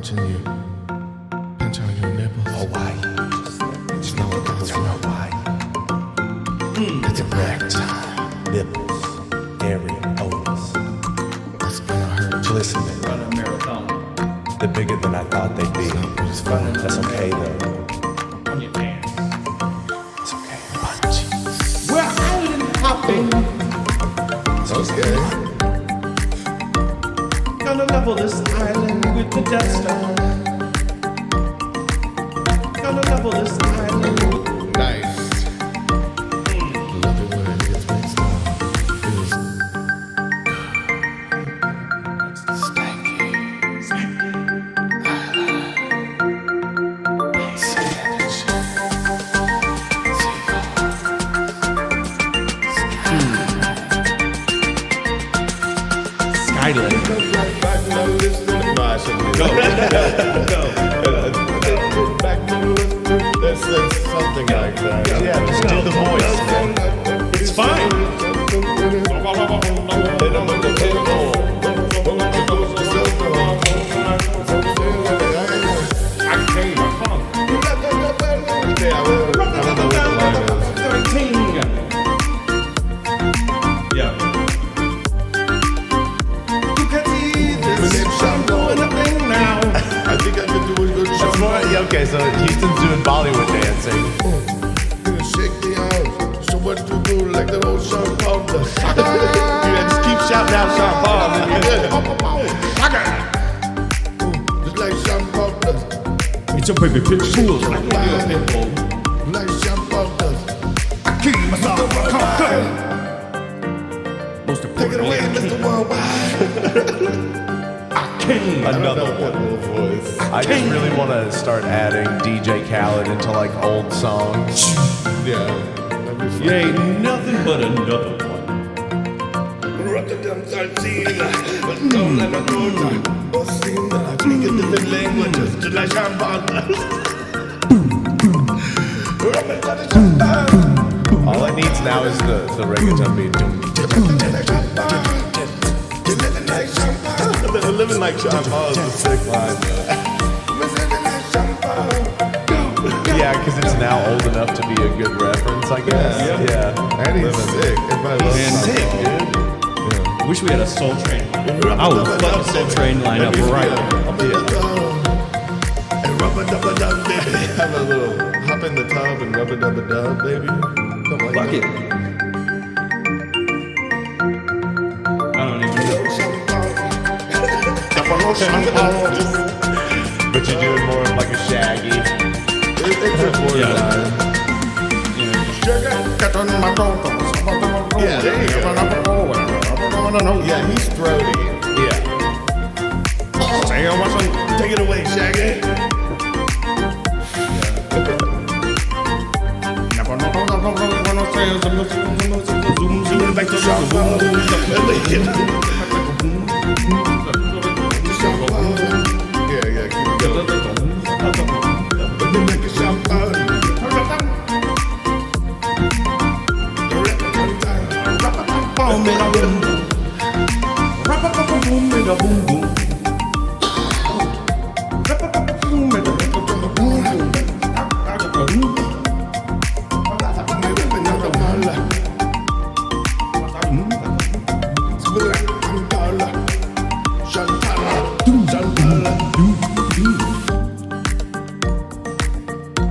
watching you pinch on your nipples. Hawaii. You know what goes wrong? Hawaii. It's erect. Nipples. Areolas. It's gonna hurt. Listen, Run a marathon they're bigger than I thought they'd be. It's fine. That's okay though. on your pants. It's okay. Punch. We're island hopping. Okay. Gonna level this island with the Death Star. Gonna level this island with Nice. Love it when it gets mixed up. Feels stanky. Skyland. No, I shouldn't do That's something like that. Yeah, just do the voice, man. It's fine. I came upon Yeah. You can see this. I'm doing a thing now. I think I could do a good That's more, yeah, okay, so Houston's doing Bollywood dancing. Shake the arms. So what to do like the old Sean Paul does? Yeah, just keep shouting out Sean Paul. And then Just like Sean Paul does. It's a baby pit bull. I can do a pit bull. Like Sean Paul does. I keep myself conquered. Most Take it away, importantly, Mr. Worldwide. I came. another That one. little voice. I just really want to start adding DJ Khaled into like old songs. Yeah. That'd be fun. You ain't nothing but another one. Rotterdam, Sardinia, but don't let me go down. Or sing that I speak in different languages, just like Sean Paul does. All it needs now is the reggaeton beat. Living like Sean Paul is a sick line, Yeah, because it's now old enough to be a good reference, I guess. Yeah. And he's sick. Everybody loves And Sean sick, Paul. dude. Wish we had a Soul Train. I would fuck the Soul Train line up right. And rubber-dubber-dub, baby. Have a little hop in the tub and rubber-dubber-dub, baby. Something like Fuck that. it. I don't even know. But you're doing more of like a Shaggy. It's a Yeah. line. Yeah, there you go. Yeah, he's throaty. Yeah. Take it away, Shaggy. Back to Sean Paul. Yeah, keep it going. Back to Sean Paul.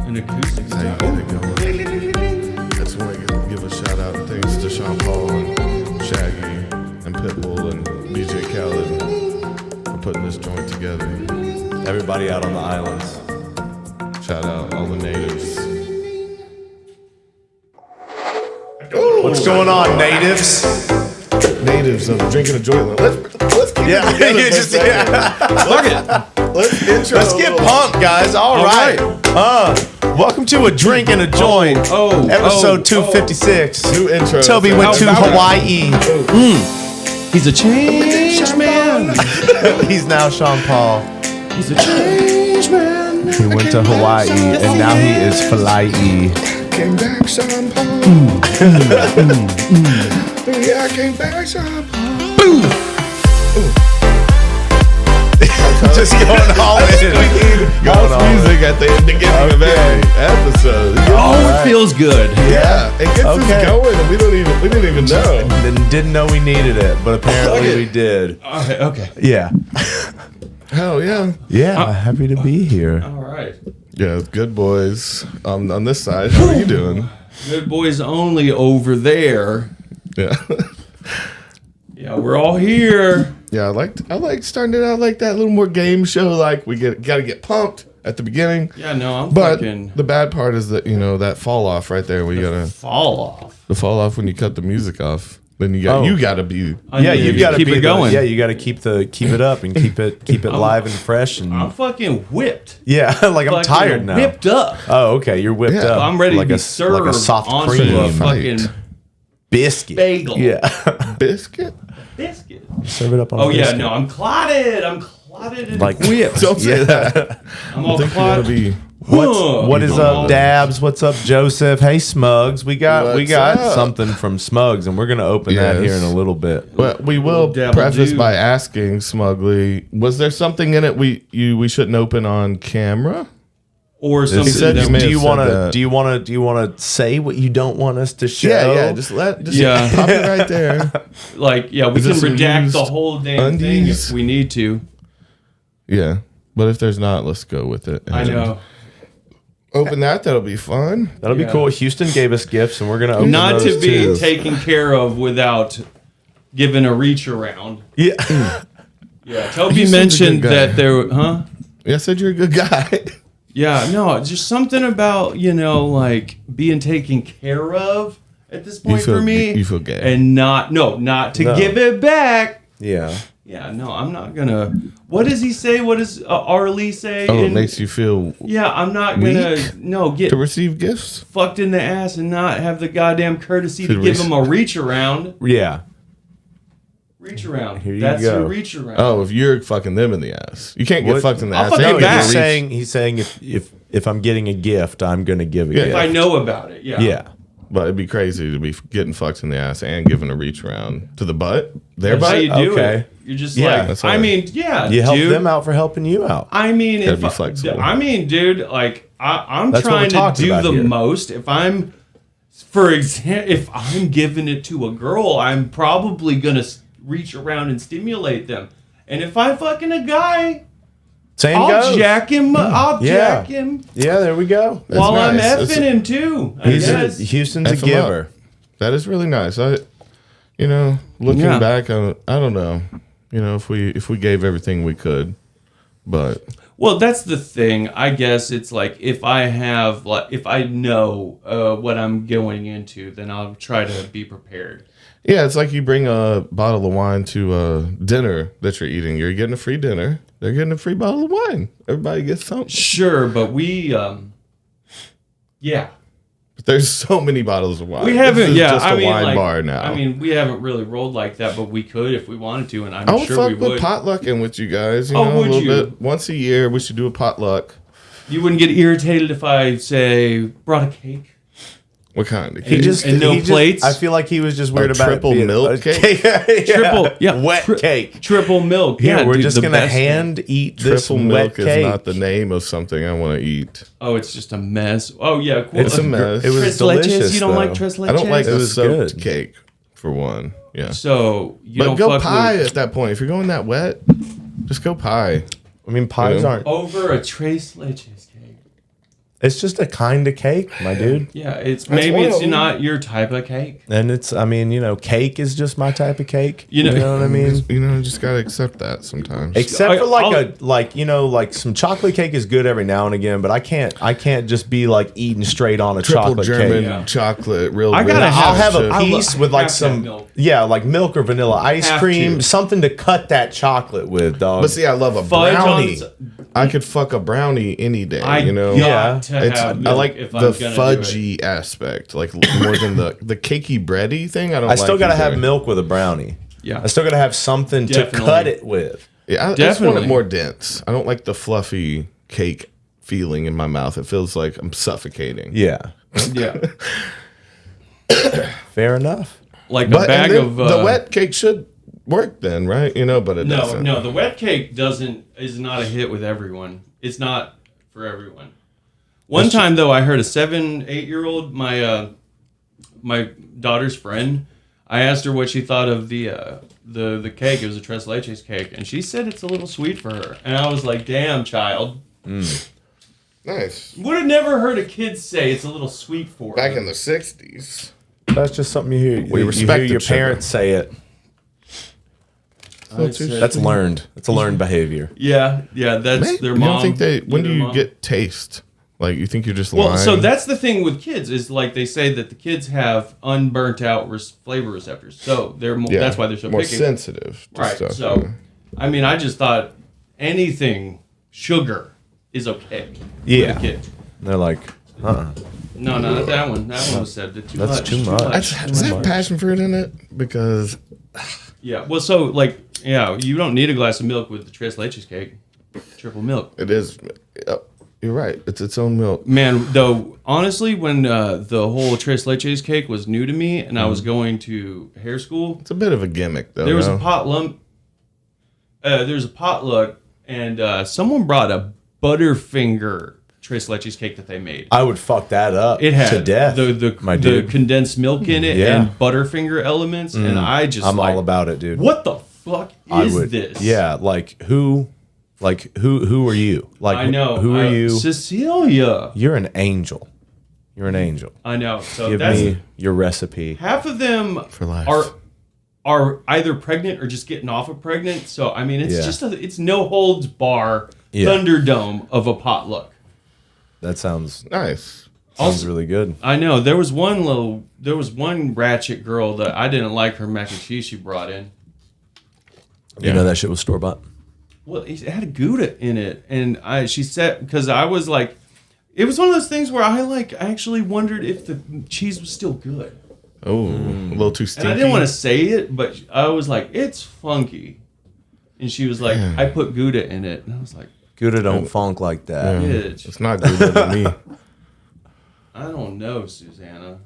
An acoustic How you get it going. That's when I give a shout out and thanks to Sean Paul and Shaggy and Pitbull and DJ Khaled for putting this joint together. Everybody out on the islands. Shout out all the natives. What's going on, natives? Natives of drinking a joint. Let's keep Yeah, it together. you just, yeah. Fuck it. Let's intro. Let's get pumped, guys. All right. Welcome to A Drink and a Joint. Episode 256. New intro. Toby went to Hawaii. He's a change man. He's now Sean Paul. He's a change man. He went to Hawaii and now he is fly-y. Came back, Sean Paul. Yeah, I came back, Sean Paul. That's how Just going all in. House music at the beginning of every episode. It feels good. Yeah, it gets us going, and we didn't even know. Didn't know we needed it, but apparently we did. Okay. Yeah. Hell yeah. Yeah, happy to be here. All right. Yeah, good boys. On this side, how are you doing? Good boys only over there. Yeah. Yeah, we're all here. Yeah, I like starting it out like that, a little more game show. Like we gotta get pumped at the beginning. Yeah, no, I'm But fucking the bad part is that that fall off right there where you gotta fall off. the fall off when you cut the music off. Then you gotta be Yeah, you got to keep it going. Yeah, you got to keep it up and keep it live and fresh and I'm fucking whipped. yeah, like I'm Fucking tired now. Whipped up. Oh, okay, you're whipped Yeah. up. I'm ready like to be a served like a soft onto cream a Fight. fucking biscuit. bagel. Yeah, biscuit. Biscuit. serve it up on. Oh a yeah, biscuit. no, I'm clotted. I'm clotted and Like whipped. Don't say that. I'm all I think you wanna clotted. be What is up, Dabs? What's up, Joseph? Hey, Smugs. We got What's up? something from Smugs, and we're gonna open that Yes. here in a little bit. Well, we will Dabble preface do. by asking Smugly, was there something in it we shouldn't open on camera? Or something said that you may Do you have said want to? that. Do you want to say what you don't want us to show? Yeah, just Yeah. pop it right there. we Is can this some redact used the whole damn thing undies? if we need to. Yeah. But if there's not, let's go with it. I And know. Open that'll be fun. That'll be Yeah. cool. Houston gave us gifts, and we're gonna open Not those to be too. taken care of without giving a reach around. Yeah. Yeah, Toby He's such a mentioned good guy. that there, huh? Yeah, I said you're a good guy. Yeah, no, just something about, like being taken care of at this point feel- for me. you feel gay. And not to No. give it back. Yeah. Yeah, no, I'm not gonna. What does he say? What does Arlie say? Oh, it makes you feel Yeah, I'm not gonna get to receive gifts? fucked in the ass and not have the goddamn courtesy to To give reach- him a reach around. Yeah. Reach around. Here you That's go. your reach around. Oh, if you're fucking them in the ass. You can't get What? fucked in the I'll ass. fuck and it No, get back. a reach. he's saying if I'm getting a gift, I'm gonna give a Yeah. gift. If I know about it, yeah. Yeah. But it'd be crazy to be getting fucked in the ass and giving a reach around to the butt. Their That's how butt? you do Okay. it. You're just Yeah, like, that's I right. mean, yeah, You help dude. them out for helping you out. I mean, Gotta if be flexible. dude, like I'm That's what we're trying to talking do about the here. most. If I'm, for example, if I'm giving it to a girl, I'm probably gonna reach around and stimulate them. And if I fucking a guy, Same I'll goes. jack him. I'll Yeah. jack him Yeah, there we go. That's while I'm nice. effing That's- him too. I guess. Houston's a F 'em up. giver. That is really nice. Looking Yeah. back, I don't know. If we gave everything we could, but Well, that's the thing. I guess it's like if I know what I'm going into, then I'll try to be prepared. yeah, it's like you bring a bottle of wine to a dinner that you're eating. You're getting a free dinner. They're getting a free bottle of wine. Everybody gets something. Sure, but yeah, There's so many bottles of wine. we haven't. This is Yeah, just I a mean, wine like, bar now. I mean, we haven't really rolled like that, but we could if we wanted to, and I'm I would sure fuck we with would. potlucking with you guys. Oh, a would little you? bit. Once a year, we should do a potluck. You wouldn't get irritated if I say brought a cake. What kind of He cake? just- and no plates? I feel like he was just weird A about it triple being milk a cake? wet cake. Triple milk. Yeah, Yeah, we're dude, just the gonna best cake. hand eat this Triple wet milk cake. is not the name of something I want to eat. Oh, it's just a mess. Oh yeah, cool. It's a mess. It was Tres delicious. leches. You don't like though. tres leches? I don't like It the was soaked good. cake for one. Yeah, So you but don't go fuck pie with at that point. If you're going that wet, just go pie. I mean, pies You know? aren't. over a tres leches cake. It's just a kind of cake, my dude. Yeah, it's one maybe of it's them. not your type of cake. And it's, I mean, cake is just my type of cake. You know- what I mean? You just gotta accept that sometimes. Except for I'll- like some chocolate cake is good every now and again, but I can't just be like eating straight on a Triple chocolate German cake. Yeah. chocolate, real. I gotta rich I'll have chip. a piece with like have to have some milk. like milk or vanilla ice Have cream, to. something to cut that chocolate with, dog. But see, I love a Fudge on brownie. s- I could fuck a brownie any day. I Yeah, got to it's have I milk like if the I'm gonna do it. fudgy aspect, like more than the cakey bready thing. I don't. I still like gotta either. have milk with a brownie. Yeah. I still gotta have something to Definitely. cut it with. Yeah, I just want Definitely. it more dense. I don't like the fluffy cake feeling in my mouth. It feels like I'm suffocating. Yeah, Yeah, fair enough. like a But bag and then of the wet cake should work then, right? But it doesn't. No, the wet cake is not a hit with everyone. It's not for everyone. One time though, I heard a 7-8-year-old, my daughter's friend. I asked her what she thought of the cake. It was a tres leches cake, and she said it's a little sweet for her. And I was like, "Damn, child." Nice. Would have never heard a kid say it's a little sweet for Back her. in the 60s. That's just something you hear. We you respect hear your each other. parents say it. That's learned. It's a learned behavior. Yeah, that's their You mom. don't think they? When do their you mom. get taste? Like you think you're just lying? Well, so that's the thing with kids is like they say that the kids have unburnt out flavor receptors, so they're that's why they're so more picky. sensitive. To Right. Stuff, So, I mean, I just thought anything sugar is okay. Yeah. For a kid. They're like, No, not that one. That one was said too That's much. too much. Does that have passion fruit in it? Because Yeah. Well, so like, yeah, you don't need a glass of milk with the tres leches cake. Triple milk. it is. You're right. It's its own milk. Man, though, honestly, when the whole tres leches cake was new to me, and I was going to hair school, It's a bit of a gimmick, though. there was no? a potluck. There's a potluck, and someone brought a Butterfinger tres leches cake that they made. I would fuck that up It had to death. the dude. condensed milk in it Yeah. and Butterfinger elements, and I'm all about it, dude. What the fuck is this? Yeah, who are you? Like, I know. Who are you? Cecilia. You're an angel. You're an angel. I know. So Give that's me your recipe. half of them For life. are either pregnant or just getting off of pregnant. So I mean, it's Yeah. just it's no holds bar Yeah. Thunderdome of a potluck. That sounds Nice. really good. I know there was one ratchet girl that I didn't like her mac and cheese she brought in. You know that shit was store bought. Well, it had a Gouda in it, and she said because I was like, it was one of those things where I actually wondered if the cheese was still good, Oh, a little too stinky. and I didn't want to say it, but I was like, it's funky, and she was like, I put Gouda in it, and I was like, Gouda don't funk like that. bitch, It's not good to me. I don't know, Susanna.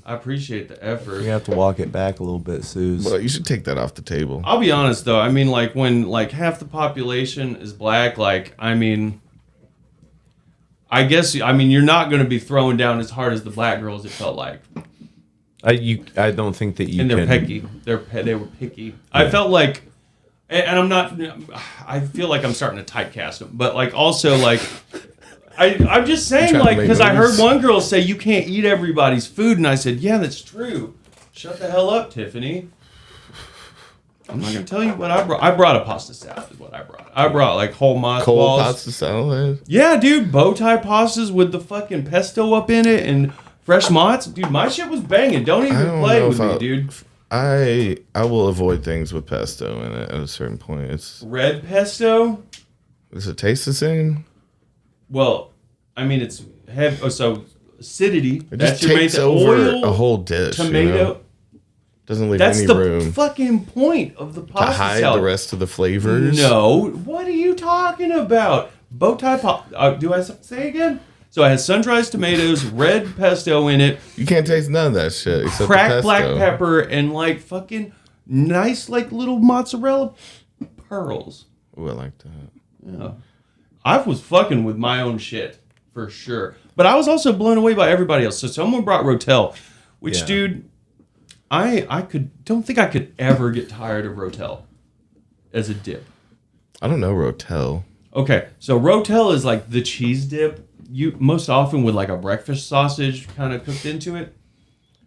I appreciate the effort. You have to walk it back a little bit, Suze. Well, you should take that off the table. I'll be honest though. I mean, like when half the population is black, I mean, I guess you're not going to be throwing down as hard as the black girls. It felt like, I don't think that you and they're can. picky. They were picky. I felt like, and I'm not. I feel like I'm starting to typecast them, but also I'm just saying, trying to make because I heard movies. one girl say you can't eat everybody's food, and I said, yeah, that's true. Shut the hell up, Tiffany. I'm not gonna tell you what I brought. I brought a pasta salad. Is what I brought. I brought whole mothballs. Cold pasta salad. Yeah, dude, bow tie pastas with the fucking pesto up in it and fresh mozz. Dude, my shit was banging. Don't I even don't play know with if me, I- dude. I will avoid things with pesto in it at a certain point. Red pesto. Does it taste the same? Well, I mean, it's heavy. Oh, so acidity. It That's just your main takes thing. over Oil, a whole dish. tomato. Doesn't leave That's any the room fucking point of the to pasta hide salad. the rest of the flavors. No, what are you talking about? Bow tie do I say again? So it has sun-dried tomatoes, red pesto in it, You can't taste none of that shit except the cracked pesto. black pepper, and fucking nice little mozzarella pearls. Ooh, I like that. Yeah. I was fucking with my own shit for sure, but I was also blown away by everybody else. So someone brought Rotel, which, Yeah. dude, I don't think I could ever get tired of Rotel as a dip. I don't know Rotel. Okay, so Rotel is like the cheese dip. You most often with a breakfast sausage kind of cooked into it.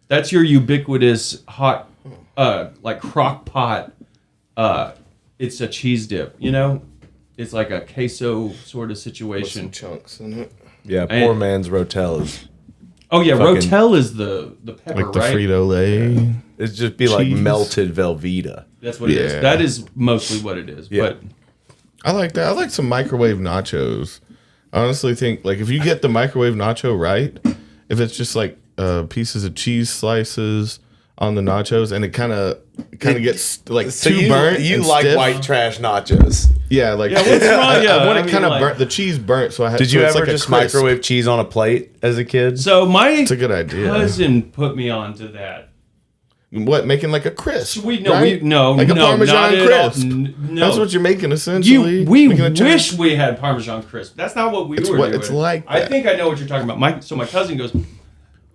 That's your ubiquitous hot, crock pot. It's a cheese dip. It's like a queso sort of With some situation. chunks in it. Yeah, And- poor man's Rotel is. Oh yeah, fucking- Rotel is the pepper, Like the right? Frito-Lay. It'd just be like Cheese. melted Velveeta. That's what it is. Yeah. That is mostly what it is. Yeah. But I like that. I like some microwave nachos. I honestly think if you get the microwave nacho right, if it's just pieces of cheese slices on the nachos and it kind of gets too burnt. and stiff. trash nachos. Yeah, yeah, what's wrong? I want it kind of like- burnt. The cheese burnt, so I had. Did so you it's ever like a just crisp. microwave cheese on a plate as a kid? So my It's a good idea. cousin put me onto that. What, making like a crisp? Sweet, no, right? no, like a no, Parmesan not at all. crisp. No. That's what you're making essentially. We Making a wish we had Parmesan crisp. That's not what we were doing. It's like I that. think I know what you're talking about. My cousin goes,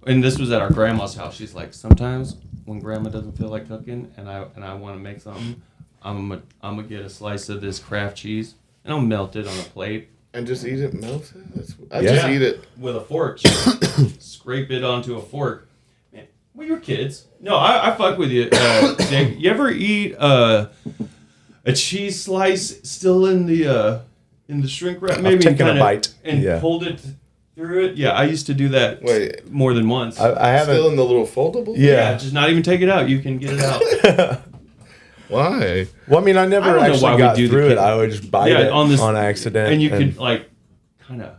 and this was at our grandma's house. She's like, sometimes when grandma doesn't feel like cooking, and I want to make something, I'm gonna get a slice of this Kraft cheese and I'll melt it on a plate and just eat it melted. I Yeah. just eat it. with a fork. Scrape it onto a fork. Man, well, you're kids. No, I fuck with you. Jake, you ever eat a cheese slice still in the shrink wrap? Maybe taken a kinda- bite. and Yeah. pulled it through it. Yeah, I used to do that. Wait. More than once. I haven't. Still in the little foldable. Yeah. Just not even take it out. You can get it out. Why? Well, I mean, I I never don't know why actually we got do the through it. kid- I would just bite Yeah, it on on, this- accident. And you could like kind of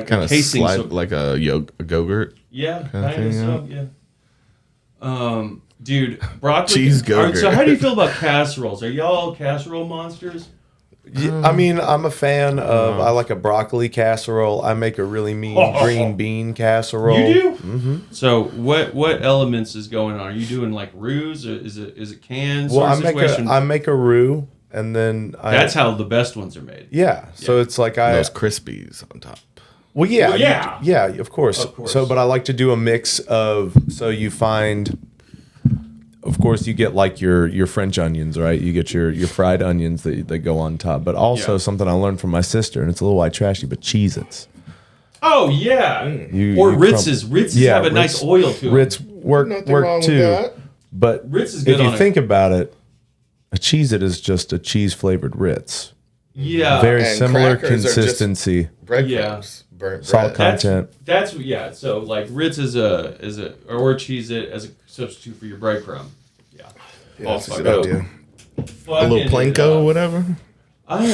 Kind of casing. slide So, like a yogurt. yeah, kinda kind of thing, stuff. Yeah. Dude, broccoli. Cheese Alright, so gogurt. how do you feel about casseroles? Are y'all casserole monsters? I mean, I'm a fan of. I like a broccoli casserole. I make a really mean green bean casserole. You do? Mm-hmm. So what elements is going on? Are you doing like roux? Or is it cans? Well, sort of situation? I make a roux, and then That's how the best ones are made. yeah. So it's like Those crispies on top. Well, yeah, Well, yeah. yeah, of course. Of course. So, but I like to do a mix of. So you find, of course, you get like your French onions, right? You get your fried onions that go on top. But also Yeah. something I learned from my sister, and it's a little white trashy, but Cheez-Its. Oh yeah. You- Or you Ritz's. Ritz's Yeah, have a nice Ritz- oil to them. Ritz work Nothing wrong with too. that. But Ritz is if good you on it. think about it, a Cheez-It is just a cheese flavored Ritz. Yeah. Very And similar crackers are just- consistency, Breadcrumbs. Burnt salt bread. content. That's yeah. So like Ritz is a or cheese it as a substitute for your breadcrumb. Yeah. Yeah, Oh, that's a fuck good up. idea. A Fucking little planko or whatever. I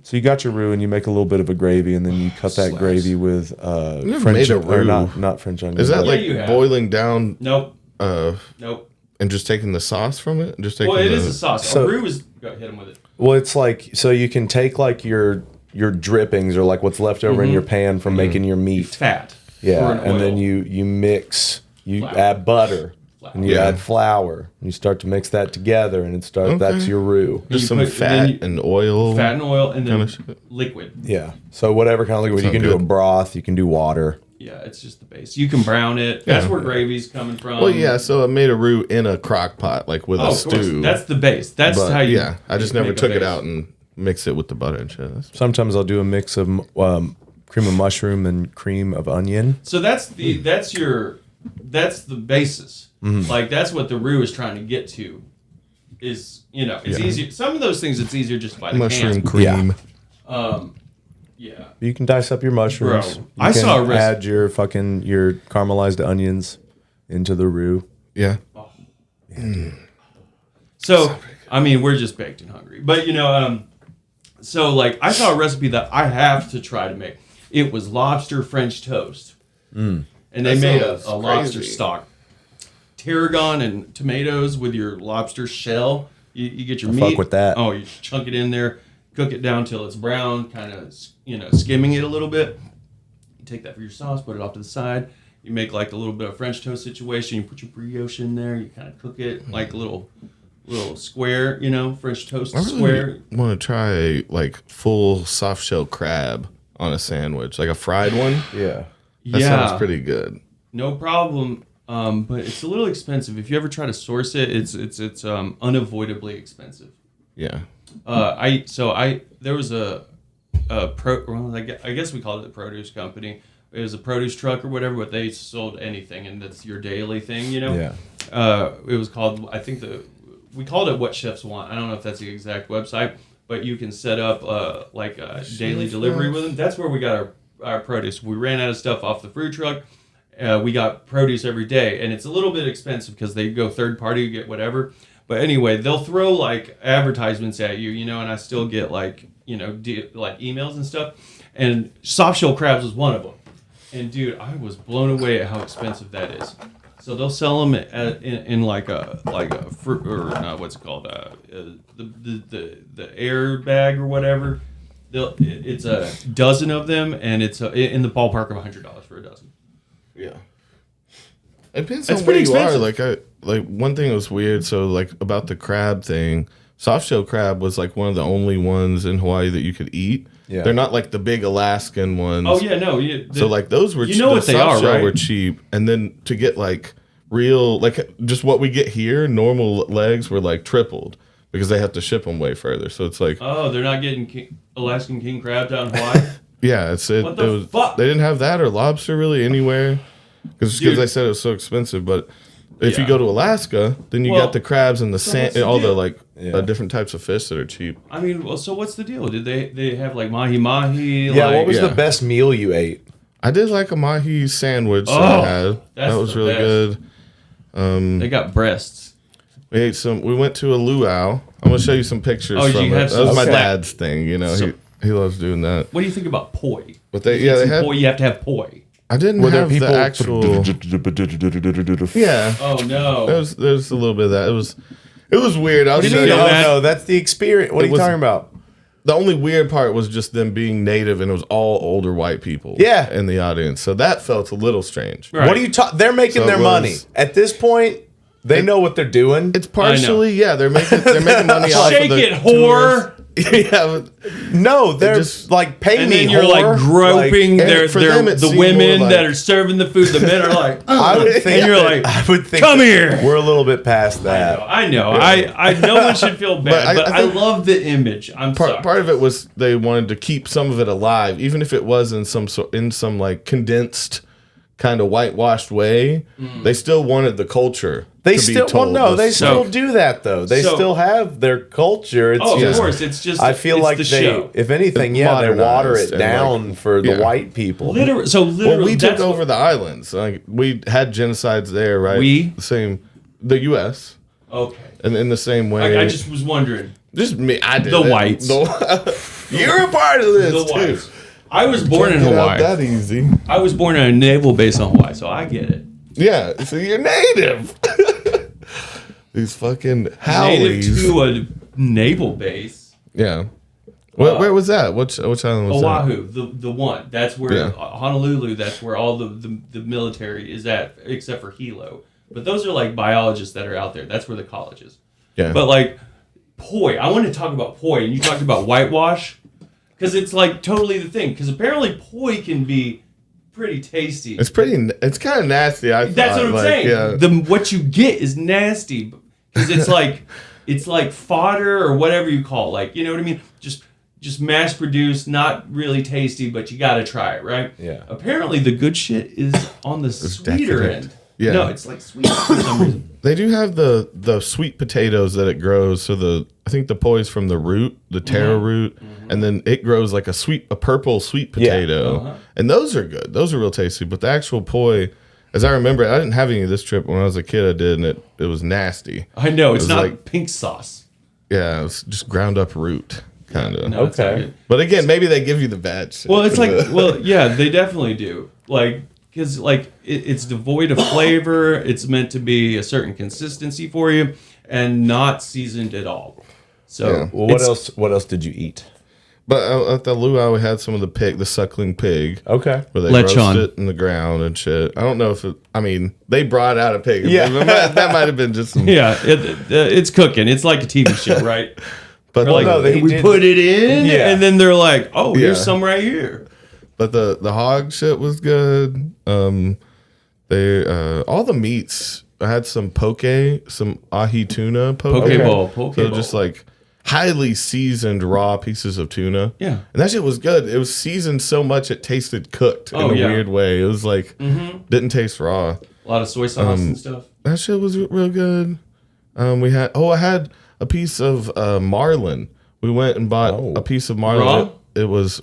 So you got your roux, and you make a little bit of a gravy, and then you cut that Slaps. gravy with never French made a or roux. not French onion. Is that Yeah, like you have. boiling down Nope. uh Nope. and just taking the sauce from it? Just taking Well, it the, is a sauce. So- a roux is go hit him with it. Well, it's like so you can take like your drippings or like what's left over in your pan from making your meat. Fat. Yeah, or an and then oil. you mix, you Flour. add butter, and you Yeah. add flour. And you start to mix that together, and that's your roux. just you some put- fat then you- and oil. fat and oil and then Kinda shit. liquid. Yeah. So whatever kind of liquid you Sound can do a good. broth, you can do water. Yeah, it's just the base. You can brown it. That's Yeah. where gravy's coming from. Well, yeah. So I made a roux in a crock pot, like with Oh, a of course. stew. That's the base. That's but how you. yeah, I just never make a took it base. out and mixed it with the butter and shit. That's- Sometimes I'll do a mix of cream of mushroom and cream of onion. So that's the basis. Mm-hmm. Like that's what the roux is trying to get to. Is it's Yeah. easier. Some of those things it's easier just by the Mushroom can. cream. Yeah. You can dice up your mushrooms. Bro, You I can saw a recipe- add your caramelized onions into the roux. Yeah. So I mean, we're just baked and hungry, but so like I saw a recipe that I have to try to make. It was lobster French toast, and they That made a sounds lobster crazy. stock, tarragon and tomatoes with your lobster shell. You get your I meat. fuck with that. Oh, you chunk it in there, cook it down till it's brown, kind of skimming it a little bit. You take that for your sauce, put it off to the side. You make like a little bit of French toast situation. You put your brioche in there. You kind of cook it like a little square, French toast I square. really want to try like full soft shell crab on a sandwich, like a fried one. Yeah. That Yeah, sounds pretty good. no problem. But it's a little expensive. If you ever try to source it, it's unavoidably expensive. Yeah. There was I guess we called it the produce company. It was a produce truck or whatever, but they sold anything, and that's your daily thing, Yeah. It was called, I think we called it What Chefs Want. I don't know if that's the exact website, but you can set up like a daily delivery with them. That's where we got our produce. We ran out of stuff off the fruit truck. We got produce every day, and it's a little bit expensive because they go third party, you get whatever. But anyway, they'll throw like advertisements at you, and I still get like like emails and stuff. And soft shell crabs was one of them. And dude, I was blown away at how expensive that is. So they'll sell them in like a fruit or not, what's it called? The air bag or whatever. It's a dozen of them, and it's in the ballpark of $100 for a dozen. Yeah. It depends It's on where pretty you are. expensive. Like one thing that was weird. So like about the crab thing, soft shell crab was like one of the only ones in Hawaii that you could eat. Yeah. They're not like the big Alaskan ones. Oh yeah, no. So like those were You know the what they soft are, shell right? were cheap, and then to get like real like just what we get here, normal legs were like tripled because they have to ship them way further. So it's like Oh, they're not getting Alaskan king crab down in Hawaii. yeah, What the fuck? They didn't have that or lobster really anywhere because Dude. they said it was so expensive. But if you Yeah. go to Alaska, then you Well, got the crabs and the so sand, what's the all the deal? like Yeah. different types of fish that are cheap. I mean, well, so what's the deal? Did they have like mahi mahi? Yeah, like, what was yeah. the best meal you ate? I did like a mahi sandwich that Oh, I had. that's That was the really best. good. They got breasts. We ate some. We went to a luau. I'm gonna show you some pictures Oh, from you it. have That was some- my Okay. dad's thing. You know, So- he loves doing that. What do you think about poi? But they Get they some had. poi, you have to have poi. I didn't Were there have people? the actual. Yeah, Oh no! there's a little bit of that. It was weird. I'll do you show mean, you. no, that- No, that's the experience. What are It you was- talking about? The only weird part was just them being native, and it was all older white people. Yeah. in the audience, so that felt a little strange. Right. What are you talking? They're making So their it money was- at this point. They know what they're doing. It's partially yeah. They're making money off Shake of the it, whore! tours. Yeah, but No, they're just- like pay And me. then you're whore. like groping and their, for them, it the seemed women more that like- are serving the food. The men are like, I would think. and you're that- like, I would think. come that here. We're a little bit past that. I know. I no one should feel bad, But but I I think- love the image. I'm sorry. part of it was they wanted to keep some of it alive, even if it was in some like condensed kind of whitewashed way. They still wanted the culture. They to still be told. no, they So- still do that though. They So- still have their culture. It's Oh, of just, course. It's just. I feel it's like the they, show. if anything, It's yeah, they water modernized it and, down like, for the yeah. white people. Literally, Well, we took that's over the islands. Like we had genocides there, right? We? The same, the U.S. Okay. and in the same way. I just was wondering. just me. I did The it. whites. You're a part of this The too. whites. I was born in Can't get out Hawaii. that easy. I was born on a naval base on Hawaii, so I get it. Yeah, so you're native. These fucking Native howlies. to a naval base. Yeah. Where was that? Which island was Oahu, the one. That's where Yeah. Honolulu. That's where all the military is at, except for Hilo. But those are like biologists that are out there. That's where the college is. that? Yeah. But like poi, I want to talk about poi, and you talked about whitewash because it's like totally the thing. Because apparently poi can be pretty tasty. it's kind of nasty. That's what I'm saying. Yeah. What you get is nasty because it's like fodder or whatever you call it. Like, you know what I mean? Just mass produced, not really tasty, but you got to try it, right? Yeah. Apparently, the good shit is on the sweeter decadent. end. Yeah. No, it's like sweet for some reason. They do have the sweet potatoes that it grows. So I think the poi is from the root, the taro root, and then it grows like a purple sweet potato, Uh-huh. and those are good. Those are real tasty. But the actual poi, as I remember, I didn't have any of this trip when I was a kid. I did, and it was nasty. I know it's was not like- pink sauce. Yeah, it was just ground up root, kind of. No, it's not Okay. good. But again, maybe they give you the bad shit. Well, it's like, well, yeah, they definitely do. Like, because like it's devoid of flavor. It's meant to be a certain consistency for you, and not seasoned at all. So, Yeah. Well, what else did you eat? But at the luau, we had some of the suckling pig. Okay. Where they Lechon. roast it in the ground and shit. I don't know if they brought out a pig. Yeah. That might have been just some. yeah, it's cooking. It's like a TV show, right? But They're like, no, they we did- put it in, Yeah. and then they're like, "Oh, here's Yeah. some right here." but the hog shit was good. They all the meats. I had some some ahi tuna poke. Poke bowl, poke So bowl. just like highly seasoned raw pieces of tuna. Yeah. And that shit was good. It was seasoned so much it tasted cooked in Oh, a yeah. weird way. It was like didn't taste raw. A lot of soy sauce and stuff. That shit was real good. I had a piece of marlin. We went and bought a piece of marlin. Raw? It was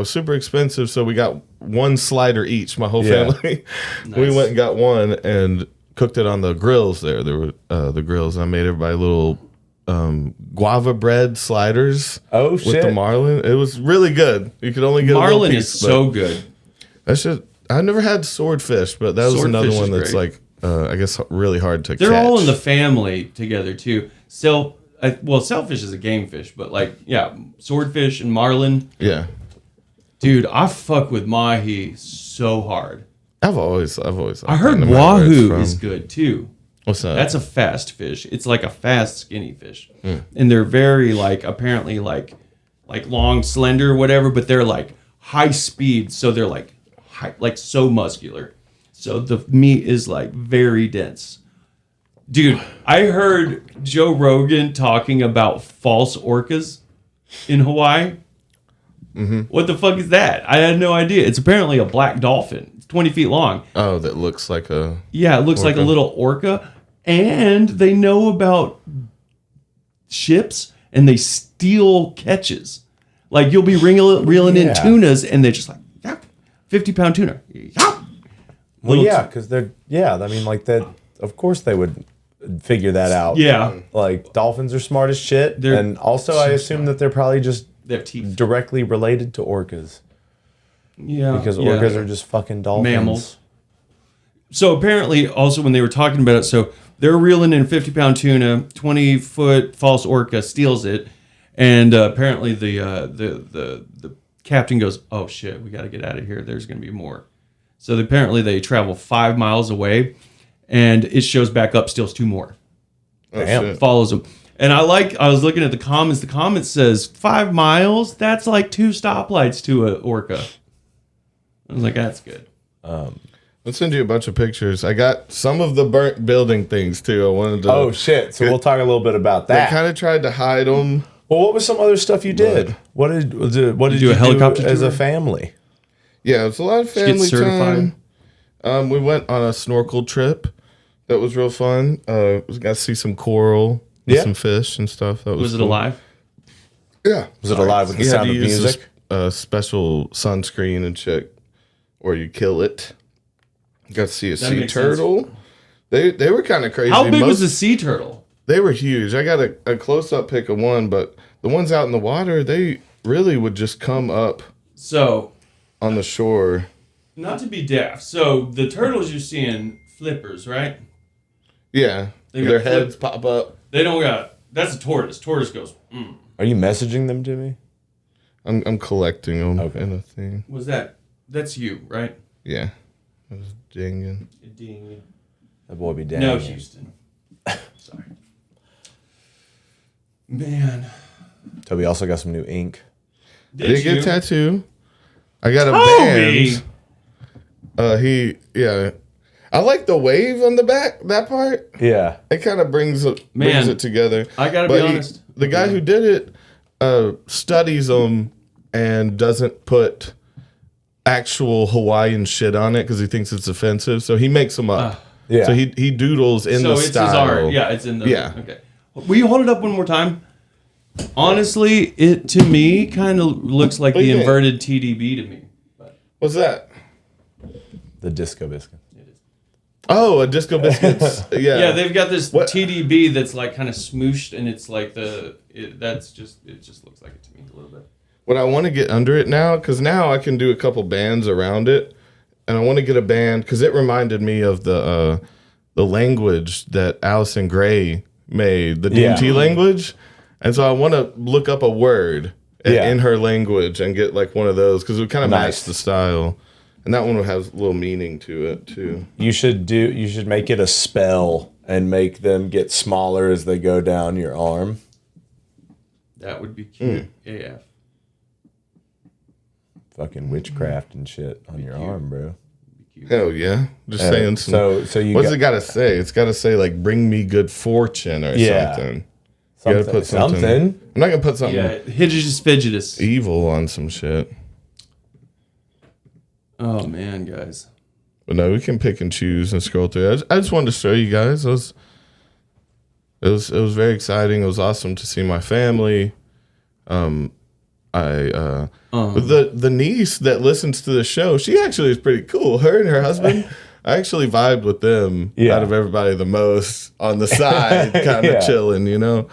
super expensive, so we got one slider each. My whole Yeah. family. We went and got one and cooked it on the grills. There were the grills. I made everybody little guava bread sliders. Oh, with shit. the marlin. It was really good. You could only get Marlin a little is piece, so good. that shit. I never had swordfish, but that was another Swordfish one is that's great. like I guess really hard to They're catch. all in the family together too. Sailfish is a game fish, but like, yeah, swordfish and marlin. Yeah. Dude, I fuck with mahi so hard. I've always liked I heard the microwave wahoo from- is good too. What's that? That's a fast fish. It's like a fast, skinny fish, and they're very like apparently like long, slender, whatever. But they're like high speed, so they're like so muscular. So the meat is like very dense. Dude, I heard Joe Rogan talking about false orcas in Hawaii. What the fuck is that? I had no idea. It's apparently a black dolphin. It's 20 feet long. Oh, that looks like a... Yeah, it looks like a little orca. And they know about ships and they steal catches. Like you'll be reeling in tunas and they're just like, 50-pound tuna. Well, yeah, because they're, I mean, like that, of course they would figure that out. Yeah. Like dolphins are smart as shit. And also I assume that they're probably just They have teeth. directly related to orcas. Yeah. Because orcas are just fucking dolphins. Mammals. So apparently, also when they were talking about it, so they're reeling in 50-pound tuna, 20-foot false orca steals it, and apparently the captain goes, "Oh shit, we got to get out of here. There's going to be more." So apparently they travel 5 miles away, and it shows back up, steals 2 more, Damn. follows them. And I was looking at the comments. The comment says 5 miles. That's like 2 stoplights to an orca. I was like, that's good. I'll send you a bunch of pictures. I got some of the burnt building things too. I wanted to. Oh shit! So we'll talk a little bit about I that. kind of tried to hide them. Well, what was some other stuff you did? What did you do a helicopter as tour? a family? Yeah, it was a lot of get family certified? time. We went on a snorkel trip. That was real fun. We got to see some coral, and some fish and stuff. That Was it cool. alive? Yeah. Was it alive with the You had sound to of use music? a special sunscreen and shit, or you kill it. Got to see a sea makes turtle. They were kind of crazy. How big was the sea turtle? They were huge. I got a close up pic of one, but the ones out in the water, they really would just come up So, on the shore. not to be daft. So, the turtles you're seeing, flippers, right? Yeah, They got their heads pop up. They don't got. That's a tortoise. Tortoise goes, Are you messaging them to me? I'm collecting them Okay. in a thing. Was that? That's you, right? Yeah, I was dinging. Ding. That boy be down. No, Houston. Sorry. Man. Toby also got some new ink. I did get a tattoo. I got a Toby! band. I like the wave on the back. That part. Yeah. It kind of brings it together. I gotta be honest. The guy who did it studies them and doesn't put actual Hawaiian shit on it because he thinks it's offensive. So he makes them up. Yeah. So he doodles in So the it's style. his art. Yeah, it's in the. Yeah. Okay. Will you hold it up one more time? Honestly, it to me kind of looks like What do the you think? inverted TDB to me. But What's that? The disco biscuit. Oh, a Disco Biscuits. Yeah. yeah, they've got this What- TDB that's like kind of smooshed, and it's like it just looks like it to me a little bit. What I want to get under it now, because now I can do a couple bands around it, and I want to get a band because it reminded me of the language that Allison Gray made, the DMT language, and so I want to look up a word in her language and get like one of those because it would kind of match the style, and that one would have a little meaning to it too. You should make it a spell and make them get smaller as they go down your arm. That would be cute. AF. Fucking witchcraft and shit on your arm, bro. Hell yeah, just saying some. So you What's it got to say? It's got to say like "bring me good fortune" or something. You gotta put something. I'm not gonna put something Yeah, Hidgetus Fidgetus. evil on some shit. Oh man, guys. But no, we can pick and choose and scroll through. I just wanted to show you guys. It was very exciting. It was awesome to see my family. The niece that listens to the show, she actually is pretty cool. Her and her husband, I actually vibed with them out of everybody the most on the side, kind of chilling, you know.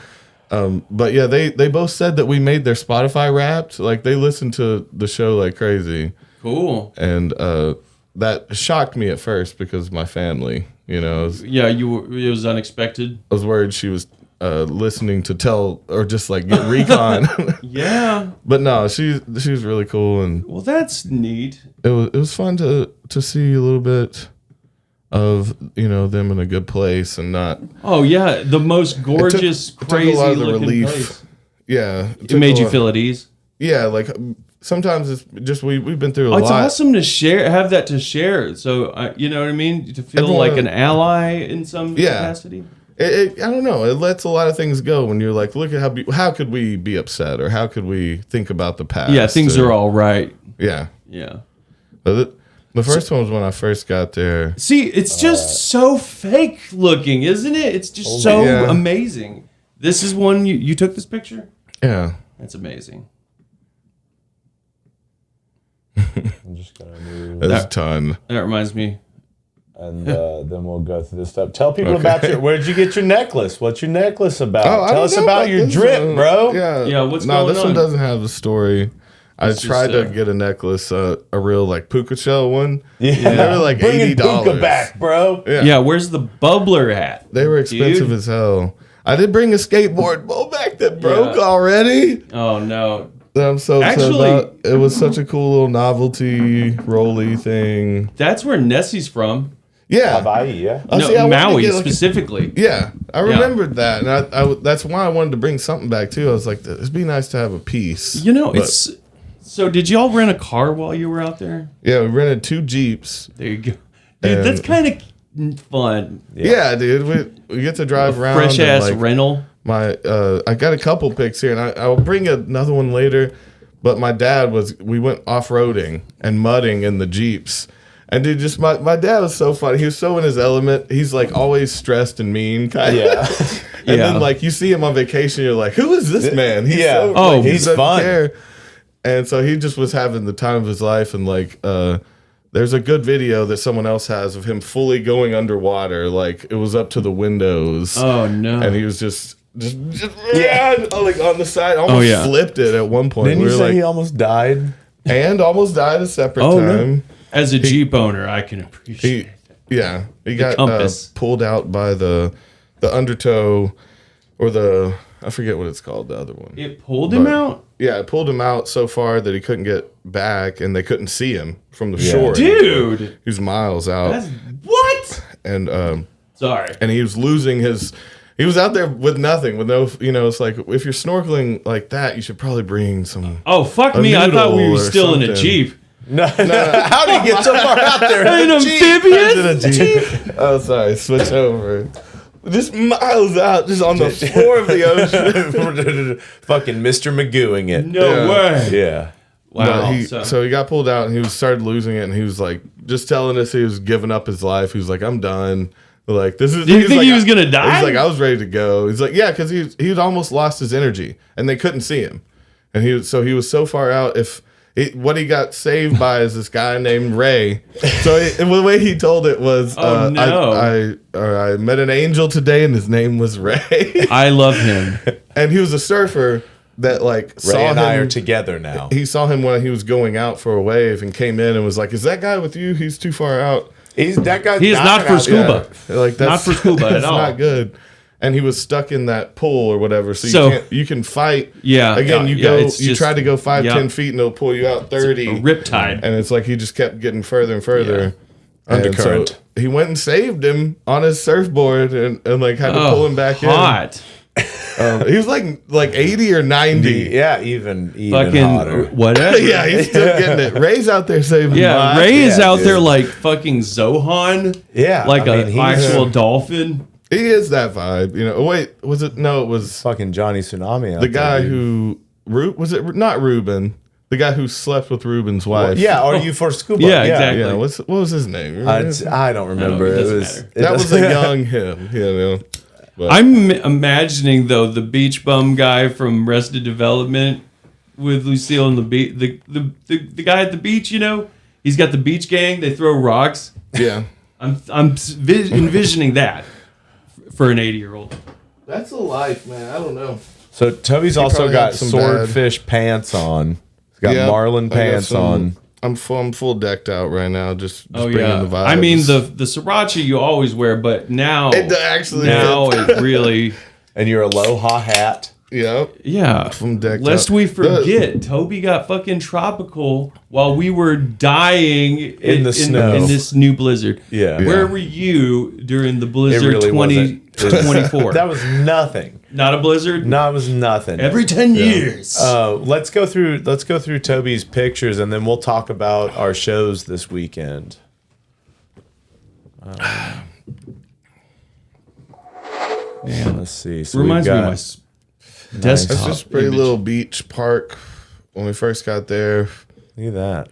But yeah, they both said that we made their Spotify Wrapped. Like they listened to the show like crazy. Cool. And that shocked me at first because my family, you know, Yeah, it was unexpected. I was worried she was listening to tell or just like get recon. Yeah. But no, she was really cool, and Well, that's neat. it was fun to see a little bit of them in a good place and not. Oh yeah, the most gorgeous, took a crazy lot of the looking relief. place. Yeah, It made you feel at ease. Yeah, like sometimes it's just we've been through a It's lot. awesome to have that to share. So you know what I mean? To feel Everyone- like an ally in some Yeah. capacity. I don't know. It lets a lot of things go when you're like, look at how could we be upset or how could we think about the past? Yeah, things or- are all right. Yeah. Yeah. But the first one was when I first got there. See, it's just so fake looking, isn't it? It's just so Yeah. amazing. This is one you took this picture? Yeah. That's amazing. I'm just gonna move, There's a ton. That reminds me. and then we'll go through this stuff. Tell people about where did you get your necklace? What's your necklace about? I Tell don't us know about your this drip, one. bro. Yeah. Yeah, what's no, going this one on? doesn't have a story. I It's tried just, to get a necklace, a real like puka shell one. Yeah. They were like Bringing $80. Puka back, bro. Yeah. Yeah, where's the bubbler hat? They were expensive dude? as hell. I did bring a skateboard bowl back that broke Yeah. already. Oh no. That I'm so upset Actually- about. It was such a cool little novelty rolly thing. That's where Nessie's from. Yeah. Hawaii, yeah. Oh, No, see, I wanted to Maui get, like, a- specifically. Yeah, I remembered that, and I that's why I wanted to bring something back too. I was like, it'd be nice to have a piece. You know, But, it's so. Did y'all rent a car while you were out there? yeah. We rented 2 Jeeps. There you go, dude. That's And- kind of fun. Yeah, dude, we get to drive around. Fresh and, ass like, rental. My I got a couple pics here, and I'll bring another one later. But my dad we went off roading and mudding in the Jeeps. And dude, just my dad was so funny. He was so in his element. He's like always stressed and mean, kind of. Yeah. And Yeah. then like you see him on vacation, you're like, who is this man? He's Yeah. so, Oh, like, he he's doesn't fun. care. And so he just was having the time of his life. And like, there's a good video that someone else has of him fully going underwater, like it was up to the windows. Oh no. And he was just like on the side, almost yeah. flipped it at one point. Didn't We you were say like, he almost died? and almost died a separate Oh, no. time. As a Jeep owner, I can appreciate. He got compass. pulled out by the undertow or I forget what it's called, the other one. It pulled him But- out, Yeah, it pulled him out so far that he couldn't get back, and they couldn't see him from the Yeah. shore. dude. He was miles out, That's what? and Sorry. he was losing his. He was out there with nothing, with no. It's like if you're snorkeling like that, you should probably bring some. Oh fuck A me! I thought we noodle were or still in a something. Jeep. No. How did he get so far out there? An amphibious Jeep. Oh, sorry, switch over. Just miles out, just on the floor of the ocean. Fucking Mr. Magooing it. No Yeah. way. Yeah. Wow. But so he got pulled out, and he started losing it, and he was like just telling us he was giving up his life. He was like, "I'm done." Like this is. Did you he's think like, he was gonna die? He's like, "I was ready to go." He's like, "Yeah," because he'd almost lost his energy, and they couldn't see him, and he was so far out. What he got saved by is this guy named Ray. So the way he told it was, Oh, no. I met an angel today, and his name was Ray, I love him. and he was a surfer that like Ray saw and I are him. together now. He saw him when he was going out for a wave, and came in and was like, "Is that guy with you? He's too far out." That guy. He is not for scuba. Yeah. Like Not for scuba at that's all. not good. And he was stuck in that pool or whatever. So you can fight. Yeah, Again, yeah, you go. it's You just- try to go 5, yeah. 10 feet, and it'll pull you out 30. A riptide. And it's like he just kept getting further and further. Yeah. And Undercurrent. so he went and saved him on his surfboard, and like had to pull him back hot. in. He was like 80 or 90. Yeah, even Fucking hotter. whatever. Yeah, he's still getting it. Ray's out there saving Yeah, lives. Ray is Yeah, out dude. there like fucking Zohan. Yeah, Like I an mean, he's- actual dolphin. He is that vibe. Wait, was it? No, it was Fucking Johnny Tsunami. Out the there, guy dude. was it not Ruben? The guy who slept with Ruben's wife. Yeah, are you for scuba? Yeah, exactly. Yeah, what was his name? I don't remember. it It doesn't was matter. it that was doesn't- a young him, But I'm imagining though the beach bum guy from Arrested Development with Lucille and the guy at the beach. He's got the beach gang. They throw rocks. yeah. I'm envisioning that for an 80-year-old. That's a life, man. I don't know. So Toby's also probably got had some swordfish pants on. He's got Yeah, marlin I got pants some- on. I'm full decked out right now. Just Oh bringing yeah. the vibes. I mean the sriracha you always wear, but now It actually it really and your aloha hat. Yep. Yeah. From decked Lest up. we forget, Toby got fucking tropical while we were dying In the snow. in this new blizzard. Yeah. Where were you during the blizzard really 2024? That was nothing. Not a blizzard? No, it was nothing. Every 10 years. Let's go through Toby's pictures, and then we'll talk about our shows this weekend. Let's see. So Reminds me of my Nice. desktop. It's just a pretty image. little beach park when we first got there. Look at that.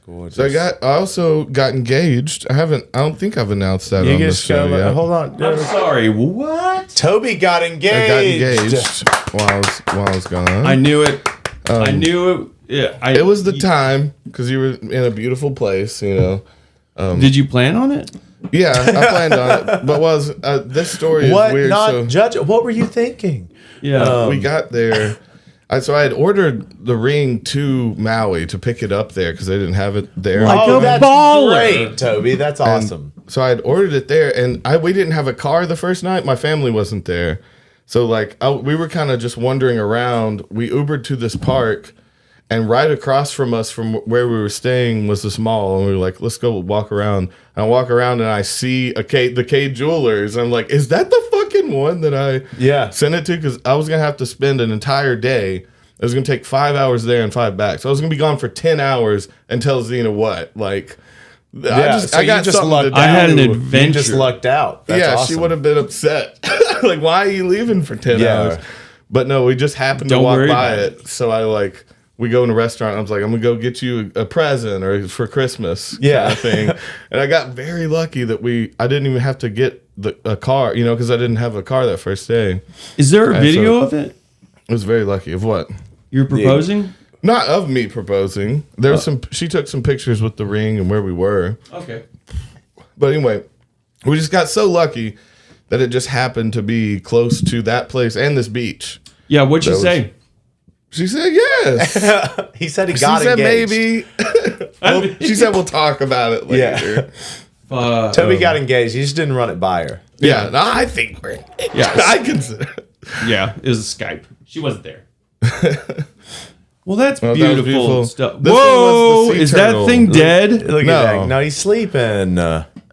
Gorgeous. So I also got engaged. I don't think I've announced that You on the just show go. yet. Hold on. I'm sorry. What? Toby got engaged. I got engaged while I was gone. I knew it. I knew it. Yeah, It was the time because you were in a beautiful place, you know. Did you plan on it? Yeah, I planned on it, but this story is What? weird. Not So judge. What were you thinking? Yeah. we got there. So I had ordered the ring to Maui to pick it up there because they didn't have it there. Like a that's baller. great, Toby. That's awesome. So I had ordered it there, and we didn't have a car the first night. My family wasn't there, so we were kind of just wandering around. We Ubered to this park, and right across from us, from where we were staying, was this mall, and we were like, "Let's go walk around." And I walk around, and I see the K Jewelers. I'm like, "Is that the fucking one that I sent it to?" Because I was gonna have to spend an entire day. It was gonna take 5 hours there and 5 back. So I was gonna be gone for 10 hours and tell Xena what like. I got just something lucked to out. I had an do. adventure. You just lucked out. That's Yeah, awesome. she would have been upset. Like, why are you leaving for 10 hours? But no, we just happened to Don't walk worry by about it. So we go in a restaurant. I was like, I'm going to go get you a present or for Christmas kind of thing. And I got very lucky that I didn't even have to get a car, because I didn't have a car that first day. Is there a video so- of it? I was very lucky. Of what? You're proposing? Not of me proposing. There was she took some pictures with the ring and where we were. Okay. But anyway, we just got so lucky that it just happened to be close to that place and this beach. Yeah, what'd you That was- say? She said yes. He said he She got said engaged. maybe. She said we'll talk about it later. Toby got engaged. He just didn't run it by her. Yeah, no, I think we're. Yeah. I consider. Yeah, it was a Skype. She wasn't there. Well, that's Well, that was beautiful, beautiful. stuff. This one was Whoa! the sea Is turtle. that thing dead? Look No. at that. No, he's sleeping.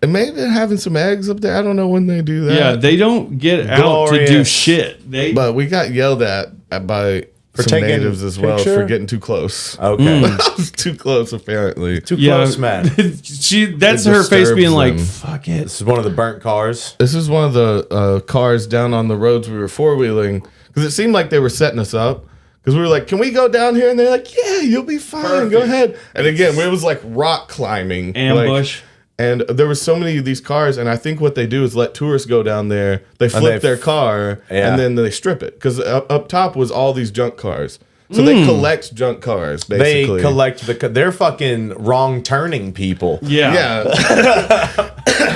It may have been having some eggs up there. I don't know when they do that. Yeah, they don't get out to do Glorious. shit. But we got yelled at by some taking natives as well picture? for getting too close. Okay. I was too close, apparently. Too Yeah. close, man. That's It her face being disturbs like, them. "Fuck it." This is one of the burnt cars. This is one of the cars down on the roads we were four-wheeling because it seemed like they were setting us up because we were like, can we go down here? And they're like, yeah, you'll be fine. Go Perfect. ahead. And again, it was like rock climbing. Ambush. And there were so many of these cars, and I think what they do is let tourists go down there. They flip their car, Yeah. and then they strip it because up top was all these junk cars. So they collect junk cars, basically. They collect they're fucking wrong turning people. Yeah. Yeah,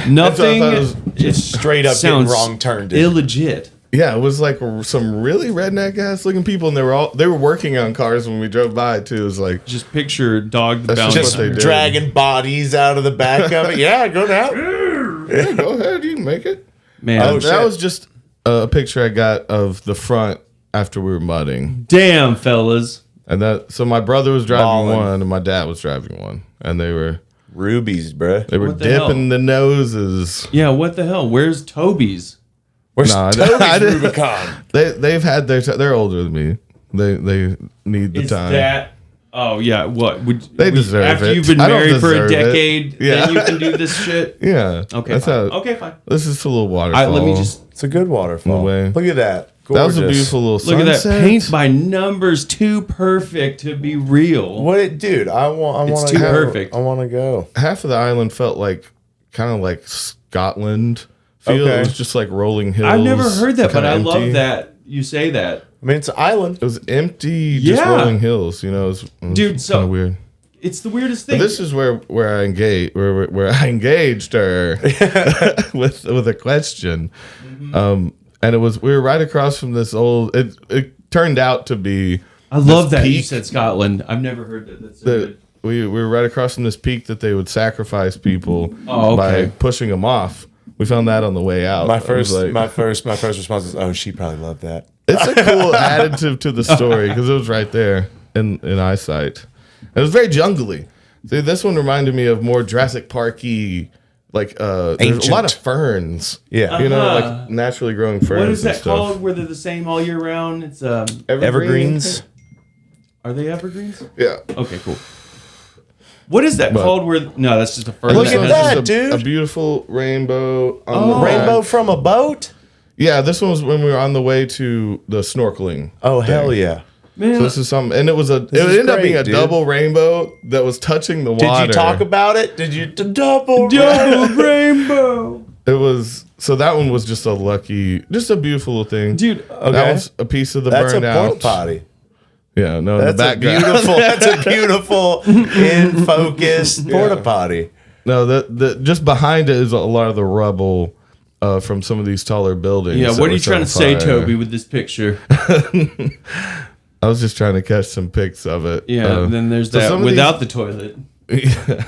Nothing. So I thought it was Just straight up getting sounds wrong turned. illegit. yeah. It was like some really redneck ass looking people, and they were working on cars when we drove by too. It was like Just picture dog the That's bounty just Just what they hunter. did. dragging bodies out of the back of it. Yeah, go down. yeah, go ahead, you can make it. Man, Oh, That shit. was just a picture I got of the front after we were mudding. damn, fellas. And so my brother was driving Ballin'. one and my dad was driving one. And they were Rubies, bruh. What the dipping hell? the noses. Yeah, what the hell? Where's Toby's? Where's Nah, I Toby's didn't- Rubicon? They've had they're older than me. They need the Is time. that? Oh yeah. What would They deserve after it. you've been I don't married for a deserve it. decade? Yeah. Then you can do this shit. Yeah. Okay. That's Fine. how, Okay. Fine. This is a little All waterfall. right. Let me just It's a good waterfall. No way. Look at that. That was a Gorgeous. beautiful little look at that. sunset. Paint by numbers, too perfect to be real. What, dude? I want It's to too go. perfect. I want to go. Half of the island felt like kind of like Scotland feel. Okay. It was just like rolling hills. I've never heard that, but kinda I empty. love that you say that. I mean, it's an island. It was empty, just Yeah. rolling hills. It was Dude, so- kind of weird. It's the weirdest thing. But this is where I engaged I engaged her with a question, and we were right across from this old. It turned out to be I love that you peak. said Scotland. I've never heard that. That's so the good. we were right across from this peak that they would sacrifice people Oh, okay. by pushing them off. We found that on the way out. My I was first like, my first response is, oh, she probably loved that. it's a cool additive to the story because it was right there in eyesight. It was very jungly. See, this one reminded me of more Jurassic Parky, like there's a Ancient. lot of ferns. Yeah. You know, like naturally growing ferns. What is and that stuff. called? Where they're the same all year round? It's Evergreens. Are they evergreens? Yeah. Okay, cool. What is that But- called? Where no, that's just a fern. Look This at one's that, just dude. A beautiful rainbow. On the back. Rainbow from a boat? Yeah, this one was when we were on the way to the snorkeling. Oh, hell yeah. Man, So this is something, and it is ended up being great, a dude. double rainbow that was touching the Did water. you talk about it? Did you double rainbow, It was so that one was just a beautiful little thing, dude. Okay. That was a piece of the That's a burned porta out. potty. Yeah, no, in That's the a background. beautiful. That's a beautiful in focus porta potty. No, the just behind it is a lot of the rubble from some of these taller buildings. Yeah, that what are were you set trying on to say, fire. Toby, with this picture? I was just trying to catch some pics of it. Yeah, then there's so that some of without the toilet. Yeah.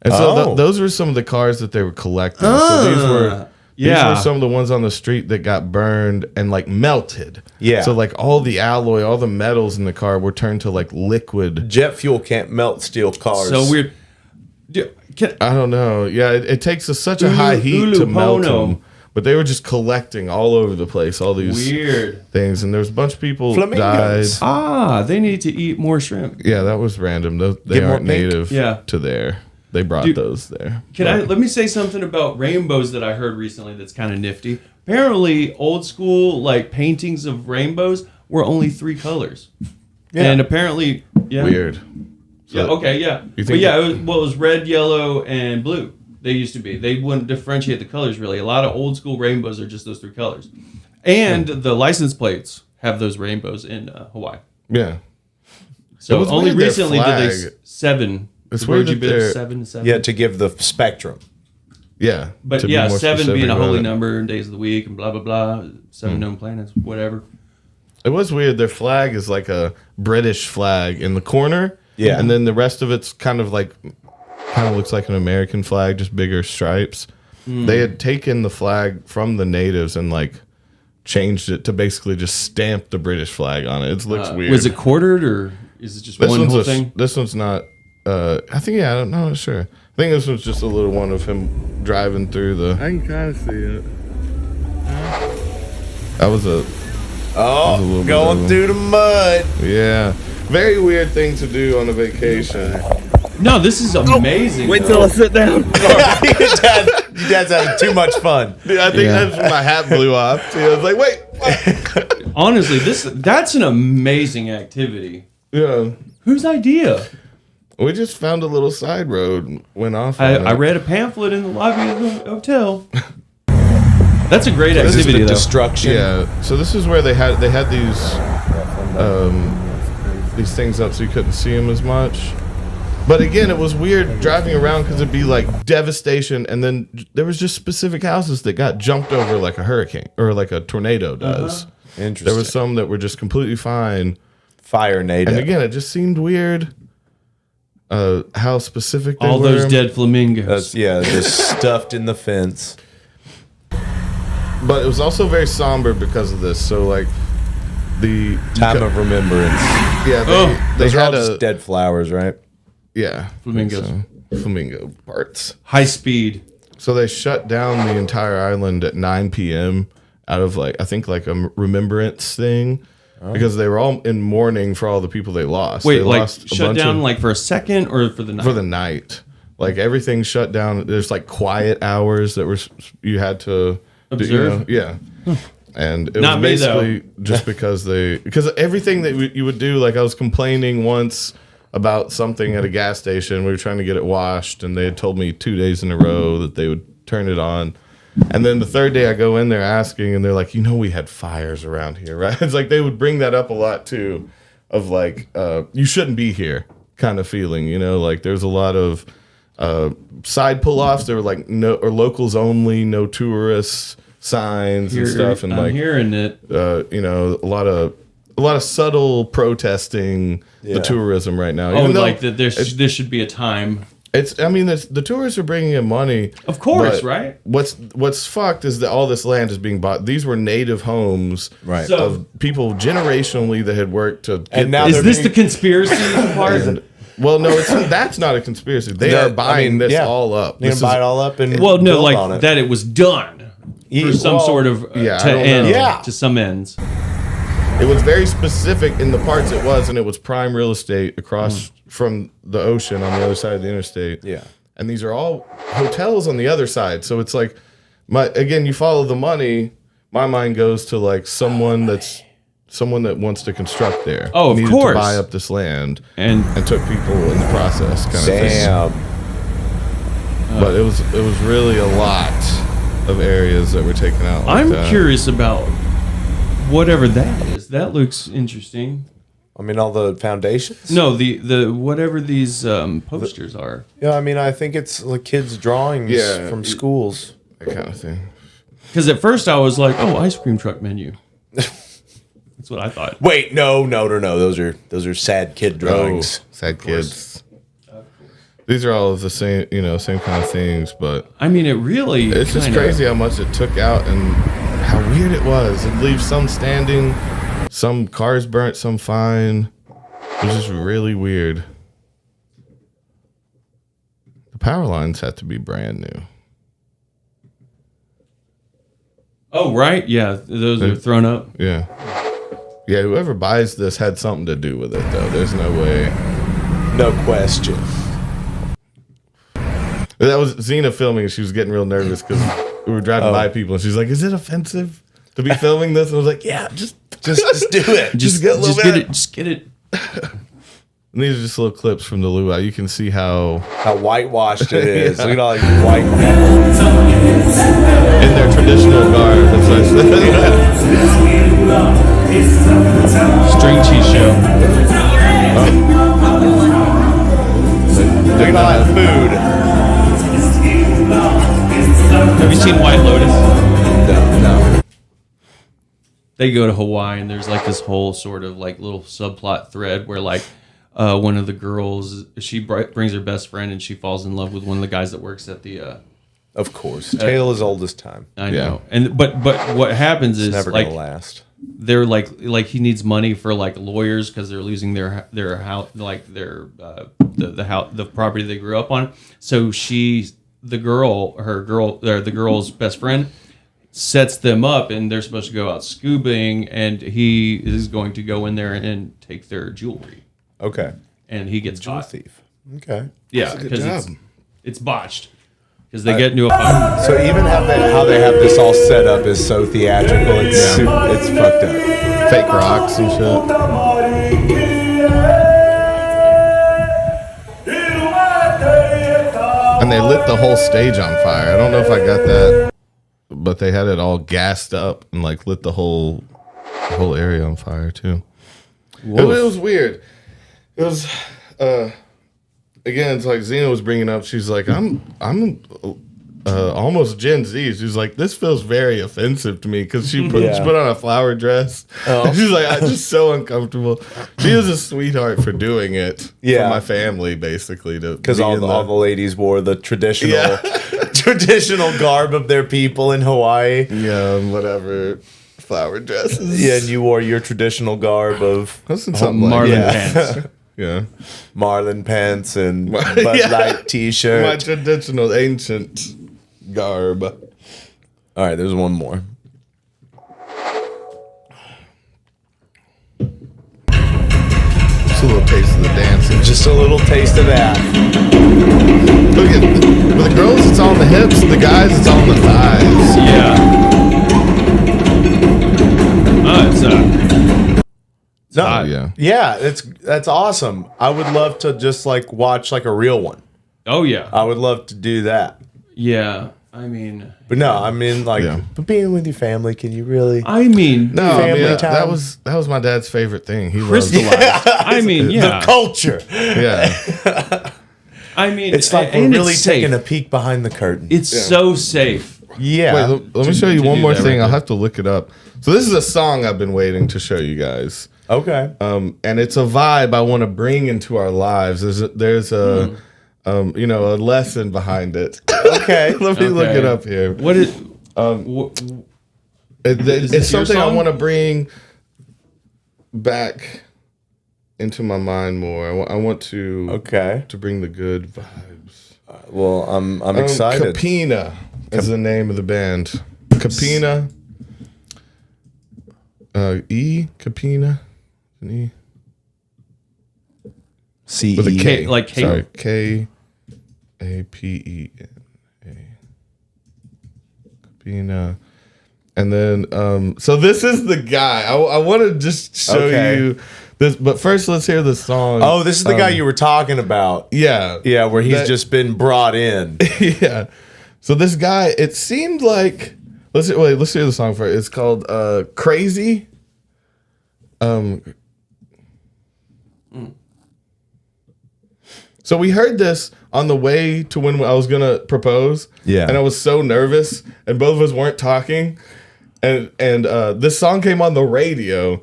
And so Oh. those were some of the cars that they were collecting. So these were yeah. some of the ones on the street that got burned and like melted. Yeah. So like all the alloy, all the metals in the car were turned to like liquid. Jet fuel can't melt steel cars. So weird. Dude, I don't know. Yeah, it takes such a high heat to melt Ulupono. them. But they were just collecting all over the place, all these weird. things. And there was a bunch of people Flamingos. died. They need to eat more shrimp. Yeah, that was random. They Get more aren't pink? native Yeah. to there. They brought Dude, those there. Let me say something about rainbows that I heard recently that's kind of nifty. Apparently, old school like paintings of rainbows were only 3 colors. Yeah. And apparently, yeah. Weird. Yeah, okay, yeah. You But think yeah, it was red, yellow, and blue. They used to be. They wouldn't differentiate the colors really. A lot of old school rainbows are just those 3 colors. And the license plates have those rainbows in Hawaii. Yeah. So It was only weird, their recently did they flag. 7. It's Where'd weird you that bid they're- 7 to 7? yeah, to give the spectrum. Yeah. But to be yeah, more 7 being specific a about holy it. number and days of the week and blah, blah, blah. 7 known planets, whatever. It was weird. Their flag is like a British flag in the corner. Yeah. And then the rest of it's kind of looks like an American flag, just bigger stripes. They had taken the flag from the natives and like changed it to basically just stamp the British flag on it. It looks weird. Was it quartered or is it just one whole thing? This one's not. I think I'm not sure. I think this one's just a little one of him driving through the. I can kind of see it. That was a Oh, little bit going of through the mud. yeah, very weird thing to do on a vacation. No, this is amazing. Wait till I sit down. Your dad's having too much fun. Dude, I think that's when my hat blew off. Too. I was like, wait. Honestly, that's an amazing activity. Yeah, Whose idea? we just found a little side road, and went off. on I it. read a pamphlet in the lobby of the hotel. That's a great This is activity, the though. destruction. Yeah, so this is where they had these things up so you couldn't see them as much. But again, it was weird driving around because it'd be like devastation, and then there was just specific houses that got jumped over like a hurricane or like a tornado does. Interesting. There was some that were just completely fine, Fire native. and again, it just seemed weird. How specific they All were. those dead flamingos. That's, yeah, just stuffed in the fence. But it was also very somber because of this. So like the Time of remembrance. yeah, they Those are all had just a dead flowers, right? yeah Flamingos. flamingo parts. High speed. So they shut down the entire island at 9 p.m. out of like I think like a remembrance thing because they were all in mourning for all the people they lost. Wait, They like lost a shut bunch down of- like for a second or for the night? for the night. Like everything shut down. There's like quiet hours that were you had to Observe? yeah. And it Not me, was basically just because everything that you would do, like I was complaining once about something at a gas station. We were trying to get it washed, and they had told me 2 days in a row that they would turn it on. And then the third day I go in there asking, and they're like, we had fires around here, right? It's like they would bring that up a lot too, of like, you shouldn't be here kind of feeling, like there's a lot of side pull-offs. There were like no or locals only, no tourists signs and stuff, and I'm like hearing it. a lot of subtle protesting the tourism right now. Oh, Even though like that. There should be a time. I mean, the tourists are bringing in money. Of course, but right? What's fucked is that all this land is being bought. These were native homes Right. So- of people generationally that had worked to get And now this. Is this the conspiracy part? Well, no, that's not a conspiracy. They are buying this all up. They're This gonna buy it is, all up and Well, no, build like on it. that it was done for some well, sort of yeah, to I don't end know. Yeah. to some ends. it was very specific in the parts it was, and it was prime real estate across from the ocean on the other side of the interstate. Yeah. And these are all hotels on the other side. So it's like, you follow the money. My mind goes to like someone that wants to construct there. Oh, of needed course. to buy up this land And and took people in the process. Kind of thing. Damn. But it was really a lot of areas that were taken out. Like I'm that. curious about whatever that is. That looks interesting. I mean, all the foundations. No, the whatever these posters are. Yeah, I mean, I think it's like kids' drawings Yeah. from schools. That kind of thing. Because at first I was like, oh, ice cream truck menu. That's what I thought. Wait, no. Those are sad kid drawings. Oh, sad kids. These are all of the same, same kind of things, but I mean, it really. it's just kinda- crazy how much it took out and how weird it was. It leaves some standing, some cars burnt, some fine. It was just really weird. The power lines had to be brand new. Oh, right. Yeah, those are thrown up. Yeah. Yeah, whoever buys this had something to do with it, though. There's no way. No question. That was Xena filming, and she was getting real nervous because we were driving by people, and she's like, "Is it offensive to be filming this?" And I was like, "Yeah, just Just do it. Just get a little get bit. it. Just get it. And these are just little clips from the luau. You can see how How whitewashed it is. Look at all these white. in their traditional garb. It's like, String cheese show. Look at all that food. Have you seen White Lotus? No. They go to Hawaii and there's like this whole sort of like little subplot thread where like one of the girls brings her best friend and she falls in love with one of the guys that works at the Of course. Tale as old as time. I know. And but what happens is Never like gonna last. they're like he needs money for like lawyers because they're losing their house, like their the property they grew up on. So the girl's best friend sets them up, and they're supposed to go out scubaing, and he is going to go in there and take their jewelry, Okay. and he gets Jewel caught. thief. Okay. Yeah, a good because job. it's botched because they get into a fight. So even how they have this all set up is so theatrical. It's it's fucked up. fake rocks and shit. And they lit the whole stage on fire. I don't know if I got that, but they had it all gassed up and like lit the whole area on fire too. It was weird. It was again, it's like Xena was bringing up. She's like, I'm almost Gen Z. She's like, this feels very offensive to me because she put on a flower dress. Oh. She's like, I'm just so uncomfortable. She is a sweetheart for doing it. Yeah. For my family, basically, Because all the ladies wore the traditional traditional garb of their people in Hawaii. whatever flower dresses. Yeah, and you wore your traditional garb of Something Marlin like pants. that. Yeah. Marlin pants and Bud Yeah. Light My t-shirt. traditional ancient garb. All right, there's one more. Just a little taste of the dancing. Just a little taste of that. Look at for the girls, it's on the hips. The guys, it's on the thighs. Yeah. It's No, Oh, yeah. yeah, that's awesome. I would love to just like watch like a real one. oh yeah. I would love to do that. Yeah. I mean, But no, I mean like Yeah. but being with your family, can you really? No, Family time. that was my dad's favorite thing. He loves crystallized. I mean, yeah. The culture. yeah. I mean, It's like and we're really it's taking a safe. peek behind the curtain. It's so safe. Yeah. Wait, let me show you to one do more that thing. right I'll there. have to look it up. So this is a song I've been waiting to show you guys. Okay. And it's a vibe I want to bring into our lives. There's a lesson behind it. Okay. Let me look it up here. What is? It's this your something I song? want to bring back into my mind more. I want to bring the good vibes. Well, I'm excited. Capina is the name of the band. Capina. Capina. An E. C With a K. Like K. Sorry. K-A-P-E-N-A. Capina. And then, so this is the guy. I want to just show you this, but first let's hear the song. Oh, this is the guy you were talking about. Yeah. Yeah, where he's just been brought in. Yeah. So this guy, it seemed like, let's hear the song first. It's called Crazy. So we heard this on the way to when I was going to propose. Yeah. And I was so nervous and both of us weren't talking. And this song came on the radio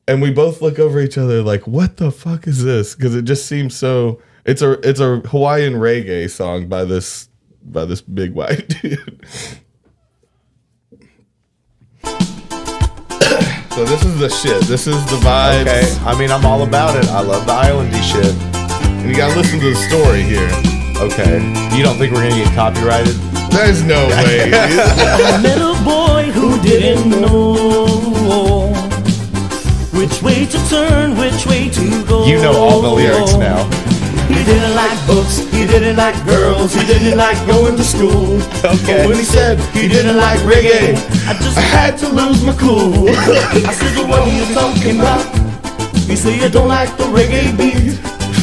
and we both look over each other like, what the fuck is this? Because it just seems so, it's a Hawaiian reggae song by this big white dude. So this is the shit. This is the vibes. Okay. I mean, I'm all about it. I love the islandy shit. And you gotta listen to the story here. Okay. You don't think we're gonna get copyrighted? There's no way. I met a boy who didn't know which way to turn, which way to go. You know all the lyrics now. He didn't like books, he didn't like girls, he didn't like going to school. Okay. But when he said he didn't like reggae, I just had to lose my cool. I said, what are you talking about? You say you don't like the reggae beat.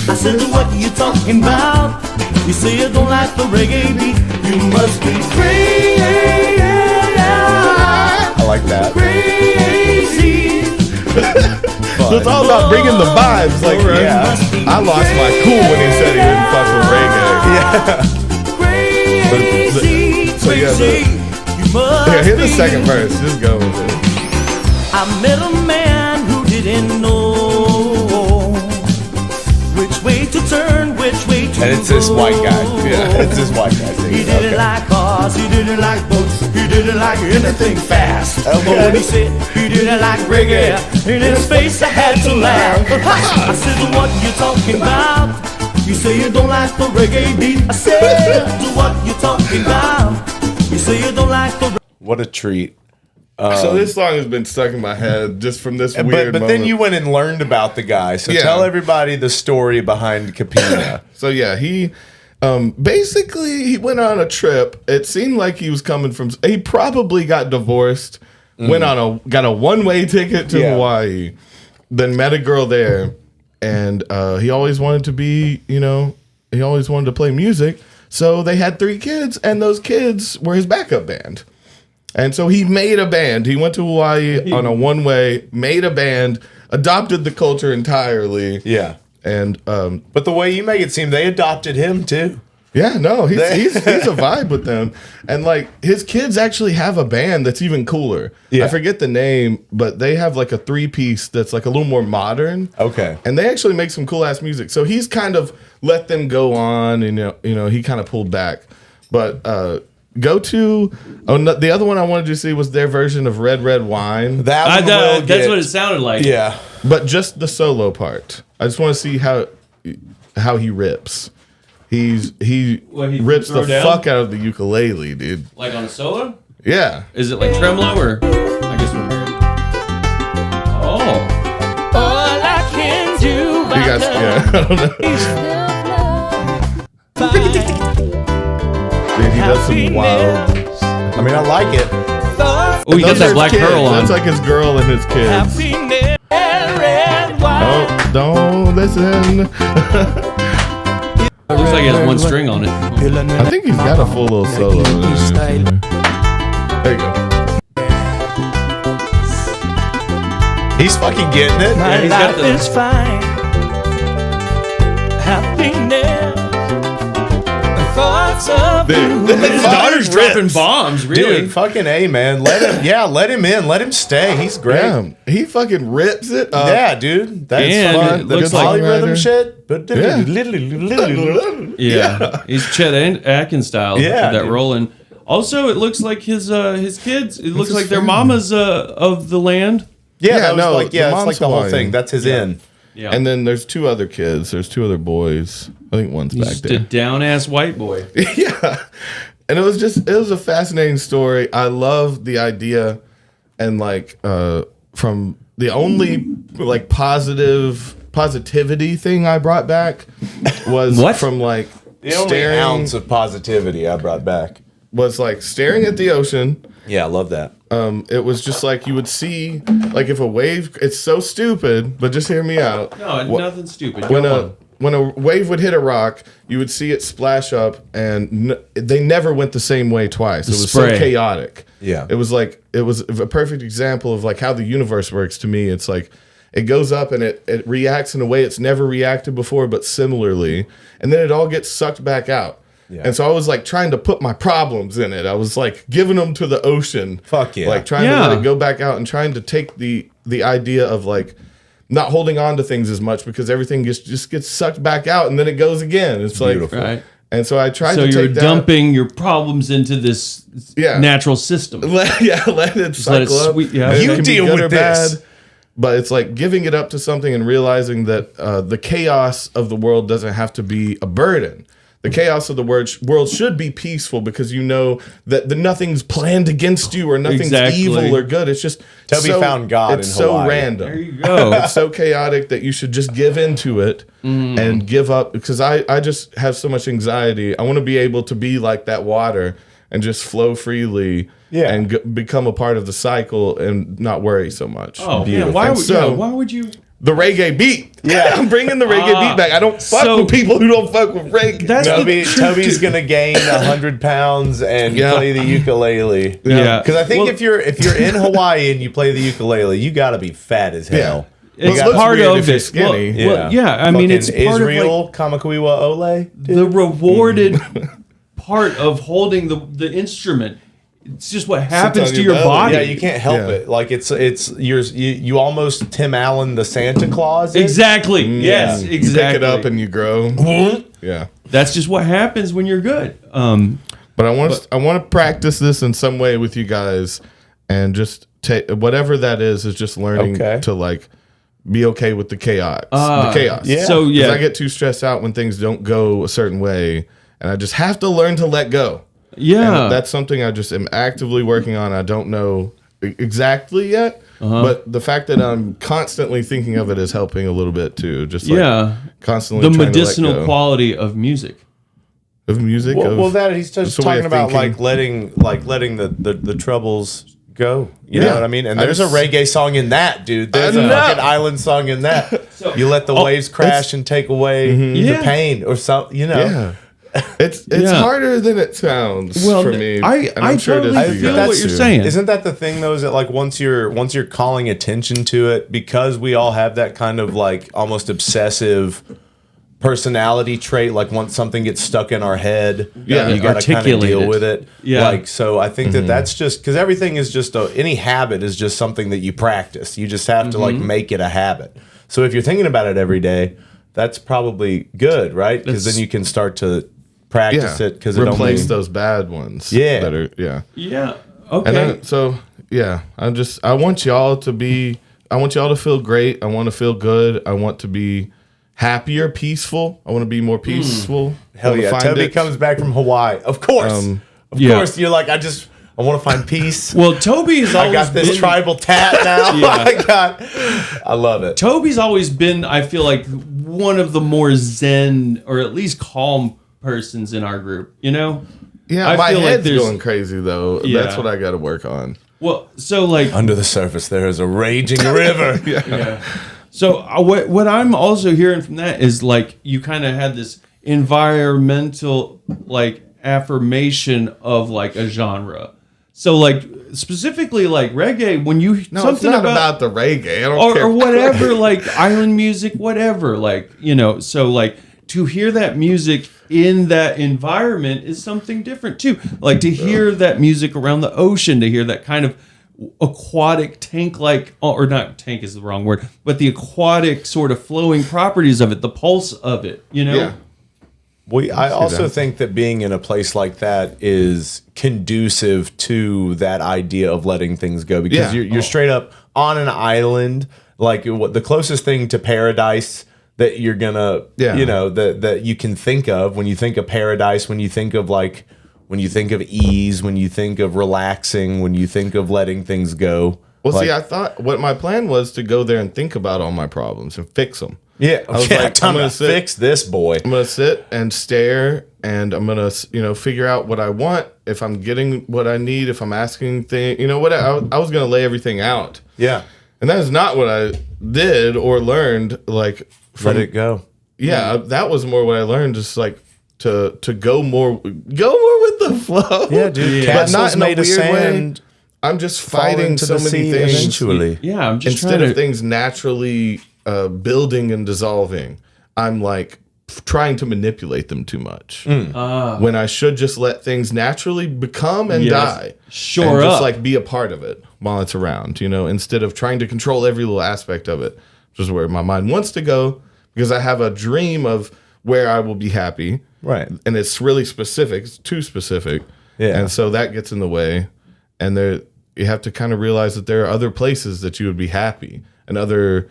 I said, what are you talking about? You say you don't like the reggae beat. You must be crazy. I like that. Crazy. So it's all about bringing the vibes. Like, Yeah. I lost my cool when he said he didn't fuck with reggae. Crazy. So yeah, You must here, here's the be. second verse. Just go with it. I met a man who didn't know which way to turn, which way to And it's this white guy. Yeah. It's this white guy singing. He didn't Okay. like cars, he didn't like boats, he didn't like anything fast. Okay. But when he said he didn't like reggae, in his face I had to laugh. I said, what you talking about? You say you don't like the reggae beat. I said, what you talking about? You say you don't like the What a treat. So this song has been stuck in my head just from this weird But moment. then you went and learned about the guy. So Yeah. tell everybody the story behind Capina. So yeah, he basically he went on a trip. It seemed like he was coming from. He probably got divorced. Got a one-way ticket to Yeah. Hawaii. Then met a girl there, and he always wanted to be. He always wanted to play music. So they had 3 kids, and those kids were his backup band. And so he made a band. He went to Hawaii on a one-way, made a band, adopted the culture entirely. Yeah. And But the way you make it seem, they adopted him too. yeah, no, he's a vibe with them. And like his kids actually have a band that's even cooler. Yeah. I forget the name, but they have like a 3-piece that's like a little more modern. Okay. And they actually make some cool ass music. So he's kind of let them go on, and he kind of pulled back. But the other one I wanted you to see was their version of Red Red Wine, That one will That's get- what it sounded like. Yeah. but just the solo part. I just want to see how he rips. He rips the throw down? fuck out of the ukulele, dude. Like on a solo? Yeah. Is it like tremolo or? I guess we're hearing. Oh. all I can do. You guys, yeah, I don't know. Dude, he does some wild. I mean, I like it. Oh, he got Those that are black his kids. pearl on. That's like his girl and his kids. Happiness, red wine. Don't listen. Looks like he has one string on it. I think he's got a full little solo. There you go. He's fucking getting it. My he's got life the- is fine. Happiness. For hearts of blue. His daughter's dropping bombs, really. Dude, fucking A, man. Let him in. Let him stay. He's great. Yeah, he fucking rips it up. Yeah, dude. That's And fun. it The looks like- polyrhythm shit. Yeah, he's Chet Atkins style. Yeah, that dude. rolling. Also, it looks like his kids. It looks his like their family. mamas of the land. Yeah, Yeah, that was no, like, the it's mom's like the whole Hawaiian. thing. That's his in. Yeah, And then there's 2 other kids. There's 2 other boys. I think one's he's back just there. a down ass white boy. Yeah. And it was a fascinating story. I love the idea and like from the only like positivity thing I brought back was What? from like The only staring ounce of positivity I brought back. was like staring at the ocean. Yeah, I love that. It was just like you would see like if a wave, it's so stupid, but just hear me out. No, Wh- nothing stupid. when Go a on. when a wave would hit a rock, you would see it splash up, and they never went the same way twice. It was spray. so chaotic. Yeah. it was a perfect example of like how the universe works. To me, it's like it goes up and it reacts in a way it's never reacted before, but similarly, and then it all gets sucked back out. Yeah. And so I was like trying to put my problems in it. I was like giving them to the ocean. Fuck yeah. Like trying to let it go back out and trying to take the idea of like not holding on to things as much because everything just gets sucked back out and then it goes again. It's Beautiful. like, Right. and so I tried So to you're take that. dumping your problems into this Yeah. natural system. Let it cycle let it up. sweep- yeah. And it You can be deal good with or this. bad, but it's like giving it up to something and realizing that the chaos of the world doesn't have to be a burden. The chaos of the world should be peaceful because you know that nothing's planned against you or nothing's Exactly. evil or good. It's just Toby found God It's in so Hawaii. random. There you go. It's so chaotic that you should just give into it and give up because I just have so much anxiety. I want to be able to be like that water and just flow freely and become a part of the cycle and not worry so much. Oh Beautiful. man, And why would you? The reggae beat. Yeah. I'm bringing the reggae beat back. I don't fuck so- with people who don't fuck with reggae. That's the truth, Toby's dude. gonna gain 100 pounds and Yeah. play the ukulele. Yeah. Because I think Well- if you're in Hawaii and you play the ukulele, you got to be fat as hell. It's Well, it looks part weird of if you're it. skinny. Well, yeah. I mean, it's Fucking part Israel, Kamakuiwa Ole. of the rewarded part of holding the instrument. It's just what happens on to your your belly. body. Yeah, you can't help Yeah. it. Like you almost Tim Allen the Santa Claus. Exactly. Yes. You Exactly. pick it up and you grow. Yeah. That's just what happens when you're good. But I want to practice this in some way with you guys and just take whatever that is just learning Okay. to like be okay with the chaos. The chaos. yeah. So 'Cause yeah, I get too stressed out when things don't go a certain way and I just have to learn to let go. yeah. And that's something I just am actively working on. I don't know exactly yet, but the fact that I'm constantly thinking of it is helping a little bit too. Just like yeah. constantly The trying to let medicinal go. quality of music. Of music. Well, that he's just it's a way talking of about thinking. letting the troubles go. You Yeah. know what I mean? And I there's a just- reggae song in that, dude. There's a know. fucking island song in that. You let the waves crash and take away the Yeah. pain or something. You know. Yeah. It's Yeah. harder than it sounds Well, for me. I and I'm sure it is totally for you feel guys what you're too. saying. Isn't that the thing though? Is that like once you're calling attention to it, because we all have that kind of like almost obsessive personality trait, like once something gets stuck in our head, Yeah. you got to kind of Articulate deal it. with it. Yeah. Like, so I think that's just because everything is just any habit is just something that you practice. You just have to like make it a habit. So if you're thinking about it every day, that's probably good, right? Because then you can start to practice Yeah. it because it Replace only those bad ones. Yeah. That are, yeah. Yeah. And Okay. I want y'all to feel great. I want to feel good. I want to be happier, peaceful. I want to be more peaceful. Hell I wanna yeah. find Toby it. comes back from Hawaii. Of course. Of Yeah. course. You're like, I want to find peace. Well, Toby's I always got this been, tribal tat now. Yeah. I love it. Toby's always been, I feel like, one of the more zen or at least calm persons in our group. You know? Yeah, I my feel like head's there's- going crazy though. Yeah. That's what I got to work on. Well, so like, Under the surface, there is a raging river. yeah. So what I'm also hearing from that is like you kind of had this environmental like affirmation of like a genre. So like specifically like reggae, when you No, something it's not about the reggae. I don't care. or whatever, like island music, whatever, like, you know, so like to hear that music in that environment is something different too. Like to hear that music around the ocean, to hear that kind of aquatic tank-like, or not tank is the wrong word, but the aquatic sort of flowing properties of it, the pulse of it, you know? Yeah. I also think that being in a place like that is conducive to that idea of letting things go, because you're straight up on an island, like what the closest thing to paradise that you're gonna, you know, that you can think of when you think of paradise, when you think of ease, when you think of relaxing, when you think of letting things go. Well, see, I thought what my plan was to go there and think about all my problems and fix them. Yeah, I was like, I'm gonna fix this, boy. I'm gonna sit and stare, and I'm gonna, figure out what I want, if I'm getting what I need, if I'm asking things, what I was gonna lay everything out. Yeah, and that is not what I did or learned. Like, let it go. Yeah, that was more what I learned. Just like to go more with the flow. Yeah, dude. Yeah. But not in a made of weird sand. way. I'm just fighting so many things eventually. Yeah, I'm just instead of things naturally building and dissolving. I'm like trying to manipulate them too much when I should just let things naturally become and die. Sure, and just like be a part of it while it's around. Instead of trying to control every little aspect of it, which is where my mind wants to go, because I have a dream of where I will be happy. Right. And it's really specific. It's too specific. Yeah. And so that gets in the way. And you have to kind of realize that there are other places that you would be happy, and there's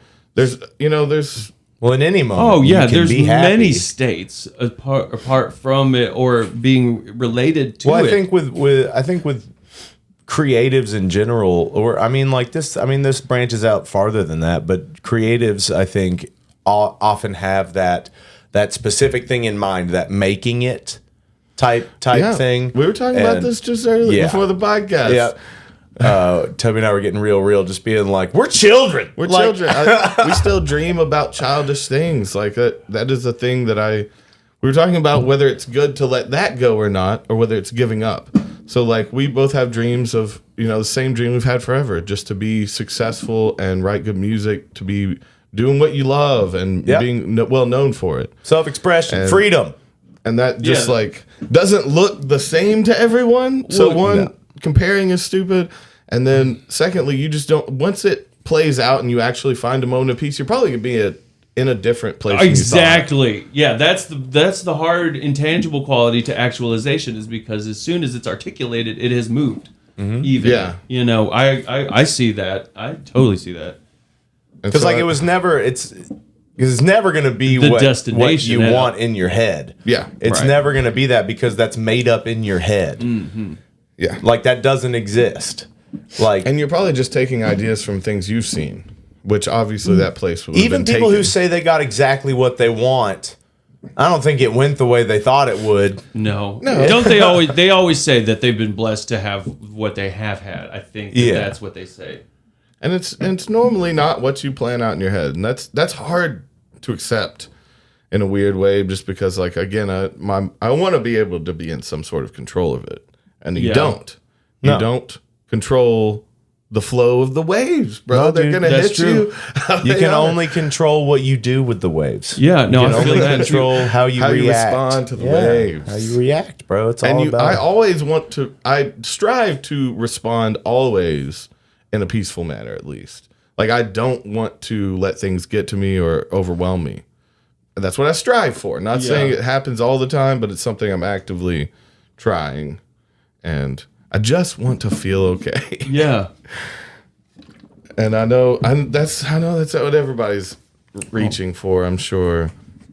well, in any moment. Oh yeah, you can there's be happy. many states apart from it or being related to it. Well, I think with creatives in general, this branches out farther than that, but creatives, I think, often have that specific thing in mind, that making it type thing. We were talking about this just earlier before the podcast. Yeah. Toby and I were getting real, just being like, we're children. We're children. We still dream about childish things. Like that is a thing that we were talking about, whether it's good to let that go or not, or whether it's giving up. So like we both have dreams of, the same dream we've had forever, just to be successful and write good music, to be doing what you love and being well known for it. Self-expression, freedom. And that just doesn't look the same to everyone. So comparing is stupid. And then secondly, you just don't, once it plays out and you actually find a moment of peace, you're probably going to be in a different place. Exactly. Yeah, that's the hard intangible quality to actualization, is because as soon as it's articulated, it has moved. Mm-hmm. Even. I see that. I totally see that. Because it was never, it's never going to be the what destination you want in your head. Yeah. It's never going to be that, because that's made up in your head. Mm-hmm. Yeah. Like that doesn't exist. And you're probably just taking ideas from things you've seen, which obviously that place would have even been people taken. who say they got exactly what they want, I don't think it went the way they thought it would. No. Don't they always say that they've been blessed to have what they have had. I think that's what they say. And it's normally not what you plan out in your head, and that's hard to accept in a weird way, just because, like, again, I want to be able to be in some sort of control of it, and you don't. You don't control the flow of the waves, bro. No, they're dude, gonna hit you. You can only control what you do with the waves. Yeah, no, you can I feel only that control how you react. Respond to the waves. How you react, bro. It's all about. I strive to respond always in a peaceful manner, at least. Like, I don't want to let things get to me or overwhelm me. And that's what I strive for. Not saying it happens all the time, but it's something I'm actively trying. And I just want to feel okay. Yeah. And I know that's what everybody's reaching for, I'm sure.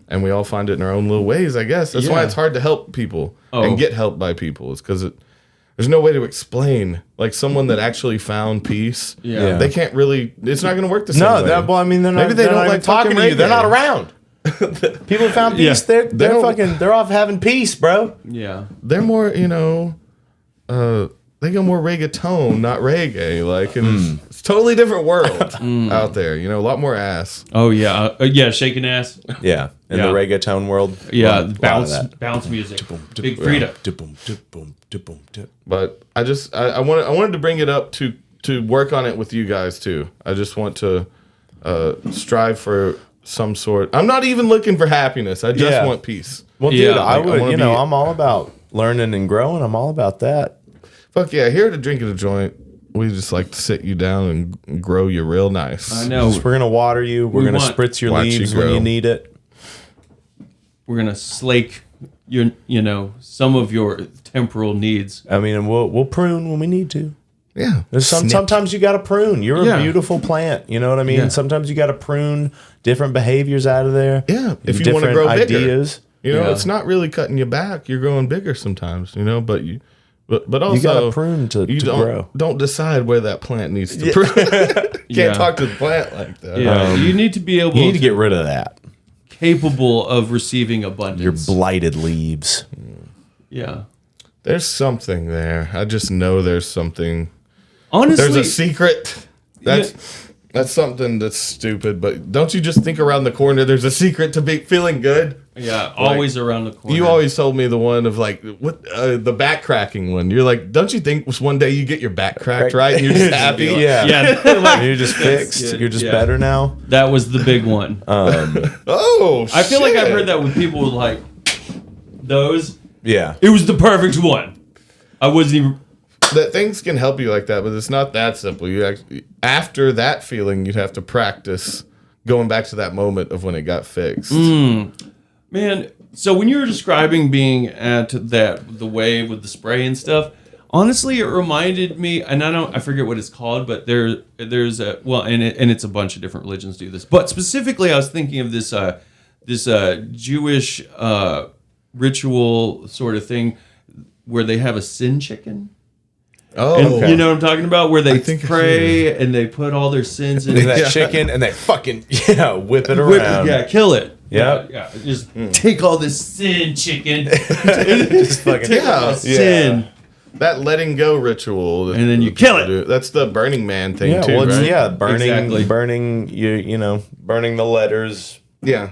And we all find it in our own little ways, I guess. That's why it's hard to help people and get helped by people. It's because there's no way to explain. Like, someone that actually found peace, they can't really, it's not going to work the same way. They're not. Maybe they don't like talking to you. They're not around. People who found peace. They're off having peace, bro. Yeah. They're more, they go more reggaeton, not reggae. Like, and it's a totally different world out there. A lot more ass. Oh yeah, shaking ass. Yeah, in the reggaeton world. Yeah, bounce music. Big Frida. But I wanted to bring it up to work on it with you guys too. I just want to strive for some sort. I'm not even looking for happiness. I just want peace. Well, Yeah, dude, I like, would. wanna I'm all about learning and growing. I'm all about that. Fuck yeah! Here to drink at a joint, we just like to sit you down and grow you real nice. I know. We're gonna water you. We're gonna want- spritz your watch you leaves when grow. you need it. We're gonna slake your, some of your temporal needs. I mean, and we'll prune when we need to. Yeah. Sometimes you got to prune. You're Yeah. a beautiful plant. You know what I mean? Yeah. Sometimes you got to prune different behaviors out of there. Yeah, if you want to grow bigger. ideas. You know, Yeah. it's not really cutting you back. You're growing bigger sometimes. You know, but also You got to prune to you grow. don't decide where that plant needs to prune. Can't Yeah. talk to the plant like that. Yeah, you need to be able You need to get rid of that. capable of receiving abundance. Your blighted leaves. Yeah. There's something there. I just know there's something. Honestly, There's a secret. That's something that's stupid. But don't you just think around the corner? There's a secret to be feeling good. yeah, always around the corner. You always told me the one of like what the back cracking one. You're like, don't you think one day you get your back cracked right and you're just happy? Yeah. Yeah, You're just fixed. good. You're just Yeah. better now. that was the big one. Oh, I feel like I've shit. heard that with people like those. Yeah. It was the perfect one. I wasn't even. That things can help you like that, but it's not that simple. You actually, after that feeling, you'd have to practice going back to that moment of when it got fixed. Man, so when you were describing being at the wave with the spray and stuff, honestly, it reminded me, and I forget what it's called, but there's a and it's a bunch of different religions do this, but specifically, I was thinking of this Jewish ritual sort of thing where they have a sin chicken. Oh, And you know what I'm talking about? Where they think I pray and they put all their sins in That Yeah. chicken and they fucking whip it Whip- around. yeah, kill it. Yep. Yeah. Just take all this sin, chicken. Just fucking Yeah. Sin. that letting go ritual, that And then you that kill people it. do. That's the Burning Man thing Yeah, too, well, it's, right? yeah, burning Exactly. burning the letters, Yeah.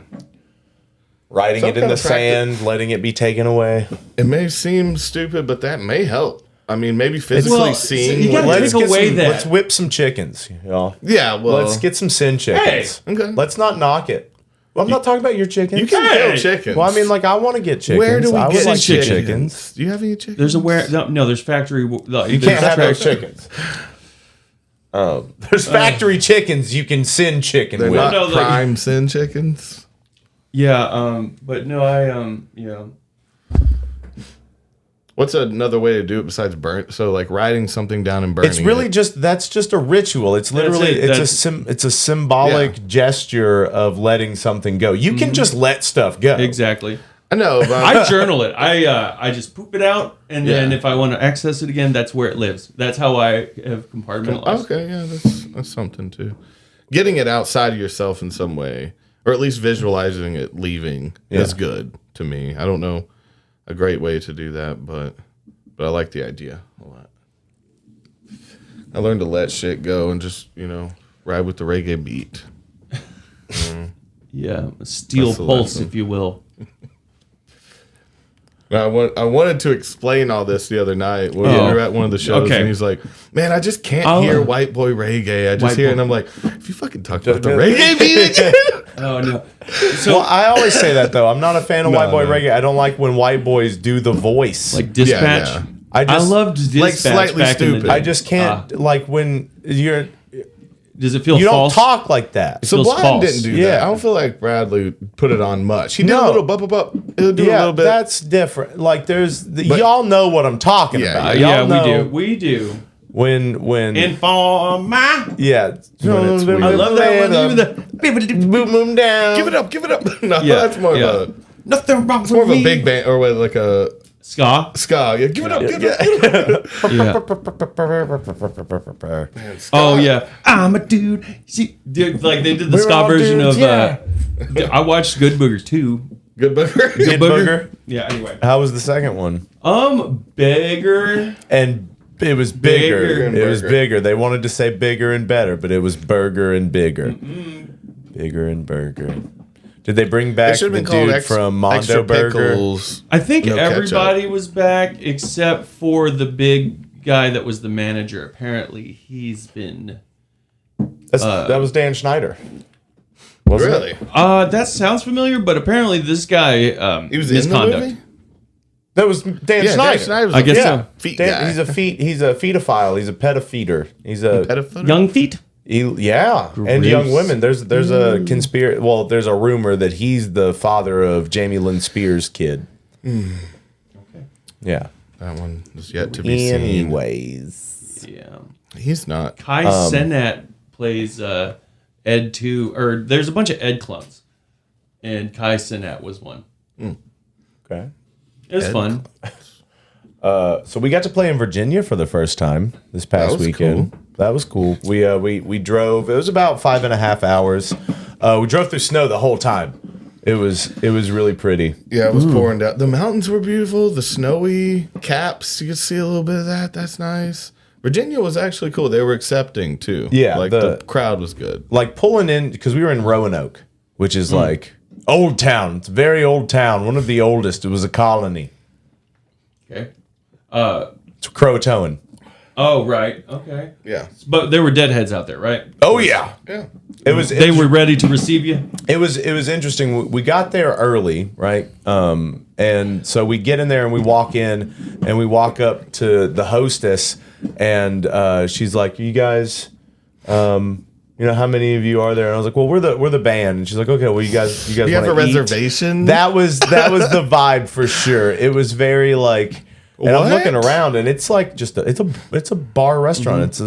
writing Some it in kind the of practice. sand, letting it be taken away. It may seem stupid, but that may help. I mean, maybe physically Well, seeing. you gotta what- take away that. Let's whip some chickens, y'all. yeah, well, Let's get some sin chickens. Hey, okay. Let's not knock it. Well, I'm not talking about your chickens. you can Hey. kill chickens. Well, I mean, like, I want to get chickens. where do we I would get like chickens? Do you have any chickens? There's there's factory. You can't have those chickens. There's factory chickens you can sin chicken They're with. not No, like- prime sin chickens. Yeah, but no, yeah. What's another way to do it besides burn? So like writing something down and burning. It's really it. that's just a ritual. It's literally it. it's a symbolic Yeah. gesture of letting something go. You can just let stuff go. Exactly. I know. But I journal it. I just poop it out, and then Yeah. if I want to access it again, that's where it lives. That's how I have compartmentalized. okay, yeah, that's something too. Getting it outside of yourself in some way, or at least visualizing it leaving, is good to me. I don't know a great way to do that, but I like the idea a lot. I learned to let shit go and just ride with the reggae beat. Yeah, steel That's the pulse, lesson. if you will. I wanted to explain all this the other night when we were at one of the shows, Okay. and he's like, "Man, I just can't hear white boy reggae. I just White hear," boy- and I'm like, "If you fucking talk about the reggae beat again." Oh no. So Well, I always say that though. I'm not a fan of No, white boy no. reggae. I don't like when white boys do the voice. like dispatch. yeah. I loved dispatch Like slightly back in the stupid. day. I just can't like when you Does it feel don't false? talk like that. feels Sublime false. didn't do Yeah. that. I don't feel like Bradley put it on much. He did No. a little bup. He'll do a Yeah, little bit. that's different. Like y'all know what I'm talking Yeah, about. yeah. Y'all Yeah, know we do. when Inform my. yeah. When it's weird. I love that one. boom boom down. Give it up. No, Yeah, that's more yeah. of a Nothing wrong with more of me. a big band or what, like a ska. ska. Yeah, give it up. Give it up. Yeah. Oh yeah, I'm a dude. See, dude, like they did the We're ska all version dudes, of. yeah. I watched Good Booger too. Good booger. Good booger. Yeah. Anyway. How was the second one? Bigger. And it was bigger. Bigger and It was burger. bigger. They wanted to say bigger and better, but it was burger and bigger. Bigger and burger. Did they bring It back should the have been called dude from extra Mondo Burger? pickles. I think No everybody was back except for the big guy that was the manager. Apparently, he's been. That was Dan Schneider. wasn't Really? it? That sounds familiar, but apparently this guy He was misconduct. in the movie? That was Dan Yeah, Schneider. Dan Schneider was I a guess feet- so. feet Dan, guy. he's a feetophile. He's a pedopheter. He's a Pedophile? Young feet. yeah, and young women. There's a conspiracy. Well, there's a rumor that he's the father of Jamie Lynn Spears' kid. Okay. Yeah. That one is yet to be seen. Anyways, Yeah. He's not. Kai Cenat plays Ed 2, or there's a bunch of Ed clones, and Kai Cenat was one. okay. It was fun. So we got to play in Virginia for the first time this past was weekend. cool. That was cool. We drove. It was about 5.5 hours. We drove through snow the whole time. It was really pretty. Yeah, it was pouring down. The mountains were beautiful. The snowy caps, you could see a little bit of that. That's nice. Virginia was actually cool. They were accepting too. Yeah, like the crowd was good. Like pulling in because we were in Roanoke, which is like old town. It's a very old town. One of the oldest. It was a colony. Okay. It's Croatoan. Oh, right. Okay. Yeah, But there were deadheads out there, right? Oh yeah. yeah. They were ready to receive you. It was interesting. We got there early, right? And so we get in there and we walk in and we walk up to the hostess and she's like, "You guys, you know, how many of you are there?" And I was like, "Well, we're the band." And she's like, "Okay, well, you guys You have a wanna eat?" reservation? That was the vibe for sure. It was very like. And I'm What? looking around, and it's like just it's a bar restaurant. It's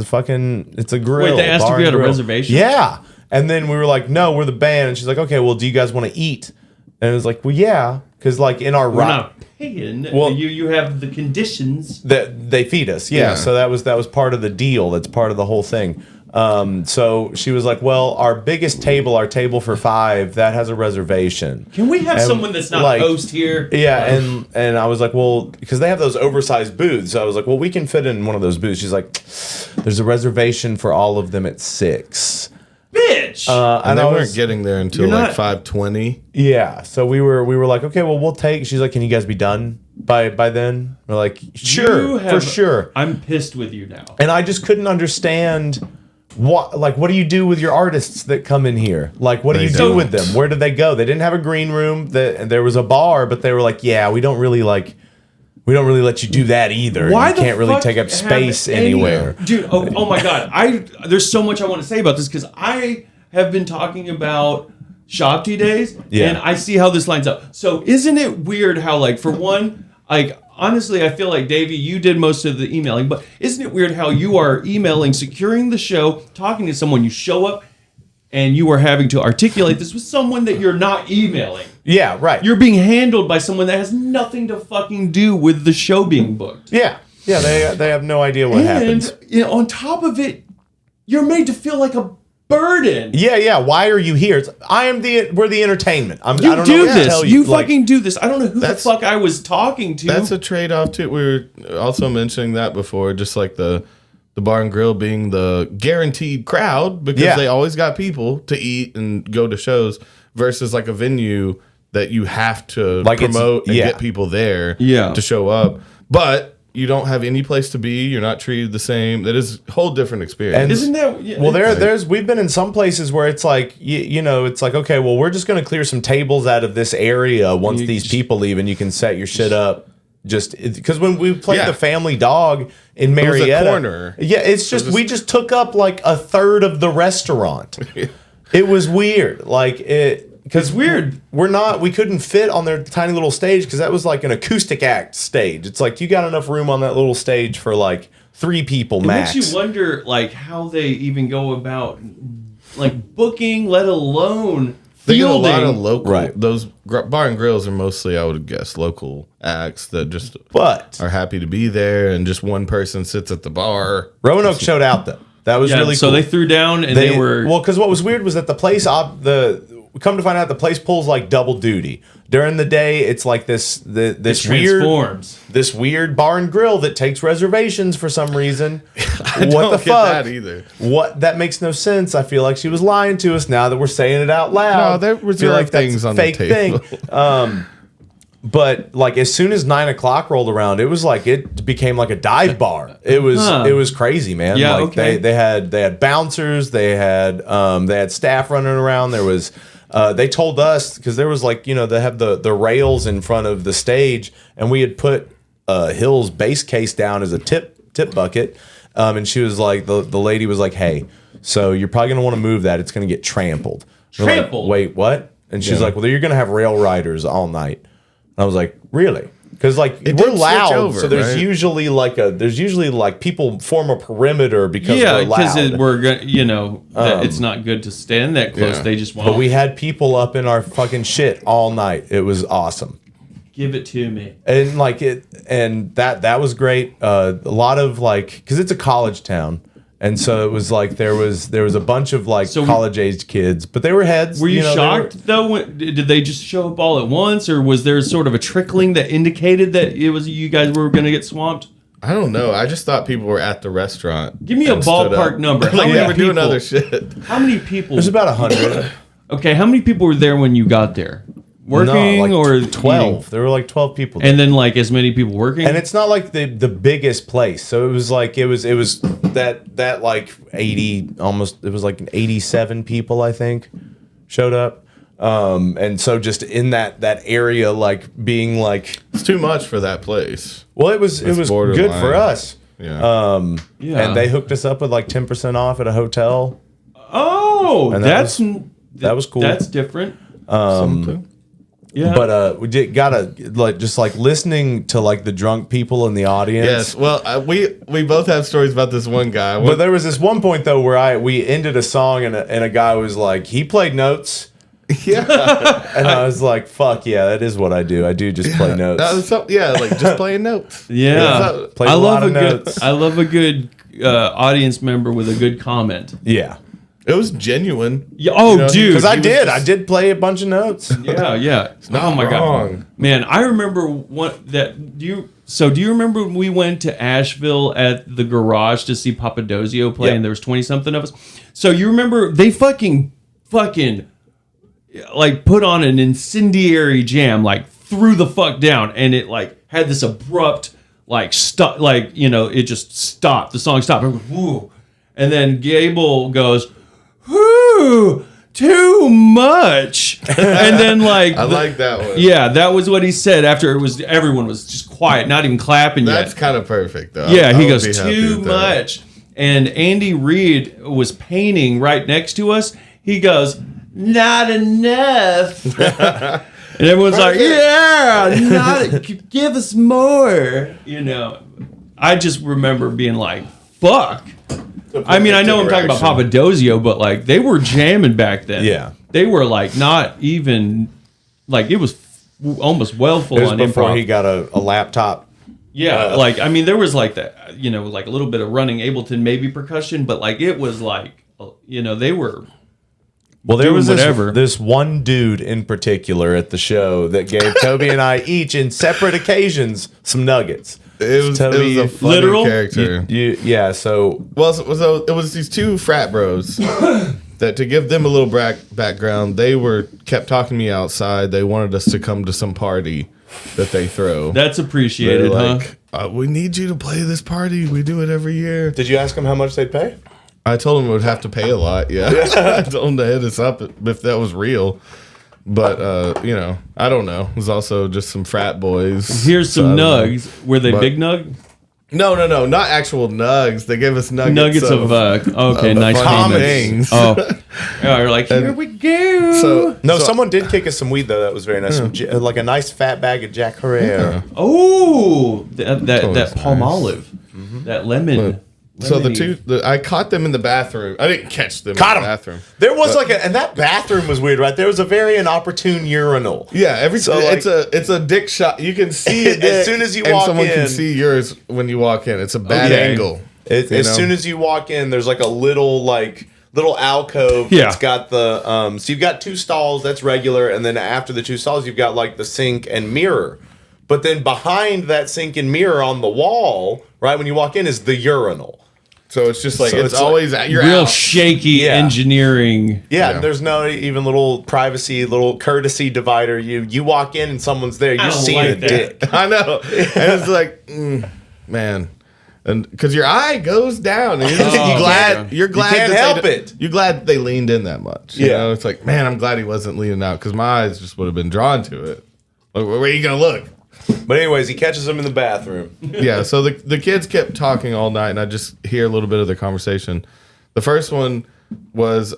a grill. Wait, they asked bar if you had and a grill. reservation? Yeah, and then we were like, "No, we're the band." And she's like, "Okay, well, do you guys want to eat?" And it was like, "Well, yeah," because like in our We're rock, not paying. Well- you have the conditions. that they feed us. Yeah, Yeah. so that was part of the deal. That's part of the whole thing. So she was like, "Well, our biggest table, our table for 5, that has a reservation." Can we have And, someone that's not like, host here? Yeah, and I was like, well, because they have those oversized booths. So I was like, well, we can fit in one of those booths. She's like, there's a reservation for all of them at 6. Bitch. and they I weren't was- getting there until You're like not- 5:20. Yeah, so we were like, okay, well, we'll take. She's like, can you guys be done by then? We're like, sure, for sure. I'm pissed with you now. And I just couldn't understand what do you do with your artists that come in here? Like, what do you do don't. with them? Where did they go? They didn't have a green room. There was a bar, but they were like, yeah, we don't really let you do that either. Why You the can't really fuck take up have space any- anywhere. dude? Oh my god! There's so much I want to say about this because I have been talking about Shop Tea Days, Yeah. and I see how this lines up. So isn't it weird how, like, for one, like, honestly, I feel like, Davey, you did most of the emailing, but isn't it weird how you are emailing, securing the show, talking to someone, you show up, and you are having to articulate this with someone that you're not emailing. Yeah, right. You're being handled by someone that has nothing to fucking do with the show being booked. yeah. They have no idea what happens. And you know, on top of it, you're made to feel like a burden. Yeah. Why are you here? We're the entertainment. I You don't know do what to this. tell You like, fucking do this. I don't know who the That's- fuck I was talking to. That's a trade-off too. We were also mentioning that before, just like the bar and grill being the guaranteed crowd because Yeah. they always got people to eat and go to shows versus like a venue that you have to Like it's- promote and yeah. get people there Yeah. to show up. But you don't have any place to be. You're not treated the same. That is a whole different experience. And- Isn't that? Yeah, Well, we've been in some places where it's like, you know, it's like, okay, well, we're just going to clear some tables out of this area once these people leave and you can set your shit up. Just because when we played Yeah. the Family Dog in was a Marietta, corner. Yeah, it's just we just took up like a third of the restaurant. It was weird, like it because weird. We couldn't fit on their tiny little stage because that was like an acoustic act stage. It's like you got enough room on that little stage for like 3 people It max. makes you wonder, like, how they even go about, like, booking, let alone they get a fielding. lot of local. Right. Those bar and grills are mostly, I would guess, local acts that just But are happy to be there, and just one person sits at the bar. Roanoke showed out though. That was Yeah, really so cool. they threw down and they were. well, because what was weird was that the place come to find out the place pulls like double duty during the day. It's like this transforms. weird bar and grill that takes reservations for some reason. I What don't the get fuck? that either. What that makes no sense. I feel like she was lying to us now that we're saying it out loud. No, they I feel reserve like that's things a on the fake table. thing. But like as soon as 9 o'clock rolled around, it was like it became like a dive bar. It was crazy, man. Yeah, like okay. they had bouncers, they had staff running around. There was they told us, because there was like, they have the rails in front of the stage, and we had put Hill's bass case down as a tip bucket, and she was like, the lady was like, hey, so you're probably going to want to move that. It's going to get trampled. Trampled? Like, wait, what? And she's like, well, you're going to have rail riders all night. And I was like, really? Because like It we're did switch loud, over, so there's right? usually like people form a perimeter because Yeah, we're loud. because we're gonna, that it's not good to stand that close. Yeah. They just want. But we had people up in our fucking shit all night. It was awesome. Give it to me. And like that was great. A lot of like, because it's a college town, and so it was like there was a bunch of like So college aged kids, but they were heads. Were you know, they shocked though? Did they just show up all at once, or was there sort of a trickling that indicated that it was you guys were going to get swamped? I don't know. I just thought people were at the restaurant. Give me a and stood ballpark up. number. How Like many they were doing people? other shit. How many people? There's about 100. Okay, how many people were there when you got there? Working like or 12. eating? There were like 12 people there. And then like as many people working. And it's not like the biggest place, so it was like it was that like 80 almost, it was like 87 people I think showed up, and so just in that area, like being like, It's too much for that place. well, it was good borderline. for us. Yeah. yeah. And they hooked us up with like 10% off at a hotel. oh, And that was cool. That's different. Something. Yeah. But we gotta like just like listening to like the drunk people in the audience. Yes. Well, we both have stories about this one guy. But there was this one point though where we ended a song and a guy was like, he played notes. Yeah. And I was like, fuck yeah, that is what I do. I do just play notes. That was like just playing notes. yeah. Played I a love lot of good. notes. I love a good audience member with a good comment. Yeah. It was genuine. Yeah, oh, know, dude. Because I was did. just- I did play a bunch of notes. Yeah, yeah. not Oh my wrong. god, man! I remember do you remember when we went to Asheville at the garage to see Papadozio play, Yep. and there was 20 something of us. So you remember they fucking like put on an incendiary jam, like threw the fuck down, and it like had this abrupt like stop, like it just stopped. The song stopped. I went, whoa. And then Gable goes, whoo, too much. And then like I like that one. yeah, that was what he said after everyone was just quiet, not even clapping That's yet. kind of perfect though. Yeah, I he would goes, be happy too with that. much. And Andy Reid was painting right next to us. He goes, not enough. And everyone's like, yeah, give us more. I just remember being like, fuck. I mean, I know I'm talking about Papadozio, but like they were jamming back then. Yeah. They were like not even, like it was almost well full It was on before improv. he got a laptop. Yeah, like I mean, there was like that, like a little bit of running Ableton, maybe percussion, but like it was like, they were. Well, there doing was whatever. this one dude in particular at the show that gave Toby and I each in separate occasions some nuggets. It was Toby, a funny literal? character. Yeah, so Well, so it was these two frat bros that, to give them a little background, they kept talking to me outside. They wanted us to come to some party that they throw. That's They're appreciated, huh? like, we need you to play this party. We do it every year. did you ask him how much they'd pay? I told them we would have to pay a lot. Yeah, I told them to hit us up if that was real. But I don't know. It was also just some frat boys. Here's So some I don't know. nugs. Were they But- big nug? No, not actual nugs. They gave us nuggets, Nuggets of okay, nice funny comments. things. Oh, yeah, you're like, here we go. So No, someone did kick us some weed though. That was very nice. Like a nice fat bag of Jack Herrera. Oh, that always palm nice. olive, that lemon. So lemony. I caught them in the bathroom. I didn't catch them Caught in 'em. the bathroom. There was and that bathroom was weird, right? There was a very inopportune urinal. Yeah, So, it's a dick shot. You can see it As soon as you and walk someone in. can see yours when you walk in. It's a bad Okay. angle. As know? soon as you walk in, there's like a little alcove Yeah. that's got the so you've got two stalls, that's regular, and then after the two stalls you've got like the sink and mirror. But then behind that sink and mirror on the wall, right when you walk in, is the urinal. So it's just like So it's it's like always you're real out. shaky Yeah. engineering. Yeah, Yeah. there's no even little privacy, little courtesy divider. You walk in and someone's there, you're don't seeing like a that. dick. I know, and it's like, man, And because your eye goes down, and you're just Oh, glad yeah. you're glad can't that help they, it. You're glad they leaned in that much. You Yeah. know? It's like, man, I'm glad he wasn't leaning out because my eyes just would have been drawn to it. Like, where are you gonna look? But anyways, he catches him in the bathroom. Yeah. So the kids kept talking all night, and I just hear a little bit of their conversation. The first one was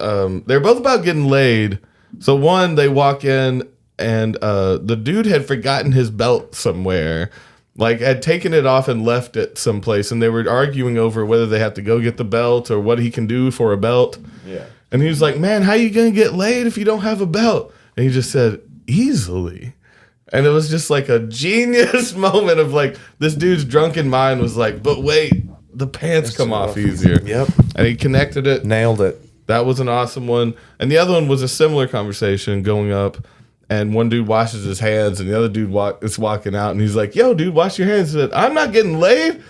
they're both about getting laid. So one, they walk in, and the dude had forgotten his belt somewhere. Like, had taken it off and left it someplace, and they were arguing over whether they have to go get the belt or what he can do for a belt. Yeah. And he was like, man, how you going to get laid if you don't have a belt? And he just said, easily. And it was just like a genius moment of like, this dude's drunken mind was like, but wait, the pants come off easier. Yep. And he connected it. Nailed it. That was an awesome one. And the other one was a similar conversation going up. And one dude washes his hands, and the other dude is walking out, and he's like, yo, dude, wash your hands. He said, I'm not getting laid.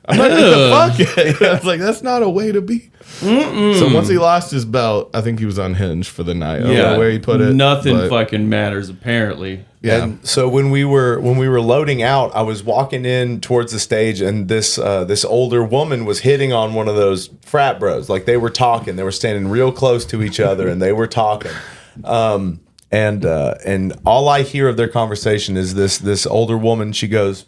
I'm not going to fuck it. I was like, that's not a way to be. So once he lost his belt, I think he was unhinged for the night. I don't know where he put it. Nothing but, fucking matters, apparently. Yeah. And so when we were loading out, I was walking in towards the stage, and this older woman was hitting on one of those frat bros. Like, they were talking. They were standing real close to each other, and they were talking. And all I hear of their conversation is this older woman. She goes,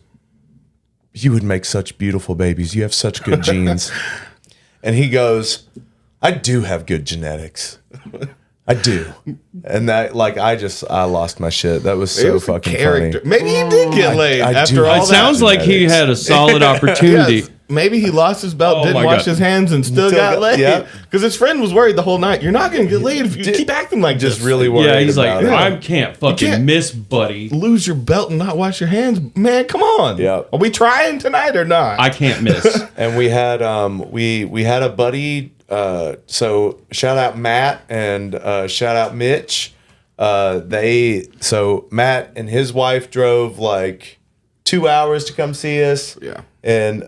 "You would make such beautiful babies. You have such good genes." And he goes, "I do have good genetics. I do." And that, like, I lost my shit. That was It so was a fucking character. funny. Maybe he did get laid I after do. all It that. sounds like he genetics. had a solid opportunity. Yes. Maybe he lost his belt, Oh didn't my wash God. his hands, and still got laid. yeah. Because his friend was worried the whole night. You're not going to get laid if you keep acting like Just this. really worried. Yeah, he's like, about it. I can't fucking can't- miss, buddy. Lose your belt and not wash your hands. Man, come on. Yeah. Are we trying tonight or not? I can't miss. And we had we had a buddy. So shout out Matt and shout out Mitch. So Matt and his wife drove like 2 hours to come see us. Yeah. And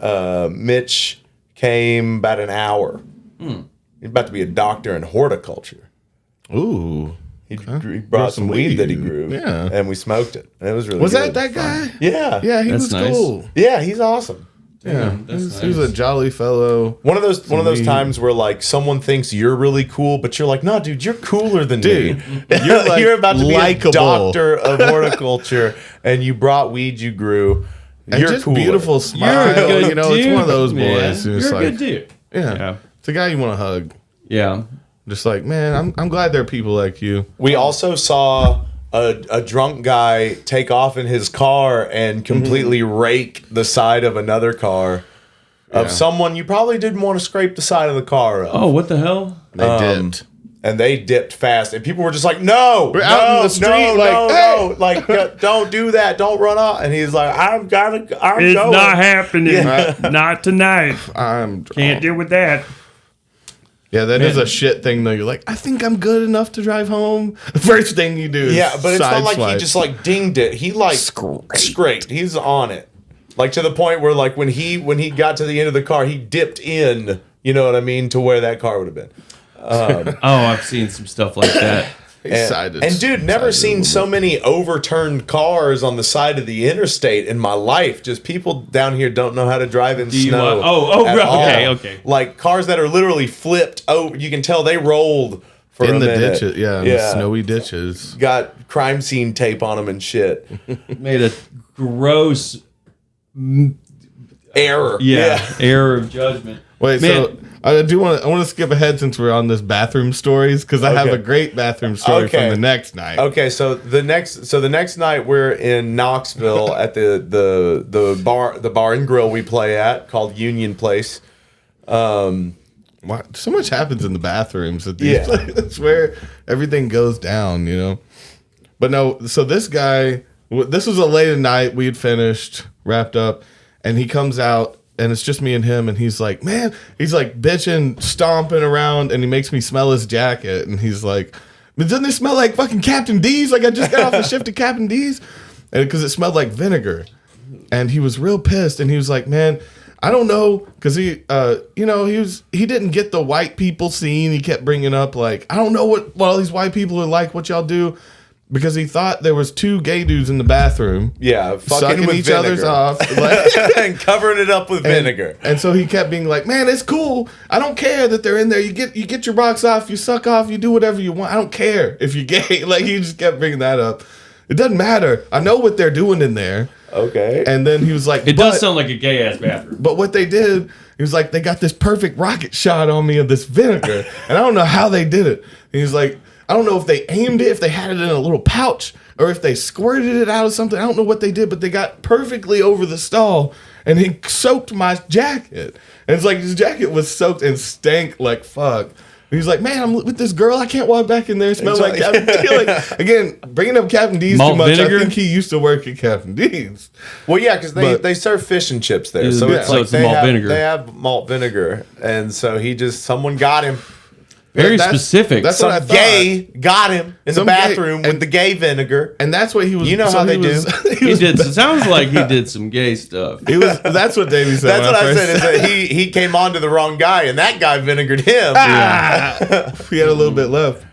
Mitch came about an hour. He's about to be a doctor in horticulture. Ooh. He brought some weed that he grew. Yeah. And we smoked it. And it was really Was good. that guy? Yeah. Yeah, he That's was nice. cool. Yeah, he's awesome. Yeah. That's He was a jolly fellow. One of those weed. times where like someone thinks you're really cool, but you're like, no, dude, you're cooler than Dude, me. you're, like, you're about to be likable. a doctor of horticulture, and you brought weed you grew. And You're just cooler. beautiful smile. You're a good You know, it's one of those dude, man. boys who's You're a like, good dude. yeah. Yeah. It's a guy you want to hug. Yeah. Just like, man, I'm glad there are people like you. We also saw a drunk guy take off in his car and completely rake the side of another car of someone you probably didn't want to scrape the side of the car of. Oh, what the hell? They dipped. And they dipped fast, and people were just like, "No, We're out in the street, like, hey!" like, don't do that, don't run off." And he's like, "I'm going." happening. Not tonight. I'm drunk. Can't deal with that. Yeah, that is a shit thing though. You're like, I think I'm good enough to drive home. The first thing you do is Yeah, but it's not like sideswipe. he just like dinged it. He like scraped. He's on it, like to the point where like when he got to the end of the car, he dipped in. You know what I mean? To where that car would have been. Oh, I've seen some stuff like that. And dude, never seen so many overturned cars on the side of the interstate in my life. Just people down here don't know how to drive in snow. Oh, at right. all. Okay. Like cars that are literally flipped over. You can tell they rolled for in a the minute. ditches. Yeah, in the snowy ditches. Got crime scene tape on them and shit. Made a gross Error. error of judgment. Wait, Man. so I want to skip ahead since we're on this bathroom stories because I have Okay. a great bathroom story Okay. from the next night. Okay, so the next night we're in Knoxville at the bar and grill we play at called Union Place. Wow, so much happens in the bathrooms at these Yeah. places where everything goes down, you know. But no, so this guy, this was a late at night. We had finished, wrapped up, and he comes out. And it's just me and him, and he's like, man, he's like bitching, stomping around, and he makes me smell his jacket. And he's like, but doesn't it smell like fucking Captain D's? Like I just got off the shift at Captain D's. And because it smelled like vinegar. And he was real pissed. And he was like, man, I don't know. Because he didn't get the white people scene. He kept bringing up like, I don't know what all these white people are like, what y'all do. because he thought there was 2 gay dudes in the bathroom. Yeah, fucking sucking with each vinegar. other's off. Like, and covering it up with vinegar. And so he kept being like, man, it's cool. I don't care that they're in there. You get your rocks off, you suck off, you do whatever you want. I don't care if you're gay. Like, he just kept bringing that up. It doesn't matter. I know what they're doing in there. Okay. And then he was like, It does sound like a gay ass bathroom. But what they did, he was like, they got this perfect rocket shot on me of this vinegar. And I don't know how they did it. And he's like, I don't know if they aimed it, if they had it in a little pouch, or if they squirted it out of something. I don't know what they did, but they got perfectly over the stall. And he soaked my jacket. And it's like his jacket was soaked and stank like fuck. He's like, man, I'm with this girl. I can't walk back in there. Smell like Captain D. Like, again, bringing up Captain D's Malt too much. vinegar? I think he used to work at Captain D's. Well, yeah, because But- they serve fish and chips there, Yeah, so it's so like it's malt vinegar. They have malt vinegar, and so someone got him. Very That's- specific. that's what I Some thought. gay got him in the Some gay- bathroom with and- the gay vinegar. And that's what he was. You know how he they do. was- he did. It sounds like he did some gay stuff. He was. That's what Davey said. That's when what I first said. Is that he came on to the wrong guy, and that guy vinegared him. he had a little bit left.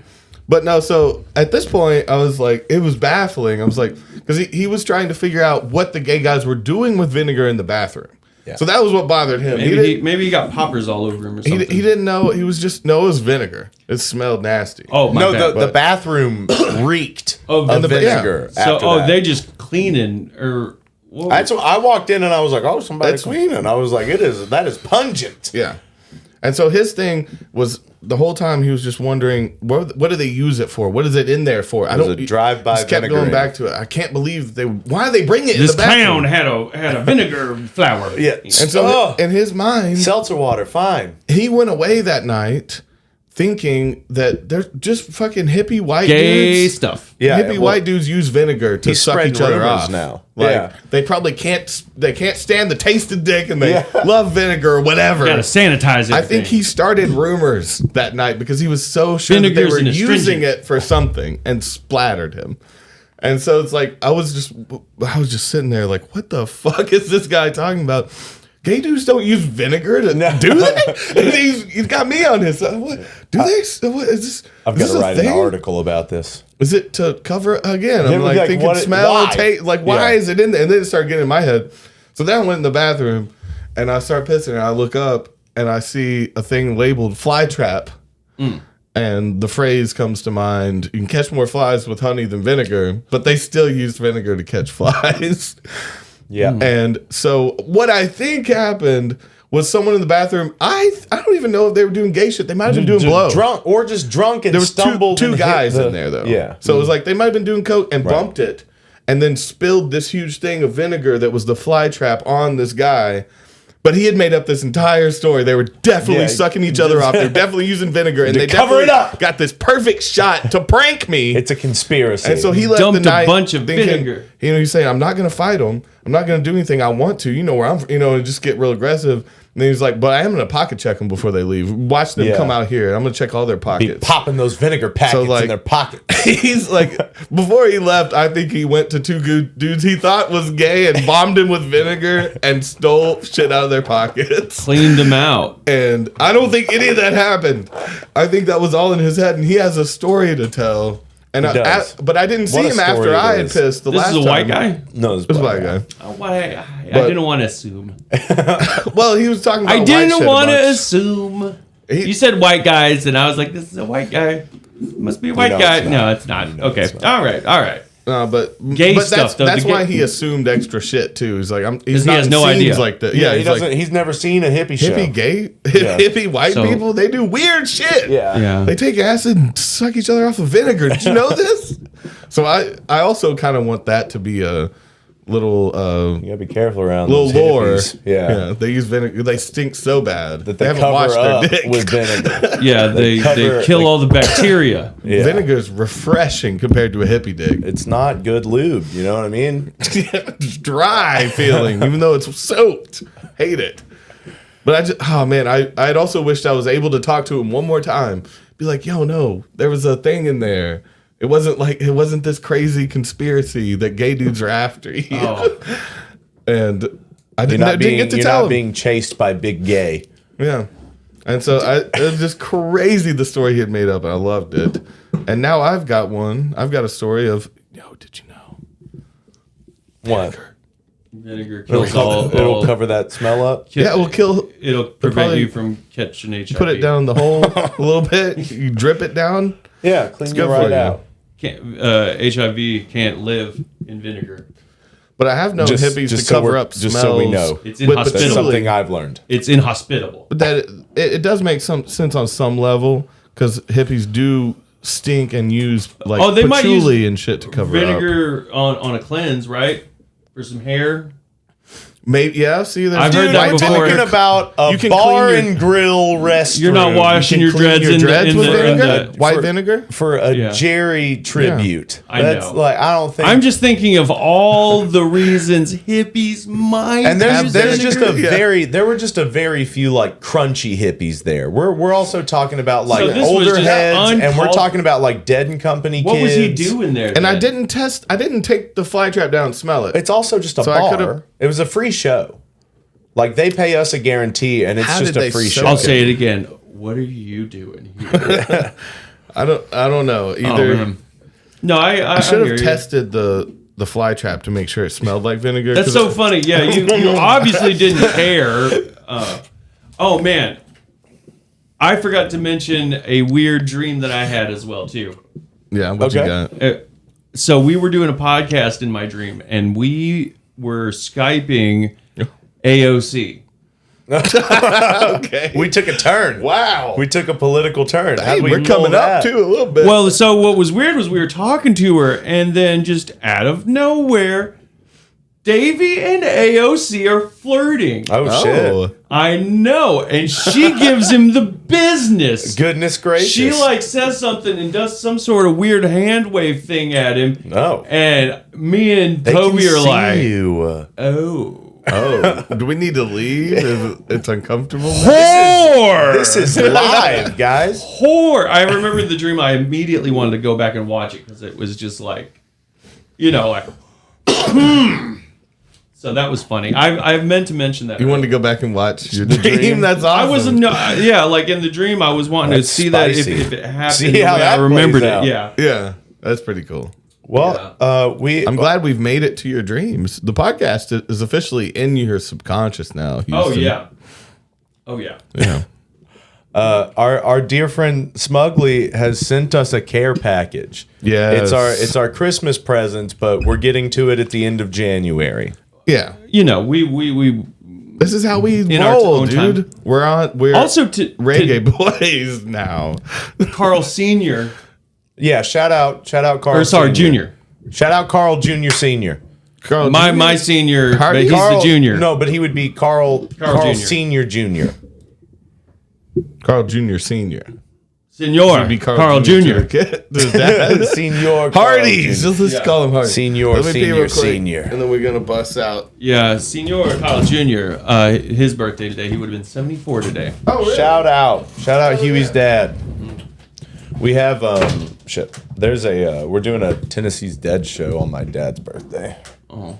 But no, so at this point, I was like, it was baffling. I was like, because he was trying to figure out what the gay guys were doing with vinegar in the bathroom. Yeah. So that was what bothered him. Maybe he got poppers all over him or He something. didn't know. He was just, no, it was vinegar. It smelled nasty. Oh my No, bad. the bathroom reeked Of of the- vinegar. so after that. they just cleaning or what? That's what I walked in and I was like, oh, somebody's That's- cleaning. I was like, that is pungent. Yeah. And so his thing was the whole time he was just wondering, what do they use it for? What is it in there for? I was a drive-by just kept vinegaring. going back to it. I can't believe why they bring it this in the bathroom? clown had a vinegar flower. Yeah. And so in his mind, Seltzer water, fine. he went away that night thinking that they're just fucking hippie white Gay dudes. stuff. Yeah, hippie well, white dudes use vinegar to he's suck spreading each other rumors off now. Like Yeah. they probably can't stand the taste of dick and they Yeah. love vinegar or whatever. Gotta sanitize it. I think he started rumors that night because he was so sure that they Vinegar's were an using astringent. it for something and splattered him. And so it's like I was just sitting there like, what the fuck is this guy talking about? Gay dudes don't use vinegar to do they? And he's got me on his side. What do they? What is this? I've is got this to a write an thing? article about this. Is it to cover again? I'm Yeah, like like, thinking what- smell, why? taste. Like why Yeah. is it in there? And then it started getting in my head. So then I went in the bathroom and I start pissing and I look up and I see a thing labeled fly trap. And the phrase comes to mind, you can catch more flies with honey than vinegar, but they still use vinegar to catch flies. Yeah. And so what I think happened was someone in the bathroom, I don't even know if they were doing gay shit. They might have been doing blow. Drunk or just drunk and There was stumbled. two and hit guys the- in there though. Yeah. So it was like they might have been doing coke and bumped it, and then spilled this huge thing of vinegar that was the fly trap on this guy. But he had made up this entire story. They were definitely Yeah. sucking each other off. They're definitely using vinegar, and To they cover it definitely up. got this perfect shot to prank me. It's a conspiracy. And so he left Dumped the a night bunch of thinking, vinegar. He's saying, "I'm not going to fight him. I'm not going to do anything. I want to. You know where I'm. And just get real aggressive." And then he's like, "But I am going to pocket check them before they leave. Watch them Yeah. come out here. I'm going to check all their Be pockets." popping those vinegar packets like- in their pocket. He's like, before he left, I think he went to two good dudes he thought was gay and bombed him with vinegar and stole shit out of their pockets. Cleaned him out. And I don't think any of that happened. I think that was all in his head, and he has a story to tell. And does. but I didn't see What a him story after it I had is. pissed the This last is a time. white guy. No, This white guy. I But- didn't want to assume. Well, he was talking about I white didn't shit a want to bunch. assume. He- You said white guys, and I was like, "This is a white guy. Must be a white know guy." it's No, not. it's not. You know Okay, it's not. all right. But Gay but stuff, though, That's the why gay- he assumed extra shit too. He's like, he's he not has no in scenes idea. like that. Yeah, Yeah, he he's doesn't. like He's never seen a hippie show. hippie gay, Yeah. hippie white So- people. They do weird shit. Yeah. They take acid and suck each other off with vinegar. Did you know this? So I also kind of want that to be a little You gotta be careful around little those lore. hippies. Yeah. They use vinegar. They stink so bad That they haven't cover washed up their dick. with vinegar. Yeah, they cover- kill they- all the bacteria. Yeah. Vinegar's refreshing compared to a hippie dick. It's not good lube. You know what I mean? It's dry feeling, even though it's soaked. Hate it. But I'd also wished I was able to talk to him one more time. Be like, yo, no, there was a thing in there. It wasn't this crazy conspiracy that gay dudes are after you. Oh. And I You're didn't not get to you're tell not him. being chased by big gay. Yeah. And so it was just crazy the story he had made up, and I loved it. And now I've got one. I've got a story of, did you know? What? Vinegar kills all. It'll cover that smell up. Yeah, it will kill. It'll prevent you from catching HIV. Put it down the hole a little bit. You drip it down. Yeah, clean It's you good right for you. out. HIV can't live in vinegar. But I have known hippies to so cover we're- up just smells. so we know. It's But inhospitable. That's truly, something I've learned. It's inhospitable. that it does make some sense on some level because hippies do stink and use like Oh, they might patchouli use and shit to cover up. Vinegar on a cleanse, right? For some hair. Maybe see. There's I've heard that I'm before. talking about a You can bar clean your- and grill restaurant. You're not washing your Clean dreads your in dreads the, with in the, in vinegar, the white vinegar. for a Yeah. Jerry tribute. I That's know. like I don't think. I'm just thinking of all the reasons hippies might. and use there's just vinegar. there were just a very few like crunchy hippies there. We're also talking about like So this was older just heads, and we're uncalled- talking about like Dead and Company What kids. was he doing there? And I then? didn't take the fly trap down and smell it. It's also just a So I could've- bar. It was a free show. Like they pay us a guarantee, and it's How just did a they free soak show. I'll say it again. What are you doing here? I don't know Oh, either. man. No, I I should hear have you. tested the fly trap to make sure it smelled like vinegar. That's 'cause so funny. Yeah, you obviously didn't care. Oh man, I forgot to mention a weird dream that I had as well too. Yeah, what you Okay. got? So we were doing a podcast in my dream, and we were Skyping AOC. Okay. We took a turn. Wow. We took a political turn. How Hey, did we we're know coming that? up too a little bit. Well, so what was weird was we were talking to her, and then just out of nowhere, Davey and AOC are flirting. Oh, shit! I know, and she gives him the business. Goodness gracious! She like says something and does some sort of weird hand wave thing at him. no. And me and They Toby can are see like, you. oh. Oh, do we need to leave? It's uncomfortable. Whore! This is live, guys. Whore! I remember the dream. I immediately wanted to go back and watch it because it was just like, like, So that was funny. I've meant to mention that. You wanted to go back and watch your dream? That's awesome. I wasn't. Like in the dream, I was wanting That's to see spicy. that if it happened See the how way that I remembered plays it. out. Yeah. Yeah, that's pretty cool. Well, I'm glad we've made it to your dreams. The podcast is officially in your subconscious now. Oh Houston. yeah. Oh yeah. Yeah. our dear friend Smugly has sent us a care package. Yes. It's our Christmas present, but we're getting to it at the end of January. Yeah. We This is how we In our roll, own time. dude. We're also to reggae boys now. Carl Senior. Yeah, shout out Carl. Or sorry, Sr. Junior. Shout out Carl Jr. Senior. Carl, My senior, Hardy? but he's Carl, the junior. No, but he would be Carl Jr. Senior Jr. Carl Jr. Senior. Senor. Be Carl Jr. The dad. Senior Hardy's. Carl Jr. Let's call him Hardy. Senior, Let me pee senior, real quick, senior. And then we're gonna bust out. Yeah, Senor Carl Jr. His birthday today. He would have been 74 today. Oh, really? Shout out Huey's dad. We have there's a we're doing a Tennessee's Dead show on my dad's birthday. Oh.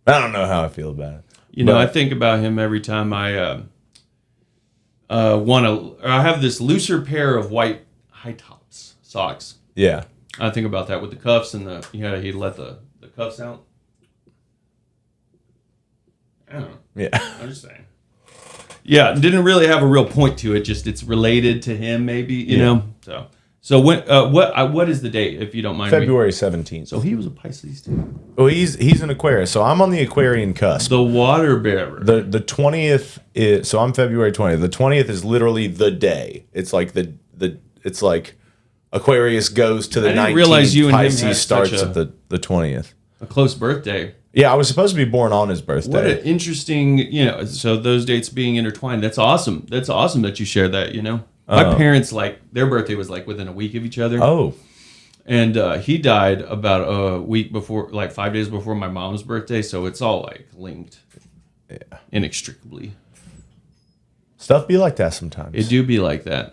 I don't know how I feel about it. I think about him every time I I have this looser pair of white high tops socks. Yeah. I think about that with the cuffs and he let the cuffs out. I don't know. Yeah. I'm just saying. Yeah, didn't really have a real point to it. Just it's related to him, maybe you know. So when what is the date, if you don't mind? February 17th. So he was a Pisces too. Well, he's an Aquarius, so I'm on the Aquarian cusp. The water bearer. The 20th is so I'm February 20th. The 20th is literally the day. It's like it's like Aquarius goes to the I didn't 19th. realize you and him had Pisces starts such a- at the 20th. a close birthday. Yeah, I was supposed to be born on his What birthday. an interesting, so those dates being intertwined. That's awesome. That's awesome that you share that, My parents, their birthday was within a week of each other. Oh, And he died about a week before, 5 days before my mom's birthday. So it's all linked inextricably. stuff be like that sometimes. It do be like that.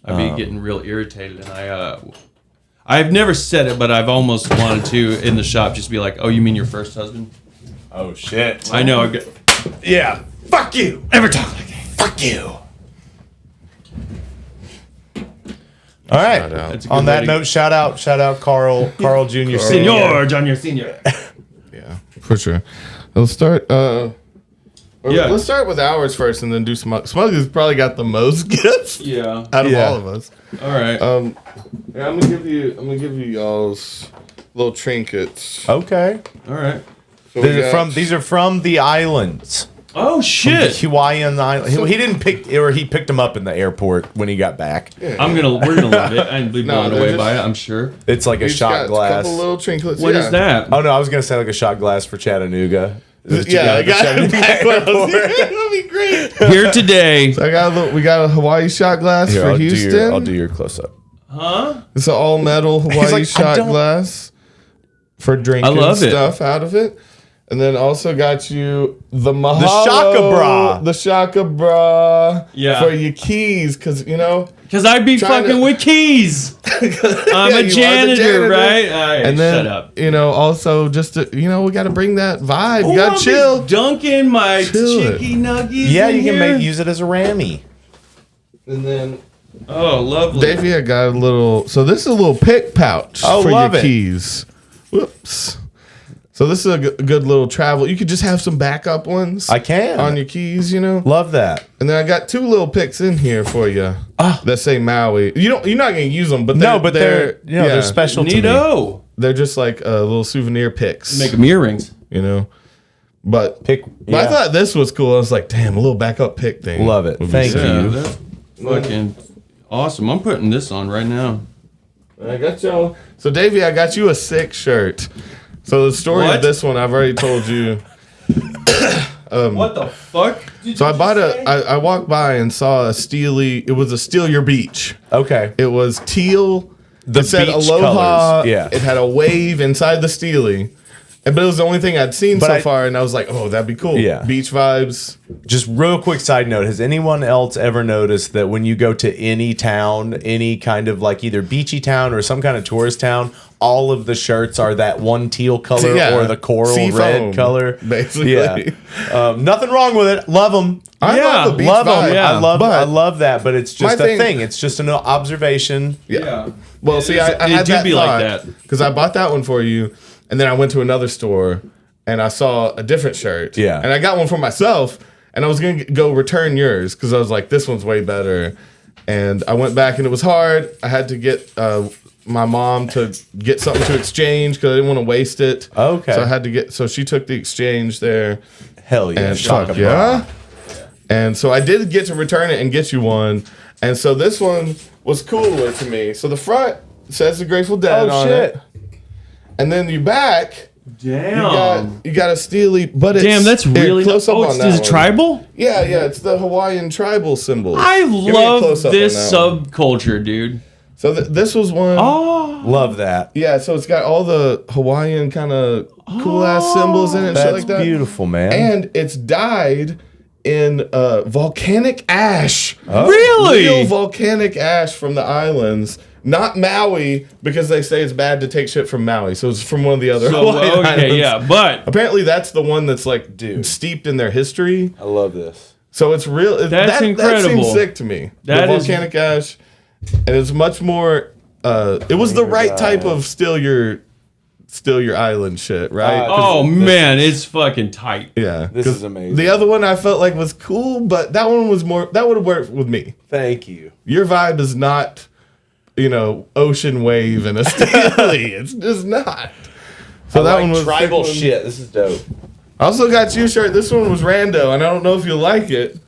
I'd be getting real irritated. And I've never said it, but I've almost wanted to in the shop just be like, oh, you mean your first husband? Oh shit! I know. Yeah, Fuck you. Ever talk like that? Fuck you. All right. That's a good On way that to- note, shout out Carl Jr. Senor, John, your senior. Yeah, for sure. Let's start. Yeah. Let's start with ours first, and then do Smugly's probably got the most gifts Yeah. out of Yeah. all of us. All right. Yeah, I'm gonna give you y'all's little trinkets. Okay. All right. So we got- These are from the islands. Oh The shit! Hawaiian island. He didn't pick, or he picked them up in the airport when he got back. We're gonna love it. I'd be No, blown they're away just- by it. I'm sure. It's like a He's shot got glass. A couple little trinkets. What is that? Oh no, I was gonna say like a shot glass for Chattanooga. Yeah, I got it back when I was here. That'd be great. Here today. So we got a Hawaii shot glass Here, for I'll Houston. do your close up. Huh? It's an all metal Hawaii like, I shot don't- glass for drinking I love it. stuff out of it. And then also got you the Mahalo, Shaka Bra. the Shaka Bra Yeah. for your keys, because Because I'd be Trying fucking to- with keys. I'm Yeah, a you are the janitor, janitor. right? All right, and then shut up. also just to, we got to bring that vibe. Oh, You got I'll to be chill. dunking my Chill it. chicky nuggies. Yeah, in you can here. use it as a rammy. And then Oh, lovely. Davey, I got a little. So this is a little pick pouch Oh, for love your it. keys. Whoops. So this is a good little travel. You could just have some backup ones. I can. On your keys, Love that. And then I got two little picks in here for you that say Maui. You're not gonna use them, but they're special to me. Neato. They're just like little souvenir picks. Make them earrings. But Pick. but I Yeah. thought this was cool. I was like, damn, a little backup pick thing. Love it. would be Thank sick. Yeah, you. that's fucking awesome. I'm putting this on right now. I got y'all. So Davey, I got you a sick shirt. So the story What? of this one, I've already told you. What the fuck? So I bought I walked by and saw a steely. It was a Steal Your Beach. Okay. It was teal. The It said beach Aloha. colors. Yeah. It had a wave inside the steely. But it was the only thing I'd seen But so I- far, and I was like, "Oh, that'd be cool." Yeah. Beach vibes. Just real quick side note: has anyone else ever noticed that when you go to any town, any kind of like either beachy town or some kind of tourist town, all of the shirts are that one teal color Yeah. or the coral Sea red foam, color? basically. Yeah. Nothing wrong with it. Love them. I Yeah, love the beach Love vibe. them. yeah. I love that. But it's just My a thing- thing. It's just an observation. Yeah. Well, It see, is- I it had do that be like that. because I bought that one for you, and then I went to another store and I saw a different shirt. Yeah. and I got one for myself, and I was gonna go return yours because I was like, this one's way better. And I went back, and it was hard. I had to get my mom to get something to exchange because I didn't want to waste it. Okay. So I had to get. So she took the exchange there. Hell yeah. And Shaka fuck bra. yeah. And so I did get to return it and get you one. And so this one was cooler to me. So the front says the Grateful Dead Oh on shit. it. And then you back, Damn. you got a steely, but it's Damn, that's really close up Oh, on it's that this one. tribal? Yeah, it's the Hawaiian tribal symbol. I Give me a love close-up this on that one. subculture, dude. So this was one. Oh, Love that. Yeah, so it's got all the Hawaiian kind of cool ass symbols in it and shit That's like that. beautiful, man. And it's dyed in volcanic ash. really? Real volcanic ash from the islands, not Maui, because they say it's bad to take shit from Maui. So it's from one of the other So, Hawaiian okay, islands. yeah, but Apparently, that's the one that's like Dude. steeped in their history. I love this. So it's real. That's that incredible. seems sick to me. That the is- volcanic ash, and it's much more. It was the right type of steal your island shit, right? oh man, it's fucking tight. Yeah, This 'cause is amazing. The other one I felt like was cool, but that one was more. That would have worked with me. Thank you. Your vibe is not, ocean wave and a steely. It's just not. So that one was tribal sick one. shit. This is dope. I also got you a shirt. This one was rando, and I don't know if you'll like it.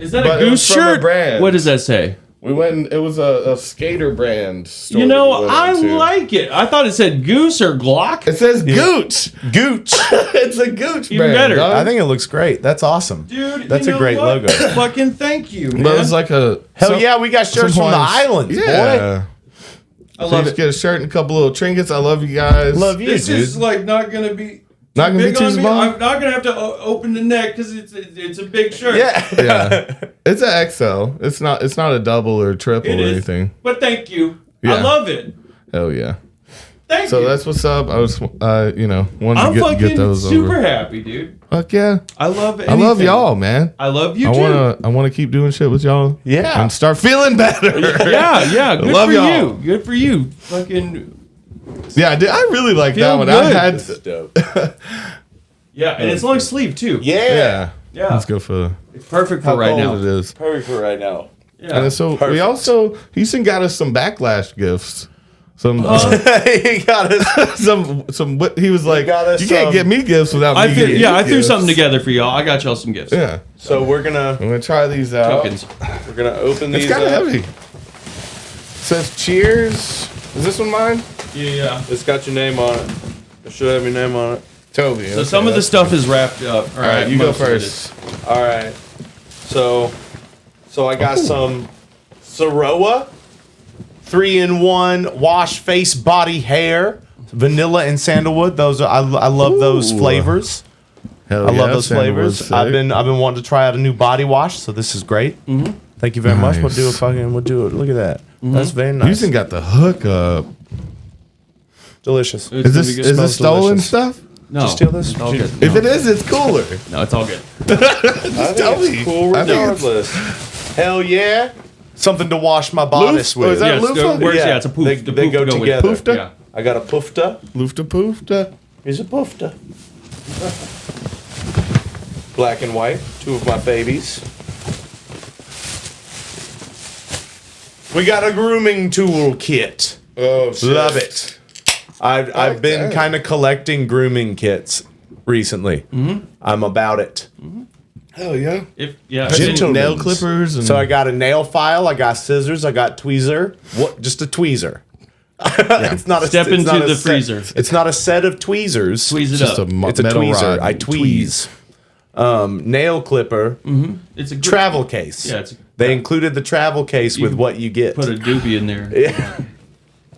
Is that But a it goose was from a shirt? brand. What does that say? We went. It was a skater brand store. You that know, we went I into. like it. I thought it said goose or Glock. It says Gooch. Gooch. It's a Gooch Even brand. better. dog. I think it looks great. That's awesome. Dude, That's you a know great what? logo. Fucking thank you, man. But it's like a Hell yeah, we got shirts from the islands, boy. Yeah. I So you love just it. get a shirt and a couple little trinkets. I love you guys. Love you, This dude. is like not gonna be Not gonna be big too on me. small? I'm not gonna have to open the neck because it's a big shirt. Yeah. Yeah, it's an XL. It's not a double or triple It or is. anything. But thank you. Yeah. I love it. Hell yeah. Thank So you. that's what's up. I was, wanted I'm to fucking get those super over. happy, dude. Fuck yeah. I love I love y'all, man. I love you I too. wanna keep doing shit with y'all. Yeah. And start feeling better. Yeah. Good love for y'all. you. Good for you. Fucking Yeah, I did. I really like that Feel one. good. I had. This is dope. yeah, and it's long sleeve too. Yeah. Yeah. Let's go for It's perfect for how right cold now. it is. Perfect for right now. Yeah. And so Perfect. we also Houston got us some backlash gifts. Some He got us. some what he was like, got us you can't some- get me gifts without I me threw, getting yeah, you I threw gifts. something together for y'all. I got y'all some gifts. Yeah. So we're gonna I'm gonna try these out. Tokens. open these. It's kind of up. heavy. Says cheers. Is this one mine? Yeah. It's got your name on it. It should have your name on it. Toby. So some of the stuff is wrapped up. All right, you go first. All right. So I got some Soroa 3-in-1 wash face body hair, vanilla and sandalwood. Those are, I love those Ooh. flavors. Hell I love yeah, those sandalwood's flavors. I've sick. been wanting to try out a new body wash, so this is great. Mm-hmm. Thank you very much. We'll do it. We'll do it. Look at that. That's very nice. Houston got the hookup. Delicious. It's Is gonna this be good. is Smells this stolen delicious. stuff? No. Did you steal this? It's all good. If it is, it's cooler. No, it's all good. Tell me. Cool I think it's- regardless. Hell yeah. Something to wash my bodice Loofah? Is with. that Yeah, it's loofah? good. Works, yeah, it's a poof. They, The they poof go to go with it. together. Poofta? Yeah. I got a poofta. Loofta poofta. Here's a poofta. Black and white. Two of my babies. We got a grooming tool kit. Oh, shit. Love it. I've been that. kind of collecting grooming kits recently. Mm-hmm. I'm about it. Hell yeah. Gentle nail clippers. And So I got a nail file. I got scissors. I got tweezer. What? Just a tweezer. It's not a Step it's into not a the set- freezer. It's not a set of tweezers. Squeeze it just up. It's a metal tweezer. rod. I tweeze. Nail clipper. It's a good, Travel case. Yeah, it's They included the travel case with can what you get. put a doobie in there.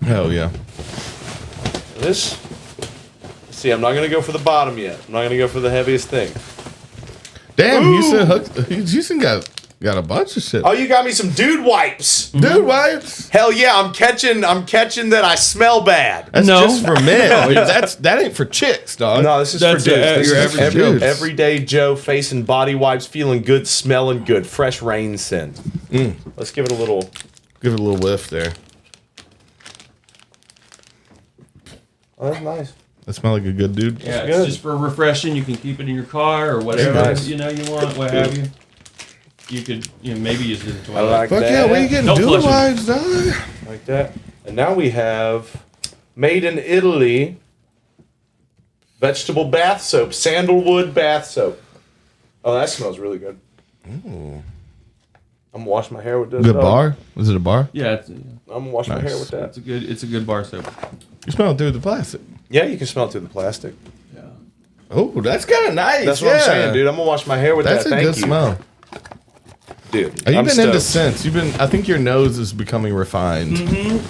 Hell yeah. This. See, I'm not gonna go for the bottom yet. I'm not gonna go for the heaviest thing. Damn, Houston got a bunch of shit. Oh, you got me some dude wipes. Dude, wipes. Hell yeah, I'm catching that I smell bad. That's No. just for men. that ain't for chicks, dog. No, this is That's for dudes. This your is average dudes. everyday Joe face and body wipes, feeling good, smelling good, fresh rain scent. Let's give it a little. Give it a little whiff there. Oh, that's nice. That smell like a good dude. Yeah, good. it's just for refreshing. You can keep it in your car or whatever nice. you want, what have you. You could maybe use it as I well. like Fuck that. yeah, where you getting Don't dude flush 'em. wipes, dog? Like that. And now we have made in Italy vegetable bath soap, sandalwood bath soap. Oh, that smells really good. I'm gonna wash my hair with this. Good though. bar? Was it a bar? Yeah, I'm gonna wash my hair with that. it's a good bar soap. You smell it through the plastic. Yeah, you can smell it through the plastic. Yeah. Oh, that's kind of nice. That's what I'm saying, dude. I'm gonna wash my hair with That's that. a Thank good you, smell. dude. Have you I'm been into stoked. scents? I think your nose is becoming refined.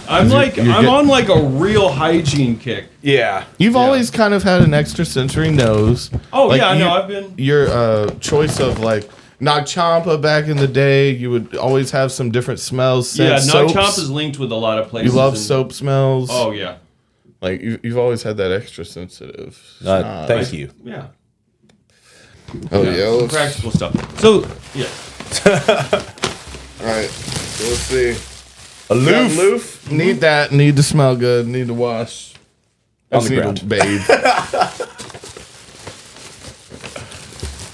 I'm you're on like a real hygiene kick. Yeah. You've always kind of had an extra sensory nose. Oh Like, yeah, I know. you- I've been. Your choice of like Nag Champa back in the day, you would always have some different smells. Yeah, Scents, Nag soaps. Champa is linked with a lot of places. You love and- soap smells. Oh yeah, Like you've always had that extra sensitive. Thank you. yeah. Oh Yeah, yeah. some Let's, practical stuff. So yeah, all right. So let's see. A Got loof. loof. Need that. Need to smell good. Need to wash. On the Just need ground. to bathe.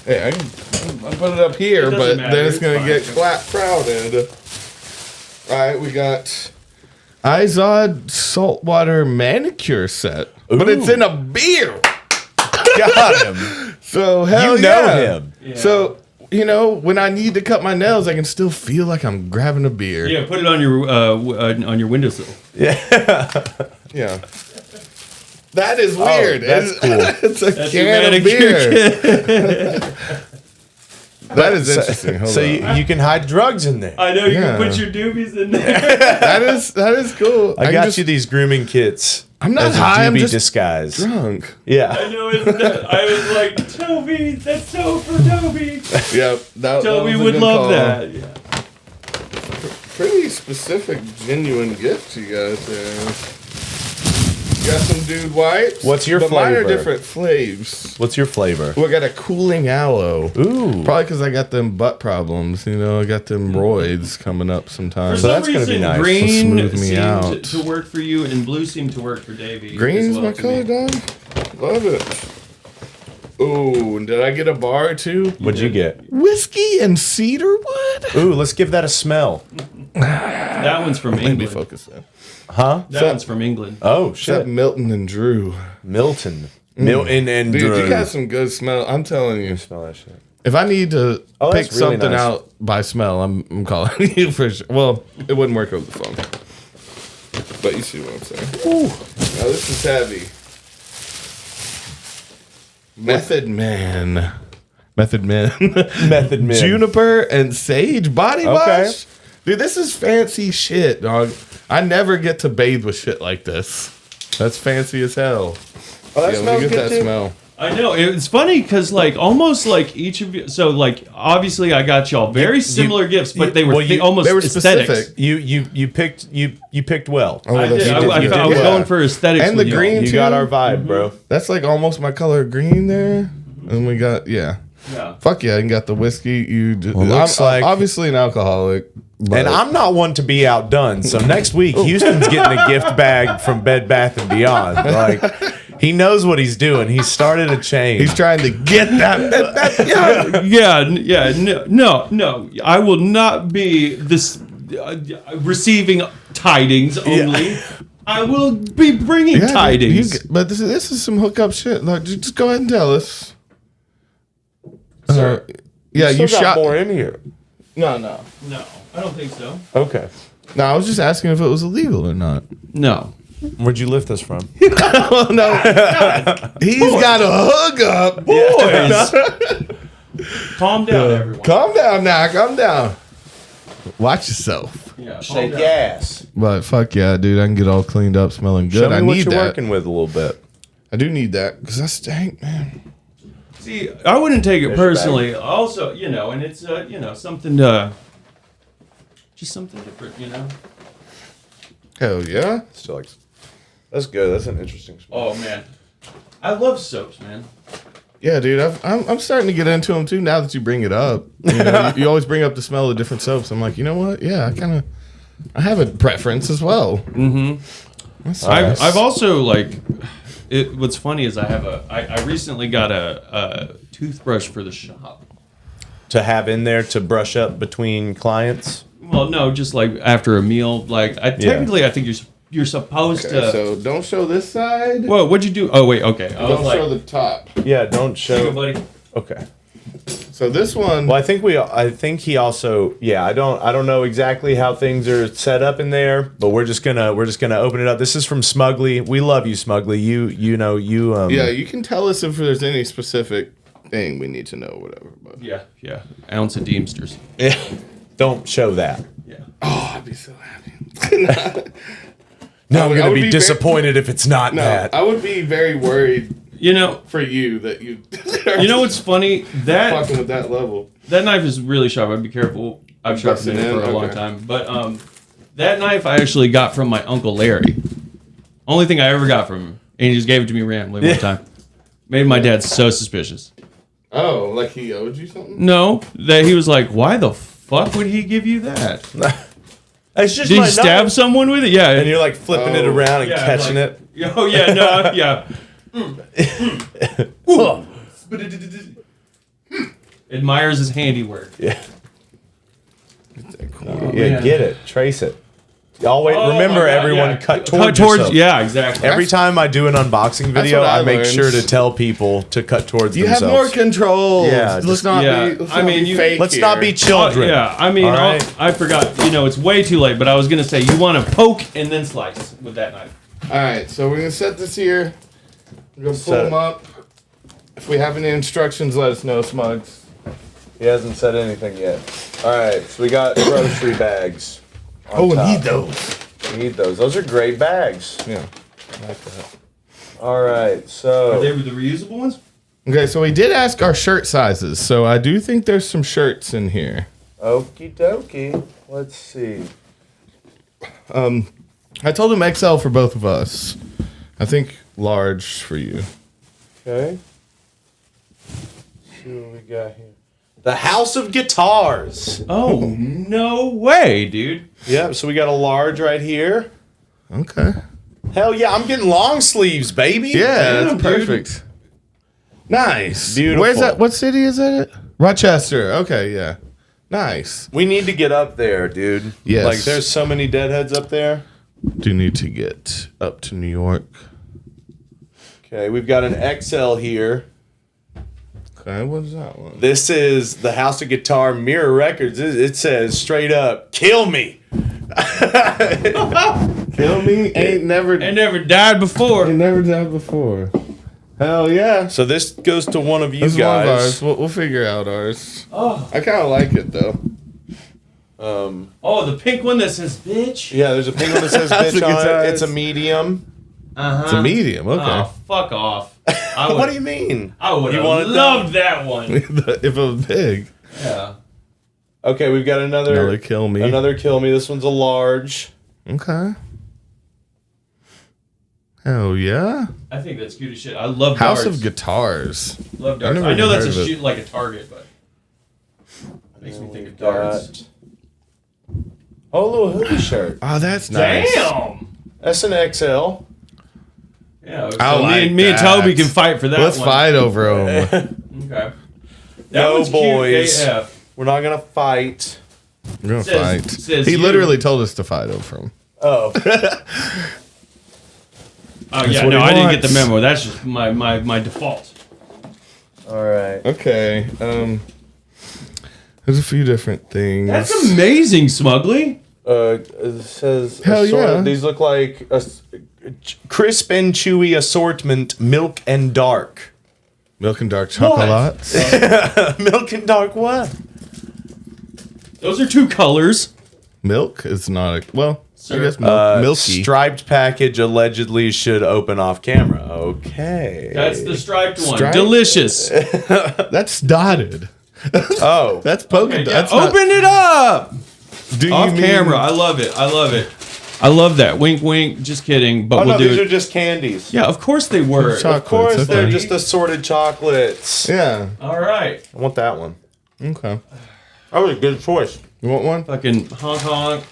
Hey, I'll put it up here, It doesn't but matter, then it's it's gonna fine. get crowded. All right, we got Izod saltwater manicure set, but it's in a beer. Got him. So hell You know yeah. him. Yeah. So when I need to cut my nails, I can still feel like I'm grabbing a beer. yeah. Put it on your windowsill. Yeah. That is weird. that's it's, cool. It's a That's your can of manicure beer. That is interesting. Hold So on. you can hide drugs in there. I know you Yeah. can put your doobies in there. that is cool. I can got just- you these grooming kits. I'm not as a high. I'm doobie just disguise. drunk. Yeah. I know it's not, I was like, Toby, that's so for Toby. Yep. That Toby was a would good love call. that. Yeah. Pretty specific, genuine gift you guys have. Got some dude wipes. What's your but mine are flavor? different flavors. What's your flavor? We got a cooling aloe. Ooh. Probably because I got them butt problems. You know, I got them roids coming up For sometimes. some that's gonna be reason, nice. green Smooth me seemed out. to work for you, and blue seemed to work for Davey. Green's as well my to color, me. dog. Love it. Ooh, and did I get a bar or two? What'd you get? Whiskey and cedarwood? Ooh, let's give that a smell. That one's from Let me England. focus in. Huh? That one's from England. Oh, Is that shit. Milton and Drew? Milton. Milton and Dude, Drew. you got some good smell. I'm telling you. Smell that shit. If I need to Oh, pick that's really something nice. out by smell, I'm calling you for sure. Well, it wouldn't work over the phone. But you see what I'm saying. Ooh. Now this is heavy. Method Man. Method Men. Juniper and sage body Okay. wash. Dude, this is fancy shit, dog. I never get to bathe with shit like this. That's fancy as hell. Oh, that Yeah, smells look at good that too. smell. I know it's funny because like almost like each of you. So like obviously I got y'all very similar gifts, but they were almost They were aesthetics. specific. You picked well. Oh, I that's- did. you I you was yeah. going for aesthetics. And with the y'all. green You too. got our vibe, bro. That's like almost my color green there. And we got, yeah. Yeah. Fuck yeah, and got the whiskey. looks I'm like- obviously an alcoholic. But And I'm not one to be outdone. So next week, Houston's getting a gift bag from Bed Bath and Beyond. Like he knows what he's doing. He started a chain. he's trying to get that. No. I will not be this receiving tidings only. I will be bringing Yeah, tidings. but this is some hookup shit. Like, just go ahead and tell us. Sir. Yeah, you Still got shot. more in here. No. No, I don't think so. Okay. No, I was just asking if it was illegal or not. No. Where'd you lift this from? Oh, no. He's got a hookup. Calm down, everyone. Calm down now. Calm down. Watch yourself. Yeah, calm Shake down. your ass. But fuck yeah, dude. I can get all cleaned up, smelling good. Show me I what need you're that. working with a little bit. I do need that because I stank, man. See, I wouldn't take it There's your personally. Also, and it's something just something different. Hell yeah. Still like, that's good. That's an interesting smell. Oh man, I love soaps, man. Yeah, dude. I'm starting to get into them too now that you bring it up. You always bring up the smell of different soaps. I'm like, you know what? Yeah, I have a preference as well. Mm-hmm. I've also what's funny is I recently got a toothbrush for the shop. To have in there to brush up between clients. Well, no, just like after a meal. Like technically, I think you're supposed Okay, to. so don't show this side. Whoa, what'd you do? Oh wait, okay. I was Don't like, show the top. Yeah, don't "Here you show. go, buddy. Okay. So this one. Well, I think he also. Yeah, I don't know exactly how things are set up in there, but we're just gonna open it up. This is from Smugly. We love you, Smugly. You. Yeah, you can tell us if there's any specific thing we need to know, whatever. But Yeah. Ounce of Deemsters. Yeah. Don't show that. Yeah. oh, I'd be so happy. No, I'm I gonna would be be disappointed if it's not No, that. I would be very worried for you that you. You know what's funny? That fucking with that level. that knife is really sharp. I'd be careful. I've sharpened it Busting for in? a long Okay. time. But that knife I actually got from my Uncle Larry. Only thing I ever got from him. And he just gave it to me randomly one time. Made my dad so suspicious. Oh, like he owed you something? No, that he was like, why the fuck would he give you that? It's just Did my you stab knife. someone with it? Yeah. And you're like flipping it Oh. around and Yeah, catching like- it. Oh yeah, no, yeah. Admires his handiwork. Yeah. Oh, Yeah, man. get it. Trace it. Y'all wait. Oh, Remember, my God, everyone yeah. cut towards yourself. Yeah, exactly. Every time I do an unboxing video, what I I make learned. sure to tell people to cut towards You have themselves. more control. Yeah, let's just- not yeah. be. Let's I not mean, be you- fake Let's not be here. children. Yeah, I mean, All right. I forgot. It's way too late. But I was gonna say you want to poke and then slice with that knife. All right, so we're gonna set this here. We're gonna pull Set them it. up. If we have any instructions, let us know, Smugs. He hasn't said anything yet. All right, so we got grocery bags. Oh, we top. need those. We need those. Those are great bags. Yeah, I like that. All right, Are so they the reusable ones? Okay, so we did ask our shirt sizes, so I do think there's some shirts in here. okie dokie. Let's see. I told him XL for both of us. I think large for you. Okay. Let's see what we got here. The House of Guitars. Oh, no way, dude. Yep, so we got a large right here. Okay. Hell yeah, I'm getting long sleeves, baby. Yeah, Damn, that's dude. perfect. Nice. Beautiful. Where's that? What city is that? Rochester. Okay, yeah. Nice. We need to get up there, dude. Yes. Like, there's so many deadheads up there. Do need to get up to New York. Okay, we've got an XL here. Okay, what is that one? This is the House of Guitar Mirror Records. It says straight up, kill me. Kill me ain't never died before. never died before. Hell yeah. So this goes to one of you This is one of guys. ours. We'll figure out ours. Oh. I kind of like it though. Oh, the pink one that says bitch? Yeah, there's a pink one that says That's bitch a on guitar. it. It's a medium. Uh-huh. It's a medium. Okay. Oh, fuck off. I would, What do you mean? I would You have wanted loved that one. if it was big, Yeah. Okay, we've got another kill me. Another kill me. This one's a large. Okay. Hell yeah. I think that's cute as shit. I love House darts. of Guitars. Love darts. never I know even that's heard a of it. shoot like a target, but it makes me think of Got- darts. Oh, a little hoodie shirt. Oh, that's nice. Damn. That's an XL. Yeah. So I like me and that. Toby can fight for that Let's one. fight over them. Okay. That No, one's boys. Cute AF. We're not gonna fight. We're gonna Says- fight. says He you. literally told us to fight over him. Oh, Oh yeah, what no, he I didn't get the wants. memo. That's just my default. all right. Okay. There's a few different things. That's amazing, Smugly. It says Hell assorted- yeah. These look like a crisp and chewy assortment, milk and dark. Milk and dark chocolates. Milk and dark what? Those are two colors. Milk is not a well. Sir. I guess milky. Striped package allegedly should open off camera. Okay. That's the striped one. Striped? Delicious. That's dotted. Oh. That's polka. Okay, yeah, That's not- open it up. Do you Off mean- camera. I love it. I love it. I love that. Wink, wink. Just kidding. But Oh, we'll no, do these it. are just candies. Yeah, of course they were. Chocolate. Of course, Okay. they're just assorted chocolates. Yeah. All right. I want that one. Okay. That was a good choice. You want one? Fucking honk honk.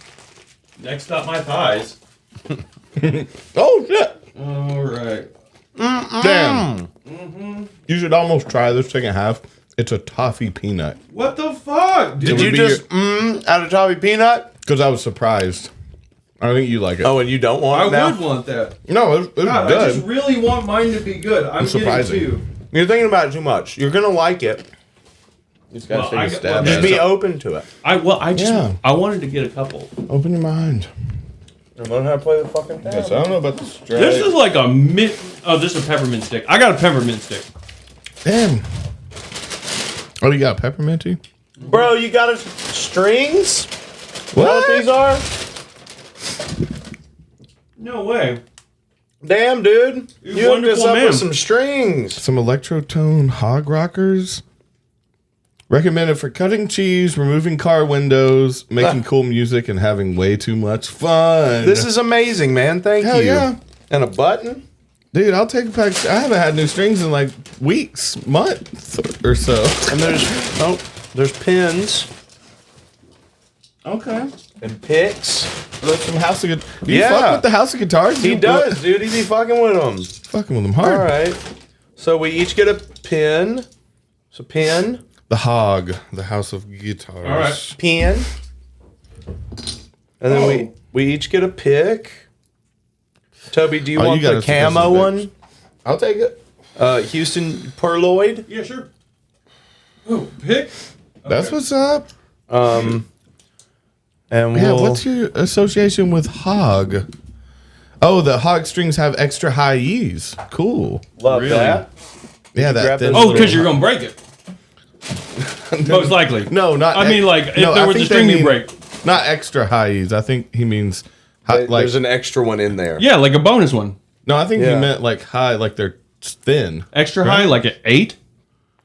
Next up, my thighs. Oh shit! All right. Damn. You should almost try the second half. It's a toffee peanut. What the fuck, dude? Did you be just out of toffee peanut? Because I was surprised. I think you like it. Oh, and you don't want I it now? would want that. No, it was God, I good. just really want mine to be good. I'm surprising. getting two. You're thinking about it too much. You're gonna like it. You just gotta Well, take I a got- stab well, at Just it. be open to it. Yeah. I wanted to get a couple. Open your mind. And learn how to play the fucking thing. Yes, I don't know about the stripe. This is like a mint. Oh, this is a peppermint stick. I got a peppermint stick. Damn. Oh, you got pepperminty? Bro, you got strings? You know what these are? No way. Damn, dude. You're You hooked us wonderful up man. with some strings. Some electrotone hog rockers. Recommended for cutting cheese, removing car windows, making cool music, and having way too much fun. This is amazing, man. Thank Hell you. yeah. And a button? Dude, I'll take a pack. I haven't had new strings in like weeks, months or so. And there's pins Okay. and picks. Like some house of guitars. Do you Yeah. fuck with the house of guitars? He You does, dude. He be fucking with them. Fucking with them hard. All right. So we each get a pin. So pin. The Hog, the House of Guitars. All right. Pin. And then we each get a pick. Toby, do you Oh, want you got the us some camo specifics. one? I'll take it. Houston Perloid. Yeah, sure. Oh, pick. That's what's up. And Yeah, we'll, what's your association with Hog? Oh, the Hog strings have extra high E's. Cool. love Really? that. Yeah, grab that thin those Oh, little- because you're gonna break it. Most likely. No, not. I mean, like, if no, there I was a think they string you mean break. Not extra high E's. I think he means high, like. There's an extra one in there. Yeah, like a bonus one. No, I think Yeah. he meant like high, like they're thin. Extra high, like an 8.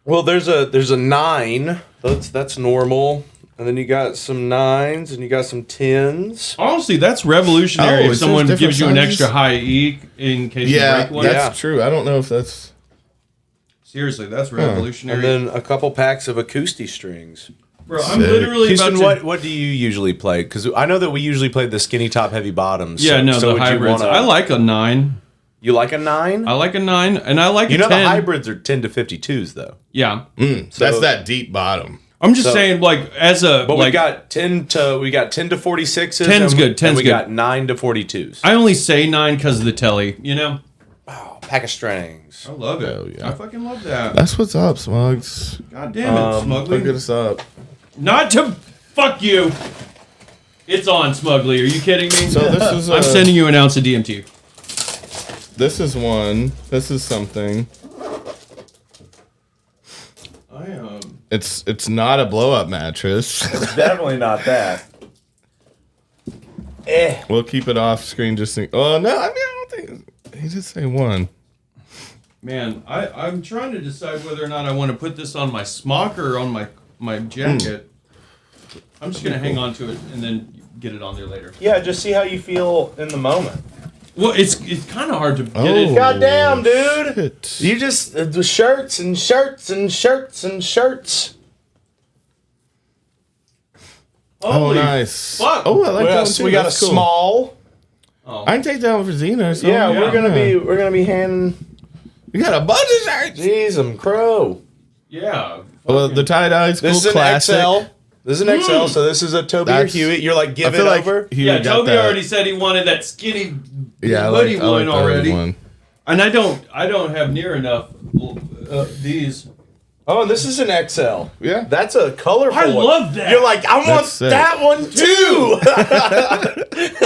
Well, there's a 9. That's normal. And then you got some 9s and you got some 10s. Honestly, that's revolutionary. Oh, If someone there's gives you an different extra sizes? high E in case you Yeah, break one. that's true. I don't know if that's. Seriously, that's revolutionary. And then a couple packs of acoustic strings. Bro, I'm Sick. literally Houston, about to... what do you usually play? Because I know that we usually play the skinny top, heavy bottoms. Yeah, no, the would you hybrids. wanna- I like a 9. You like a 9? I like a 9, and I like You a know 10. the hybrids are 10 to 52s though. Yeah. That's that deep bottom. I'm just So- saying, like, as a... But like, we got 10 to 46s. 10's good, 10's and we good. got 9 to 42s. I only say 9 because of the telly, you know? Pack of strings. I love it. Oh, yeah. I fucking love that. That's what's up, Smugs. God damn it, Look Smugly. us up. Not to... Fuck you. It's on, Smugly. Are you kidding me? So this is. I'm sending you an ounce of DMT. This is one. This is something. I am... It's not a blow up mattress. Definitely not that. We'll keep it off screen. Just think. Oh no! I mean, I don't think he did say one. Man, I'm trying to decide whether or not I want to put this on my smock or on my jacket. I'm just gonna hang on to it and then get it on there later. Yeah, just see how you feel in the moment. Well, it's kind of hard to get it. Goddamn, dude. Shit. You just the shirts and shirts and shirts and shirts. Oh, Holy nice. fuck. Oh, I like that one too. We got a That's cool. small. Oh. I can take that one for Zena. So Yeah, yeah. we're gonna be handing. We got a bunch of shirts. Jeez, I'm crow. Yeah. Well, the tie dye is cool. This is Classic. an XL. This is an XL, so this is a Toby or That's- Hewitt. You're like, I give it feel like over. he Yeah, got Toby that. already said he wanted that skinny Yeah, I hoodie like one the already. one. And I don't have near enough these. Oh, and this is an XL. Yeah. That's a colorful I one. love that. You're like, I want That's sick. that one too.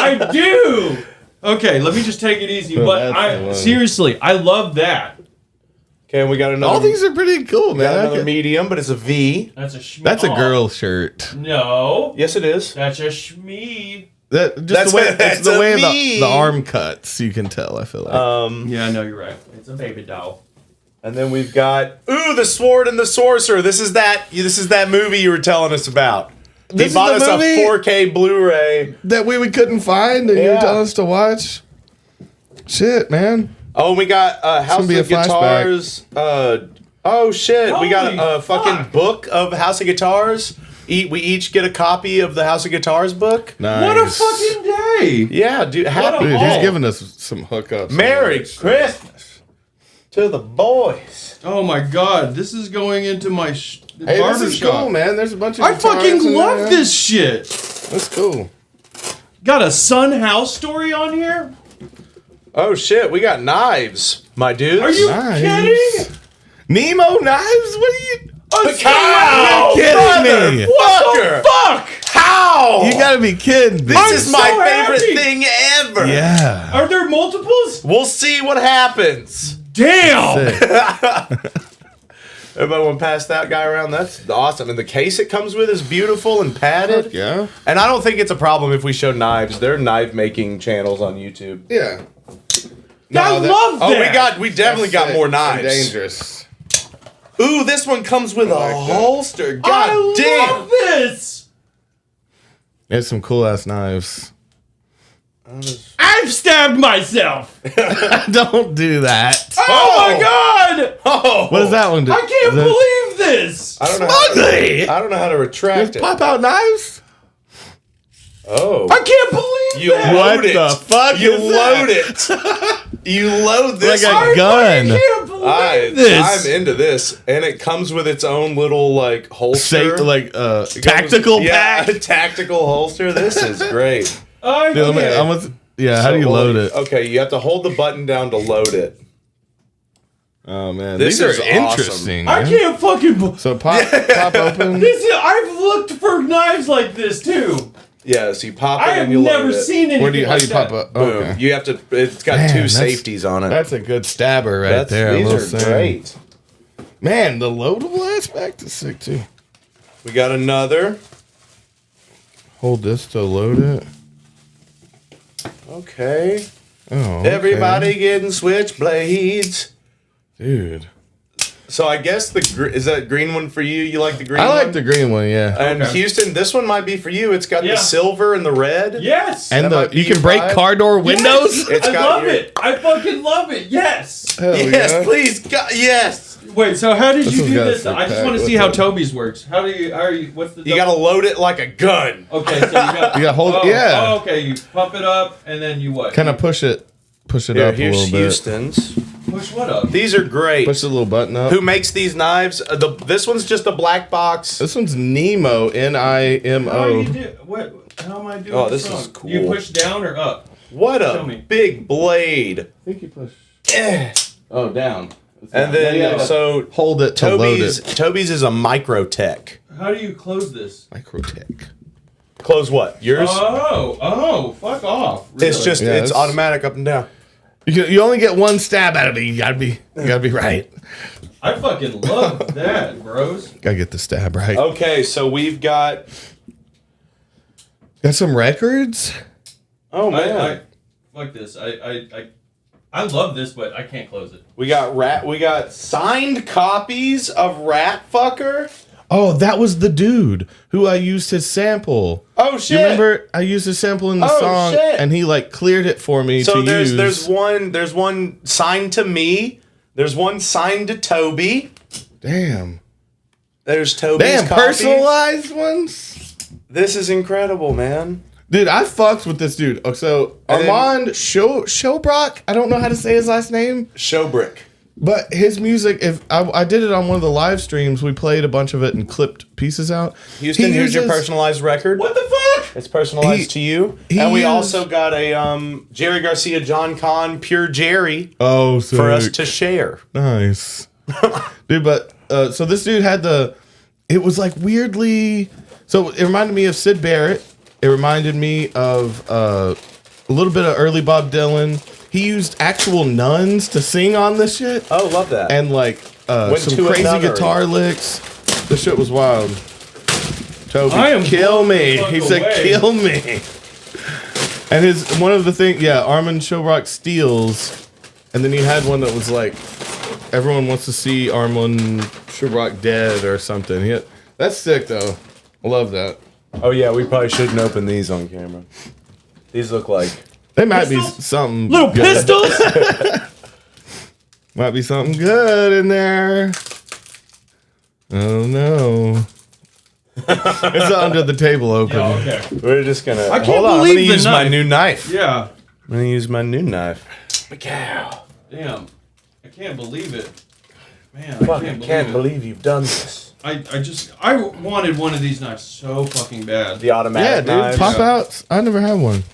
I do. Okay, let me just take it easy. Oh, But that's the one. seriously, I love that. Okay, and we got another. All these are pretty cool, we got man. another medium, but it's a V. That's a That's a girl shirt. No, Yes, it is. that's a shmee. That just That's the way a- that's it's the a way me. the arm cuts. You can tell. I feel like. Yeah, no, you're right. It's a baby doll. And then we've got the Sword and the Sorcerer. This is that movie you were telling us about. This He is bought the us movie? a 4K Blu-ray. that we couldn't find, and you were Yeah. telling us to watch. Shit, man. Oh, and we got House gonna be of a flashback. Guitars. Oh shit, we got Holy a fucking fuck. book of House of Guitars. We each get a copy of the House of Guitars book. Nice. What a fucking day! Yeah, dude. Happy Dude, Oh. he's giving us some hookups. Merry Christmas to the boys. Oh my god, this is going into my Hey, barber this is shop. cool, man. There's a bunch of I guitars fucking in love there. this shit. That's cool. Got a Sun House story on here? Oh shit, we got knives, my dudes. Are you Nice. kidding? Nemo knives? What are you? How? kidding me. Fucker. Fuck! How? You gotta be kidding me. This is so my favorite happy. thing ever. Yeah. Are there multiples? We'll see what happens. Damn! Sick. Everybody want to pass that guy around? That's awesome. And the case it comes with is beautiful and padded. Yeah. And I don't think it's a problem if we show knives. There are knife making channels on YouTube. Yeah. I love that. We definitely got more knives. Dangerous. Ooh, this one comes with a like that. holster. God I damn. love this. There's some cool ass knives. I've stabbed myself. Don't do that. Oh my god! Oh. What does that one do? I can't believe this. I don't know. Smugly. I don't know how to retract it. Pop out knives? Oh. I can't believe You that. load What it. the fuck You is load that? it. You load this. Like a I gun. fucking can't believe I'm this. into this, and it comes with its own little like holster, Safe, like tactical yeah, pack. tactical holster. This is great. I Dude, can't. how do you load it? Okay, you have to hold the button down to load it. Oh man, This these is are awesome. interesting. I man. can't fucking. So pop open. This is, I've looked for knives like this too. Yeah, so you pop it I have and you load never it. seen anything Where do you? How like do you that. pop up? Boom. Okay. You have to. It's got Man, two that's- safeties on it. That's a good stabber right there. I will These are say. great. Man, the loadable aspect is sick too. We got another. Hold this to load it. Okay. Oh, okay. Everybody getting switchblades. dude. So I guess is that green one for you? You like the green one? I like the green one, yeah. And Okay. Houston, this one might be for you. It's got Yeah. the silver and the red. Yes. And That might be you can your break vibe. car door windows. Yes! It's I got love your- it. I fucking love it. Yes. Hell Yes, yeah. please. God, yes. Wait. So how did This you one's do got a this? sick I just pack. want to see What's how up? Toby's works. How are you? What's the? You got to load it like a gun. Okay. So you got. You gotta hold it, Oh, yeah. Oh, okay. You pump it up and then you what? Kind of push it Here, up a here's little bit. Houston's. Push what up? These are great. Push the little button up. Who makes these knives? This one's just a black box. This one's Nemo, How do N-I-M-O. you do? What? How am I doing? Oh, this is wrong? cool. You push down or up? What Show a me. big blade. I think you push. Eh. Oh, down. And then so Hold it to load it. Toby's is a Microtech. How do you close this? Microtech. Close what? Yours? Oh, fuck off. Really? It's just Yeah, it's it's- automatic up and down. You only get one stab out of it. You gotta be right. I fucking love that, bros. Gotta get the stab right. Okay, so we've got Got some records. oh man. I fuck this. I love this, but I can't close it. We got signed copies of Rat Fucker. Oh, that was the dude who I used his sample. Oh You shit. remember I used his sample in the Oh, song, shit. and he like cleared it for me So to there's use. there's one signed to me. There's one signed to Toby. Damn, There's Toby's copy. personalized ones. This is incredible, man. Dude, I fucked with this dude. Oh, so And then- Armand Showbrock. I don't know how to say his last name, Showbrick. but his music. If I did it on one of the live streams, we played a bunch of it and clipped pieces out. Houston, He here's your uses- personalized record. What the fuck? It's personalized He- to you. he And we used- also got a Jerry Garcia, John Conn, Pure Jerry Oh, for us sick. to share. Nice. Dude, but so this dude had it was like weirdly, so it reminded me of Syd Barrett. It reminded me of a little bit of early Bob Dylan. He used actual nuns to sing on this shit. Oh, love that. And like Went some to a crazy nunnery. guitar licks. This shit was wild. Toby, I am kill blown me. the fuck He said, away. kill me. And one of the things, yeah, Armand Showrock steals. And then he had one that was like, everyone wants to see Armand Showrock dead or something. That's sick though. I love that. Oh yeah, we probably shouldn't open these on camera. These look like They might Pistols? be something Little good. pistols? Might be something good in there. Oh no. It's under the table open. Yeah, okay. we're just gonna I can't hold on. I'm believe gonna the use my knife. new knife. Yeah. I'm gonna use my new knife. Damn. I can't believe it. Man, Fuck, I can't believe it. you've done this. I wanted one of these knives so fucking bad. The automatic Yeah, dude. knives. Pop outs. I never had one.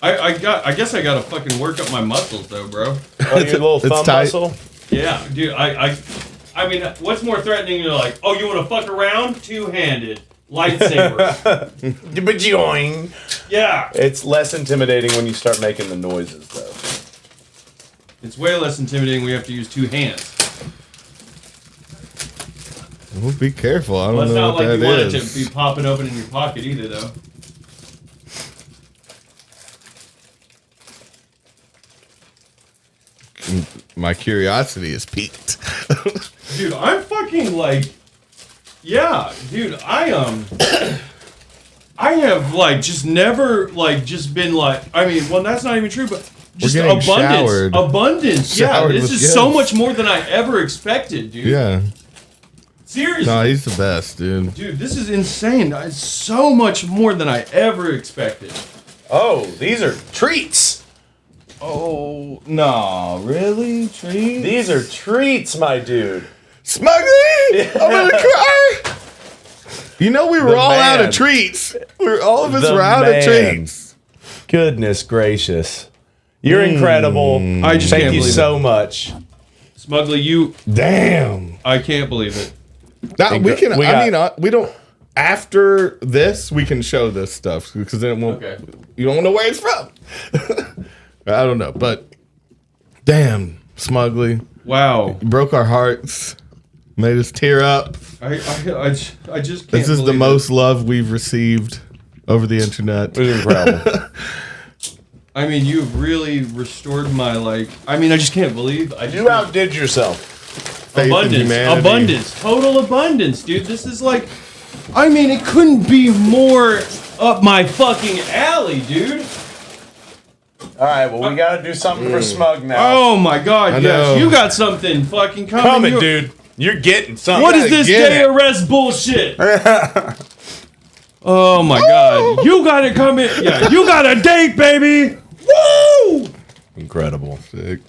I guess I gotta fucking work up my muscles though, bro. Oh, your little It's thumb tight. muscle. Yeah, dude. I mean, what's more threatening? You're like, oh, you want to fuck around? Two-handed lightsaber. Bajoing. Yeah. It's less intimidating when you start making the noises, though. It's way less intimidating when we have to use two hands. Well, be careful. I don't Well, it's know not what like that you want it is. to be popping open in your pocket either, though. My curiosity is piqued. Dude, I'm fucking like, yeah, dude, I have like just never like just been like, I mean, well, that's not even true, but just getting abundance, showered. abundance. Yeah, Showered this with is so gifts. much more than I ever expected, dude. Yeah. Seriously. No, he's the best, dude. Dude, this is insane. It's so much more than I ever expected. Oh, these are treats. Oh, no. Really? Trees? These are treats, my dude. Smugly! I'm gonna cry! You know we were The all out man. of treats. All of us The were out man. of treats. Goodness gracious. You're incredible. I just Thank can't you believe so much. Smugly, you, Damn. I can't believe it. Now, we can, we I got- mean, we don't, after this, we can show this stuff because then it won't, Okay. you don't know where it's from. I don't know, but damn, Smugly. Wow. Broke our hearts, made us tear up. I just can't This is the believe most love we've received over the internet. It was incredible. I mean, you've really restored my I just can't believe You outdid yourself. Faith in abundance, humanity. abundance, total abundance, dude. This is it couldn't be more up my fucking alley, dude. All right, well, we got to do something for Smug now. Oh my god, yes, know. you got something fucking coming. Coming, dude. You're getting something. What is this get day it. arrest bullshit? Oh my god, you got it coming. Yeah, you got a date, baby. Woo! Incredible. Sick.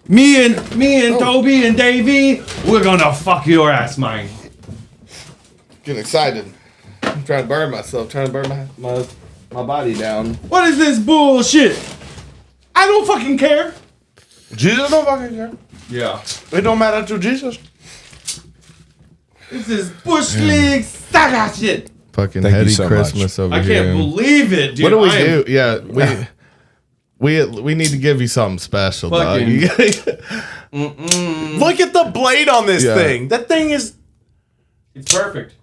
Me and Toby and Davey, we're gonna fuck your ass, man. Getting excited. I'm trying to burn myself. Trying to burn my body down. What is this bullshit? I don't fucking care. Jesus don't fucking care. Yeah. It don't matter to Jesus. This is Bush League saga shit. Fucking Thank you heady so Christmas over I here. can't believe it, dude. What do we do? Yeah, we need to give you something special, dog. Fucking- Look at the blade on this Yeah. thing. That thing is. It's perfect.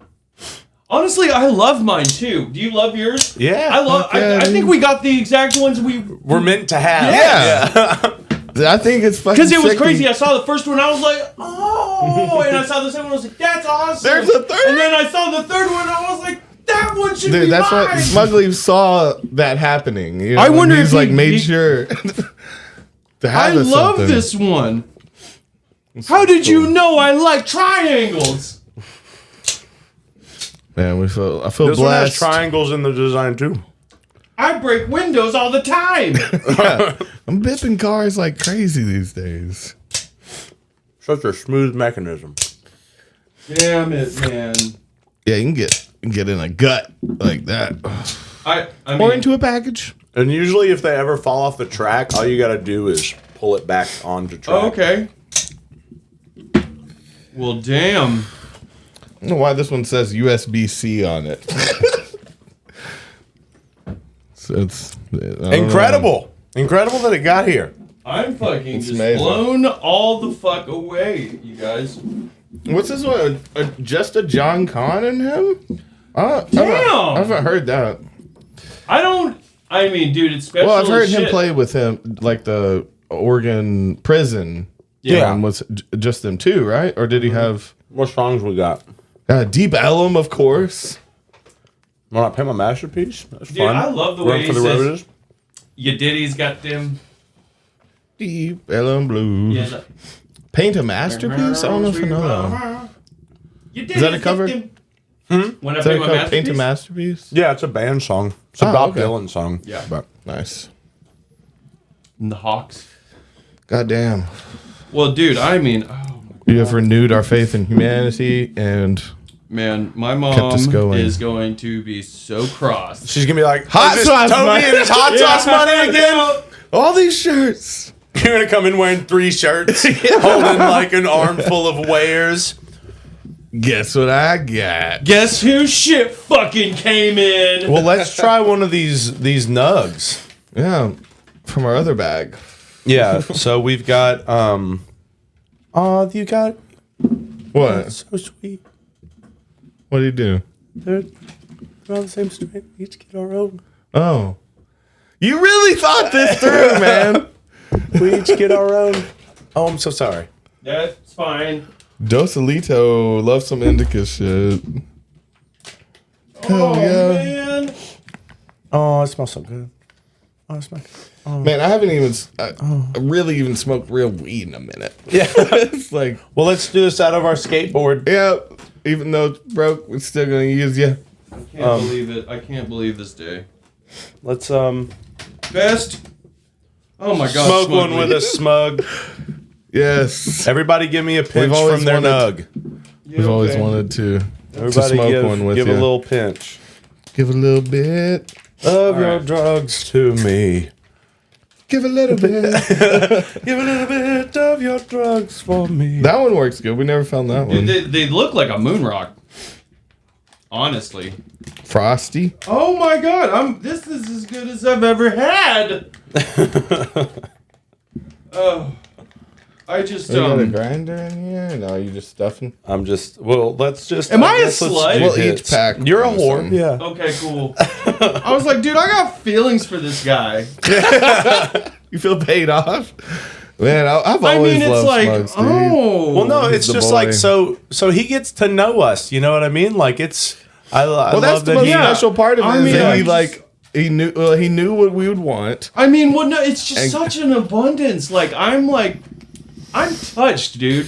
Honestly, I love mine too. Do you love yours? Yeah. I love. yeah, I think we got the exact ones We're meant to have. Yeah. I think it's fucking Because it was sick. crazy. I saw the first one, I was like, oh, and I saw the second one, I was like, that's awesome. There's a third. And then I saw the third one, I was like, that one should be Dude, that's mine. what Smugly saw that happening. You know, I wonder and if he's like he- made he- sure to have I us love something. this one. How did you know I like triangles? Man, I feel This one has blessed. triangles in the design too. I break windows all the time. I'm bipping cars like crazy these days. Such a smooth mechanism. Damn it, man. Yeah, you can get in a gut like that, I or mean, into a package. And usually, if they ever fall off the track, all you got to do is pull it back onto track. oh, okay. Well, damn. I don't know why this one says USB-C on it. So it's I don't know. Incredible. Incredible that it got here. I'm fucking just amazing. blown all the fuck away, you guys. What's this one? Just a John Con in him? I haven't heard that. I mean, dude, it's special. Well, I've heard as him shit. play with him, like the Oregon prison. Yeah. one was just them two, right? Or did he have What songs we got? Deep Ellum, of course? Want to play my masterpiece? That's Dude, fun. I love the Run way for he the says, Roses. "You Diddy's got them." Deep Ellum Blues. Yeah, Paint a Masterpiece? I don't know if I know that one. Is that a cover? When I Is that play a my called Paint a masterpiece. Masterpiece? Yeah, it's a band song. It's a Oh, Bob okay. Dylan song. Yeah. But Nice. And the Hawks. God damn. Well, dude, I mean, oh, You have renewed our faith in humanity, and man, my Kept us mom going. is going to be so cross. she's going to be like, Hot "Is this sauce Toby money." and his hot sauce money again? all these shirts. You're going to come in wearing 3 shirts, holding like an armful of wares. Guess what I got? Guess who shit fucking came in? Well, let's try one of these nugs. Yeah, from our other bag. Yeah, so we've got oh, you got What? so sweet. What do you do? They're all the same story. We each get our own. Oh. You really thought this through, man. We each get our own. Oh, I'm so sorry. That's fine. Dosalito loves some indica shit. Oh, yeah. man. Oh, it smells so good. Oh, it smells good. Man, I haven't even really even smoked real weed in a minute. Yeah. It's like, Well, let's do this out of our skateboard. yeah, even though it's broke, we're still gonna use you. I can't believe it. I can't believe this day. Let's Best. Oh my god. smoke one Smugly. with a smug. Yes. Everybody give me a pinch always from their wanted- nug. Yeah, We've always okay. wanted to Everybody smoke one with give you. a little pinch Give a little bit. of your right. drugs to me. Give a little bit. Give a little bit of your drugs for me. That one works good. We never found that one. Dude, they look like a moon rock. Honestly. Frosty. Oh my god, this is as good as I've ever had. Oh. I just You got a grinder in here? No, you just stuffing? I'm just. Well, let's just. Am I a guess let's slut? do We'll hits. each pack. You're a one whore. something. Yeah. Okay, cool. I was like, dude, I got feelings for this guy. You feel paid off? Man, I've I always mean, it's loved like, Smugs, dude. oh. Well, no, it's the just boy. like so he gets to know us. You know what I mean? Like it's. I Well, that's love the that most he. special part of it. I is mean, that I he just- he knew what we would want. I mean, well, no, it's just And- such an abundance. I'm touched, dude.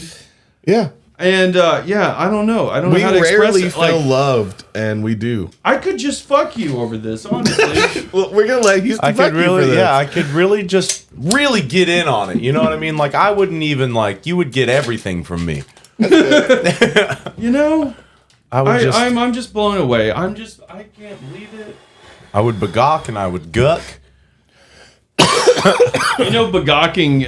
Yeah. And yeah, I don't know. I don't We know how to express rarely it. feel Like, loved, and we do. I could just fuck you over this, honestly. Well, we're gonna let Houston I fuck could you for really, this. yeah, I could really just really get in on it. You know what I mean? Like I wouldn't even like you would get everything from me. You know, I would just, I'm just blown away. I can't believe it. I would begawk and I would guck. You know, begawking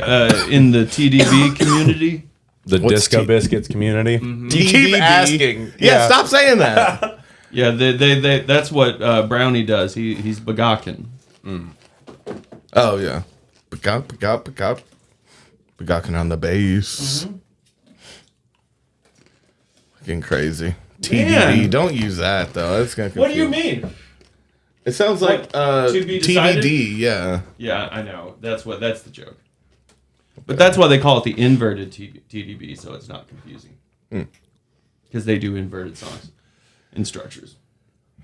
in the TDB community. The What's Disco T- Biscuits community. You keep TDB. asking. Yeah, stop saying that. Yeah, they that's what Brownie does. He's begawking. Oh yeah, Begawking on the bass. Fucking crazy. TDB. Man. Don't use that though. That's gonna. What do you confuse- mean? It sounds like to be decided? TBD. Yeah. Yeah, I know. That's the joke. But that's why they call it the inverted TDB, so it's not confusing. Because they do inverted songs and structures.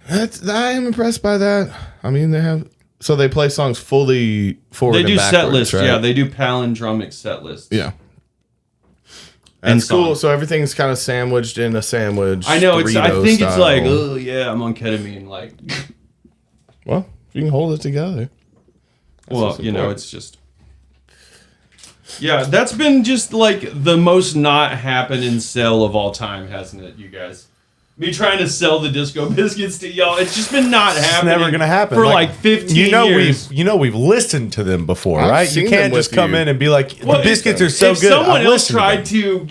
I am impressed by that. I mean, they play songs fully forward. They do and set backwards, lists, right? yeah. They do palindromic set lists. Yeah. And That's cool. songs. So everything's kind of sandwiched in a sandwich. I know. I burrito think it's like, style. oh yeah, I'm on ketamine. Like, Well, you can hold it together. well, what's you know, important. it's just. Yeah, that's been just like the most not happening sell of all time, hasn't it, you guys? Me trying to sell the Disco Biscuits to y'all, it's just been not It's happening. never gonna happen for like 15 years. we've listened to them before, I've right? seen You them can't just with come you. in and be like, Well, the biscuits are so if good. someone I've else listened to them. tried to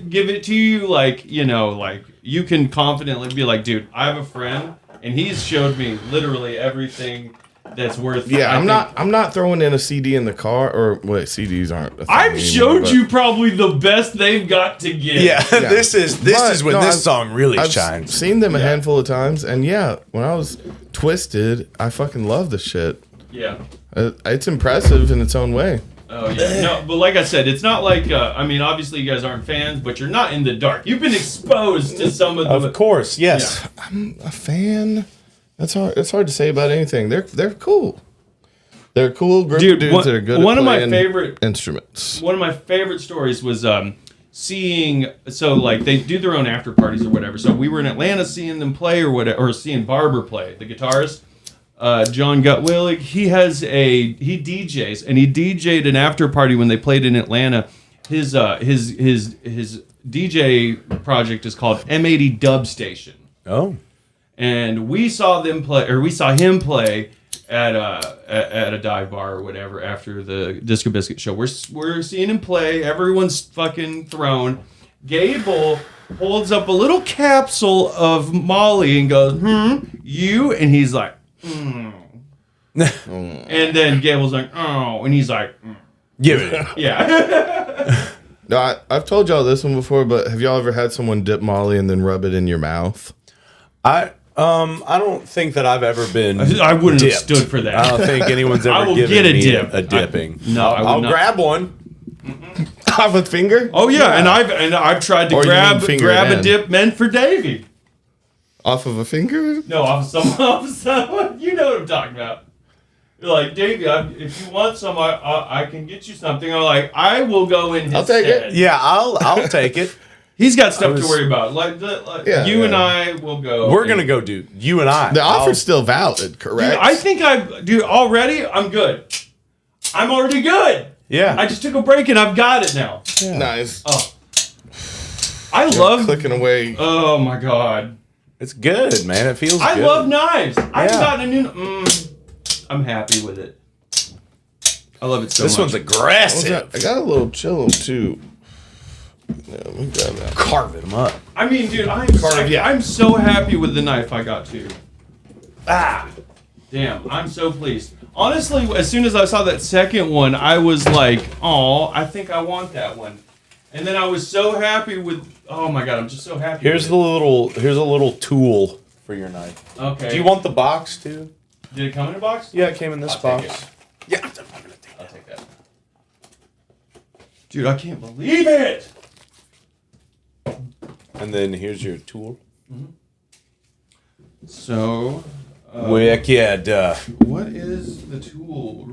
give it to you, like, you know, like, you can confidently be like, dude, I have a friend, and he's showed me literally everything that's worth. Yeah, I think- I'm not throwing in a CD in the car, or wait, CDs aren't. A thing I've anymore, showed but you probably the best they've got to give. Yeah, this is But, when no, this I've- song really I've shines. seen them a handful of times, and yeah, when I was twisted, I fucking love the shit. Yeah. It's impressive in its own way. Oh yeah. No, but like I said, it's not like I mean, obviously you guys aren't fans, but you're not in the dark. You've been exposed to some of the. Of course, yes. Yeah. I'm a fan. That's hard. It's hard to say about anything. They're cool. They're a cool group Dude, of dudes that are good. one at of my playing favorite- instruments. One of my favorite stories was seeing. So like they do their own after parties or whatever. So we were in Atlanta seeing them play or whatever, or seeing Barber play, the guitarist. John Gutwillig, he DJs, and he DJ'd an after party when they played in Atlanta. His DJ project is called M80 Dub Station, Oh, and we saw him play at a dive bar or whatever after the Disco Biscuit show. We're seeing him play. Everyone's fucking thrown. Gable holds up a little capsule of Molly and goes, you? And he's like, And then Gable's like, oh, and he's like, give it. yeah. No, I've told y'all this one before, but have y'all ever had someone dip Molly and then rub it in your mouth? I don't think that I've ever been. I wouldn't have dipped. stood for that. I don't think anyone's I ever will given get a me dip. a dipping. I would I'll not. grab one. Off a finger? Oh yeah, and I've tried to Or you grab mean finger a in. dip meant for Davey. Off of a finger? No, off of someone. You know what I'm talking about. You're like, Davey, if you want some, I can get you something. I'm like, I will go in his I'll take it. stead. Yeah, I'll take it. He's got stuff to worry about. Yeah, you and yeah. I will go. We're and- gonna go, dude. You and I. The I'll- offer's still valid, correct? Dude, I think already I'm good. I'm already good. Yeah. I just took a break and I've got it now. Nice. Oh. I love. Clicking away. Oh my god. It's good, man. It feels I good. love knives. I've Yeah. gotten a new. I'm happy with it. I love it so This much. one's aggressive. I got a little chillum too. Yeah, let me grab that. Carving them up. I mean, dude, yeah. I'm so happy with the knife I got too. Damn, I'm so pleased. Honestly, as soon as I saw that second one, I was like, "Oh, I think I want that one." And then I was so happy with. Oh my god, I'm just so happy. Here's a little tool for your knife. Okay. Do you want the box too? Did it come in a box? Yeah, it came in this I'll box. take it. Yeah, I'll take that. Dude, I can't believe it. and then here's your tool. So. Wicked. What is the tool?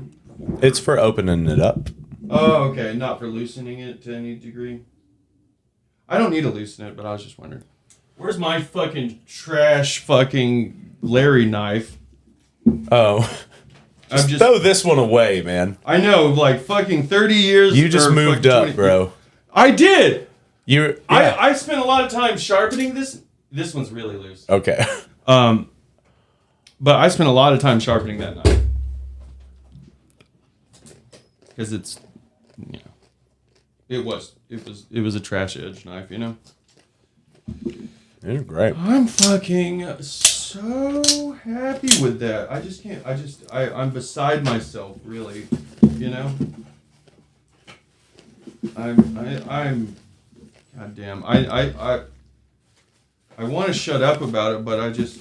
It's for opening it up. Oh, okay. Not for loosening it to any degree. I don't need to loosen it, but I was just wondering. Where's my fucking trash fucking Larry knife? Oh. I'm just Throw this one away, man. I know, like fucking 30 years. You just or moved fucking up, 20 bro. I did. Yeah. I spent a lot of time sharpening this. This one's really loose. Okay. But I spent a lot of time sharpening that knife. Because it's, you know, it was a trash edge knife, you know. You're great. I'm fucking so happy with that. I just can't. I'm beside myself, really. You know. I'm. Goddamn. I want to shut up about it, but I just.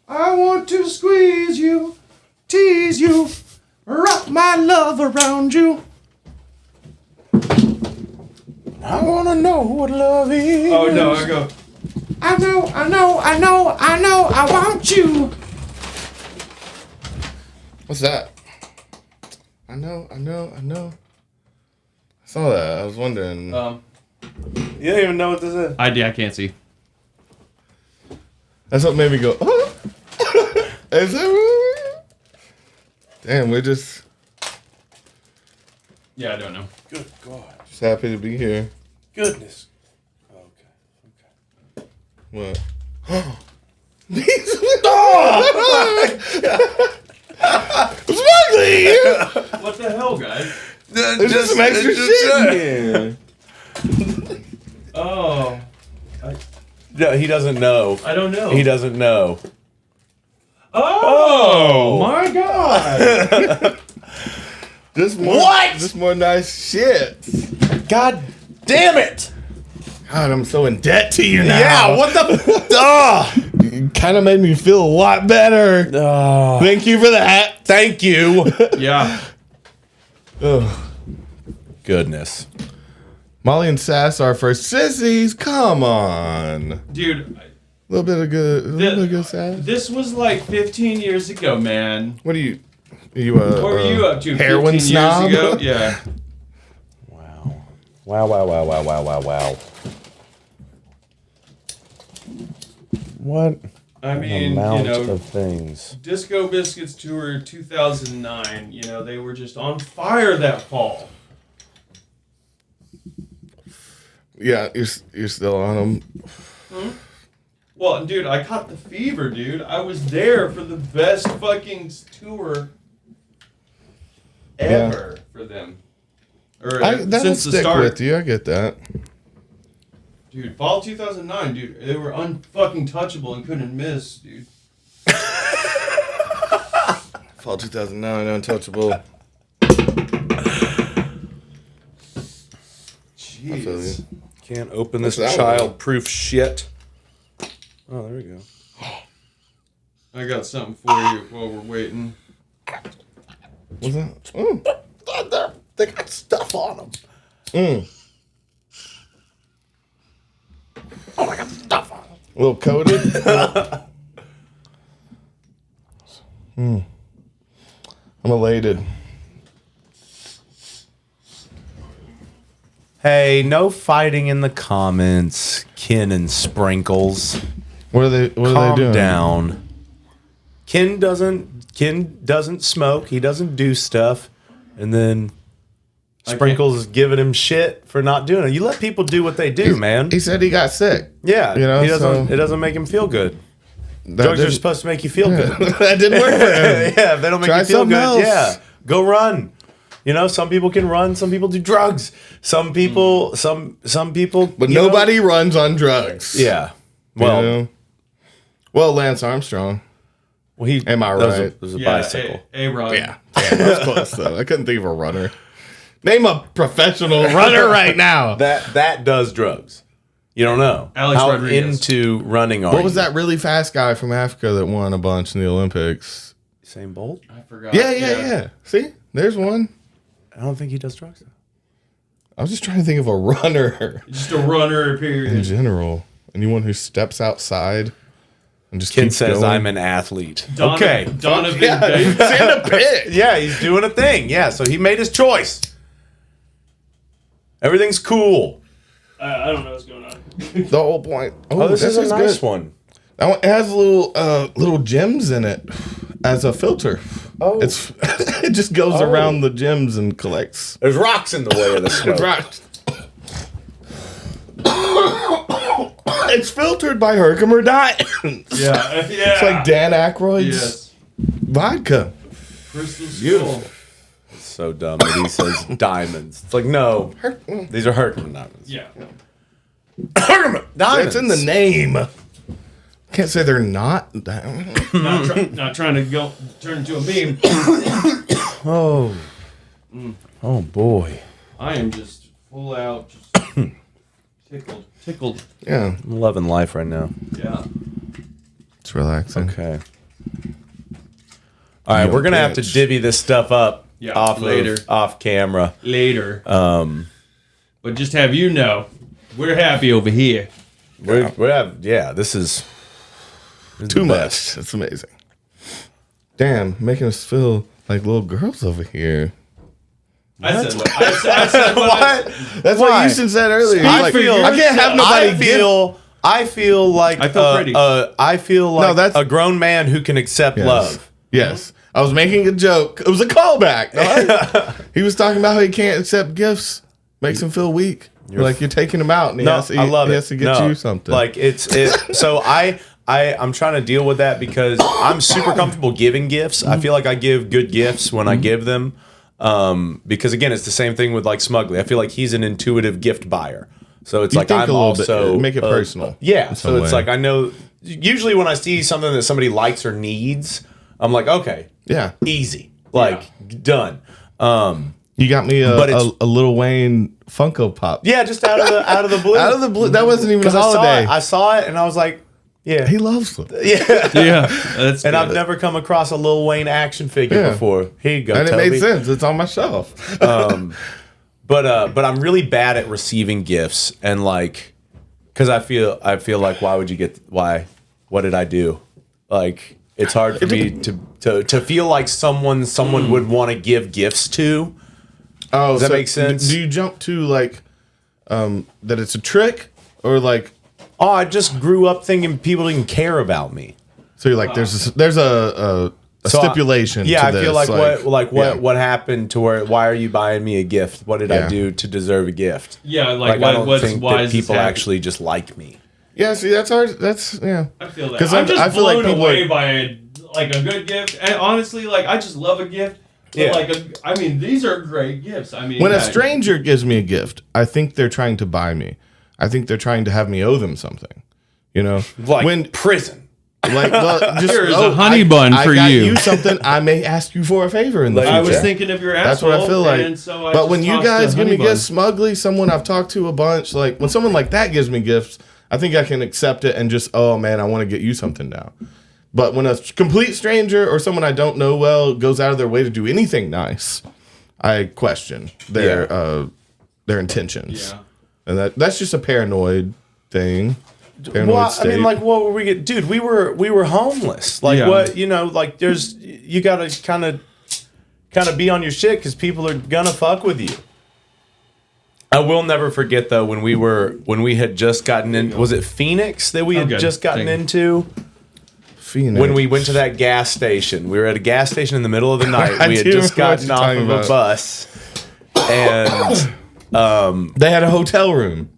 I want to squeeze you, tease you, wrap my love around you. I want to know what love is. Oh no, I go. I know, I want you. What's that? I know. I saw that. I was wondering. You don't even know what this is. I can't see. That's what made me go, oh. Is it? Damn, we're just Yeah, I don't know. Good God. happy to be here. Goodness. Okay. What? Smugly! What the hell, guys? There's just some extra shit in here. Oh, No, he doesn't know. I don't know. He doesn't know. Oh my god! Just more, What? Just more nice shit. God damn it! God, I'm so in debt to you now. Yeah, what the? You kind of made me feel a lot better. Thank you for that. Thank you. Yeah. Ugh. Goodness. Molly and Sass are for sissies. Come on. Dude, A little bit of good Sass. this was like 15 years ago, man. What are you What were you up to? heroin 15 snob? years ago? Yeah. Wow. Wow. What I an mean, amount you know, of things. Disco Biscuits tour 2009. You know, they were just on fire that fall. Yeah, you're still on them. Well, dude, I caught the fever, dude. I was there for the best fucking tour ever for them. Or That would since the stick start. with you. I get that. Dude, fall 2009, dude. They were unfucking touchable and couldn't miss, dude. Fall 2009, untouchable. I feel you. Jeez. Can't open this What's that one? child-proof shit. Oh, there we go. I got something for you while we're waiting. What's that? Mm. They got stuff on them. Mm. Oh, I got stuff on them. A little coated. I'm elated. Hey, no fighting in the comments, Ken and Sprinkles. What are they doing? Calm down. Ken doesn't smoke. He doesn't do stuff, and then Sprinkles is giving him shit for not doing it. You let people do what they do, man. He said he got sick. Yeah, You know, he doesn't. so- It doesn't make him feel good. That Drugs are didn't- supposed to make you feel good. that didn't work for him. Yeah, if they don't make Try you feel something good, else. yeah, go run. You know, some people can run, some people do drugs. Some people, some people. But you know- nobody runs on drugs. Yeah. You Well, know? Well, Lance Armstrong. he. Am I that was right? It was a Yeah, bicycle. A-Rod. Yeah. Damn, that was close though. I couldn't think of a runner. Name a professional runner right now. That does drugs. You don't know. Alex How Rodriguez. into running are What was you? that really fast guy from Africa that won a bunch in the Olympics? Usain Bolt? I forgot. Yeah. See, there's one. I don't think he does drugs. I was just trying to think of a runner Just a runner, in period. general. Anyone who steps outside and just Ken keeps says going. I'm an athlete. Donovan Yeah, Davis. send a pic. Yeah, he's doing a thing. Yeah, so he made his choice. Everything's cool. I don't know what's going on. The whole point. Oh, this is a nice good. one. That one has little gems in it as a filter. Oh. It just goes around the gems and collects. There's rocks in the way of the smoke. Right. It's filtered by Herkimer Diet. Yeah. It's like Dan Aykroyd's Yes. vodka. Crystal Skull. Beautiful. So dumb that he says diamonds. It's like, no, these are Herkimer diamonds. Yeah. Herkimer diamonds. It's in the name. Can't say they're not. Not trying to go turn into a meme. Oh. Oh, boy. I am just full out, just tickled. Yeah, I'm loving life right now. Yeah. it's relaxing. Okay. All right, we're going to have to bitch. divvy this stuff up Yeah, off later. off camera. Later. But just have you know, we're happy over here. This is Too much. It's amazing. Damn, making us feel like little girls over here. I said what? That's what Houston said earlier. He's like, feel- I can't have nobody I feel like I feel pretty. I feel like that's- a grown man who can accept love. Yes. I was making a joke. It was a callback. He was talking about how he can't accept gifts. Makes him feel weak. Like you're taking him out and he has to, I love he it. has to get you something. Like so I'm trying to deal with that because I'm super comfortable giving gifts. I feel like I give good gifts when I give them. Because again, it's the same thing with like Smugly. I feel like he's an intuitive gift buyer. So it's You like think I'm a little bit, also make it personal Yeah. in So some it's way. like I know usually when I see something that somebody likes or needs, I'm like, okay, yeah. easy. Like done. You got me But it's- a Lil Wayne Funko Pop. Yeah, just out of the blue. Out of the blue. That wasn't even a 'Cause holiday. I saw it and I was like, yeah. He loves them. Yeah. Yeah. That's And good. I've never come across a Lil Wayne action figure Yeah. before. Here you go, And it Toby. made sense. It's on my shelf. But I'm really bad at receiving gifts and like, because I feel like what did I do? Like it's hard for me to feel like someone would want to give gifts to. Oh, Does that make sense? Do you jump to like that it's a trick or like Oh, I just grew up thinking people didn't care about me. so you're like there's a So stipulation. Yeah, to I feel this, like yeah. what happened to where? Why are you buying me a gift? What did I Yeah. do to deserve a gift? Yeah, Like I don't think why that is this people happening? actually just like me. Yeah, see, that's hard. That's yeah. I feel that. 'Cause I'm just I feel like blown people away are- by a good gift. And honestly, like I just love a gift. But Yeah. these are great gifts. I mean, When a yeah, stranger gives me a gift, I think they're trying to buy me. I think they're trying to have me owe them something. You know, Like when prison. like well, just Here's a honey bun for I got you. you something. I may ask you for a favor in the future. I was thinking of your asshole. That's what I feel like. And so I but just when you tossed guys a give me honey bun. gifts, Smugly, someone I've talked to a bunch, like when someone like that gives me gifts, I think I can accept it and just, oh man, I want to get you something now. But when a complete stranger or someone I don't know well goes out of their way to do anything nice, I question their intentions. Yeah. Uh, And that's just a paranoid thing. Paranoid Well, I state. mean, like, what were we get? Dude, we were homeless. Like, Yeah. what? You know, like, you gotta kind of be on your shit because people are gonna fuck with you. I will never forget though when we had just gotten in. Was it Phoenix that we had Okay, just gotten thank into? Phoenix. When we went to that gas station, we were at a gas station in the middle of the night. I We had do just remember what gotten you're off talking of a about. bus, and They had a hotel room.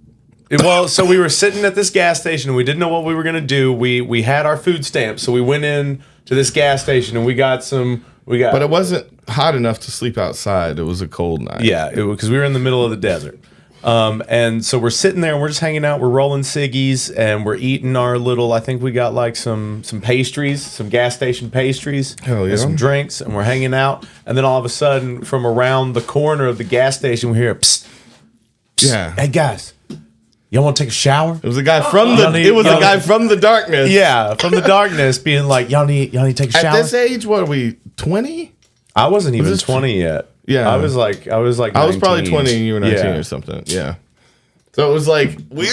well, so we were sitting at this gas station and we didn't know what we were gonna do. We had our food stamps, so we went in to this gas station and we got. But it wasn't hot enough to sleep outside. It was a cold night. Yeah, because we were in the middle of the desert. And so we're sitting there and we're just hanging out. We're rolling ciggies and we're eating our little. I think we got like some pastries, some gas station pastries, Hell yeah. and some drinks, and we're hanging out. And then all of a sudden, from around the corner of the gas station, we hear, "Psst, psst, Yeah. hey guys, y'all want to take a shower?" It was a guy from the. Y'all need- It was a y'all- guy from the darkness. Yeah, from the darkness, being like, "Y'all need to take a At shower." this age, what are we? 20? I wasn't even this 20 yet. Yeah. I was like I was probably 19. 20 and you were 19 Yeah. or something. Yeah. So it was like we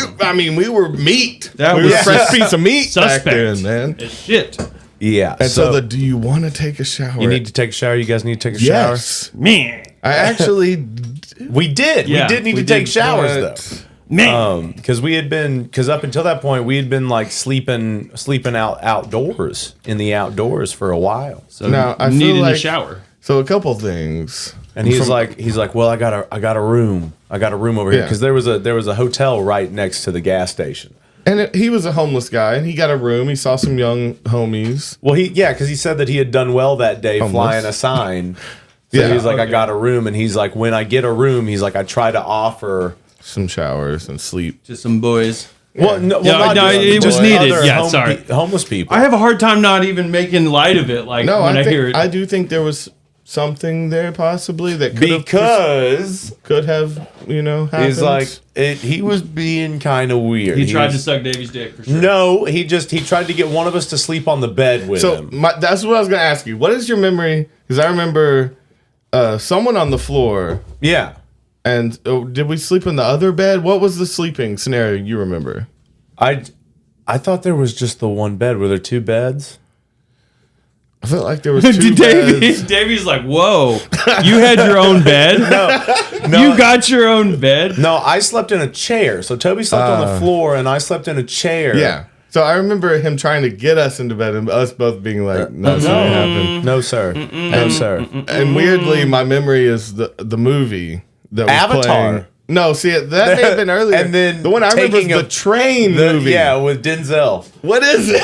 were meat. That we was were a fresh piece of meat suspect. back then, man. As shit. Yeah. And so do you want to take a shower? you need to take a shower. You guys need to take a yes. Man. I actually We did. Yeah, we did need we to take did, showers but- though. Man. Because we had been, because up until that point, we had been like sleeping outdoors in the outdoors for a while. So Now, I feel needed like- a shower. So a couple things. And he's like, well, I got a room over here Yeah. because there was a hotel right next to the gas station. And he was a homeless guy, and he got a room. He saw some young homies. Well, because he said that he had done well that day flying a sign. So Yeah. he's like, I got a room, and he's like, when I get a room, he's like, I try to offer. Some showers and sleep. To some boys. Well, no, Yeah, not no, just- it was just needed. other Yeah, sorry. homeless people. I have a hard time not even making light of it. Like No, when I I hear it. do think there was something there possibly that could because have happened. he's like he was being kind of weird. he tried to was- suck Davy's dick for sure. No, he tried to get one of us to sleep on the bed with So him. that's what I was gonna ask you. What is your memory? Because I remember someone on the floor. Yeah. And did we sleep in the other bed? What was the sleeping scenario you remember? I thought there was just the one bed. Were there two beds? I felt like there was two beds. Davy's like, whoa, you had your own bed? No. You got your own bed? No, I slept in a chair. So Toby slept on the floor, and I slept in a chair. Yeah. So I remember him trying to get us into bed, and us both being like, "No, it's not gonna happen." No, sir. No, sir. And weirdly, my memory is the movie that was Avatar. playing. No, see, that may have been earlier. And then the one I remember is taking the train movie. Yeah, with Denzel. What is it?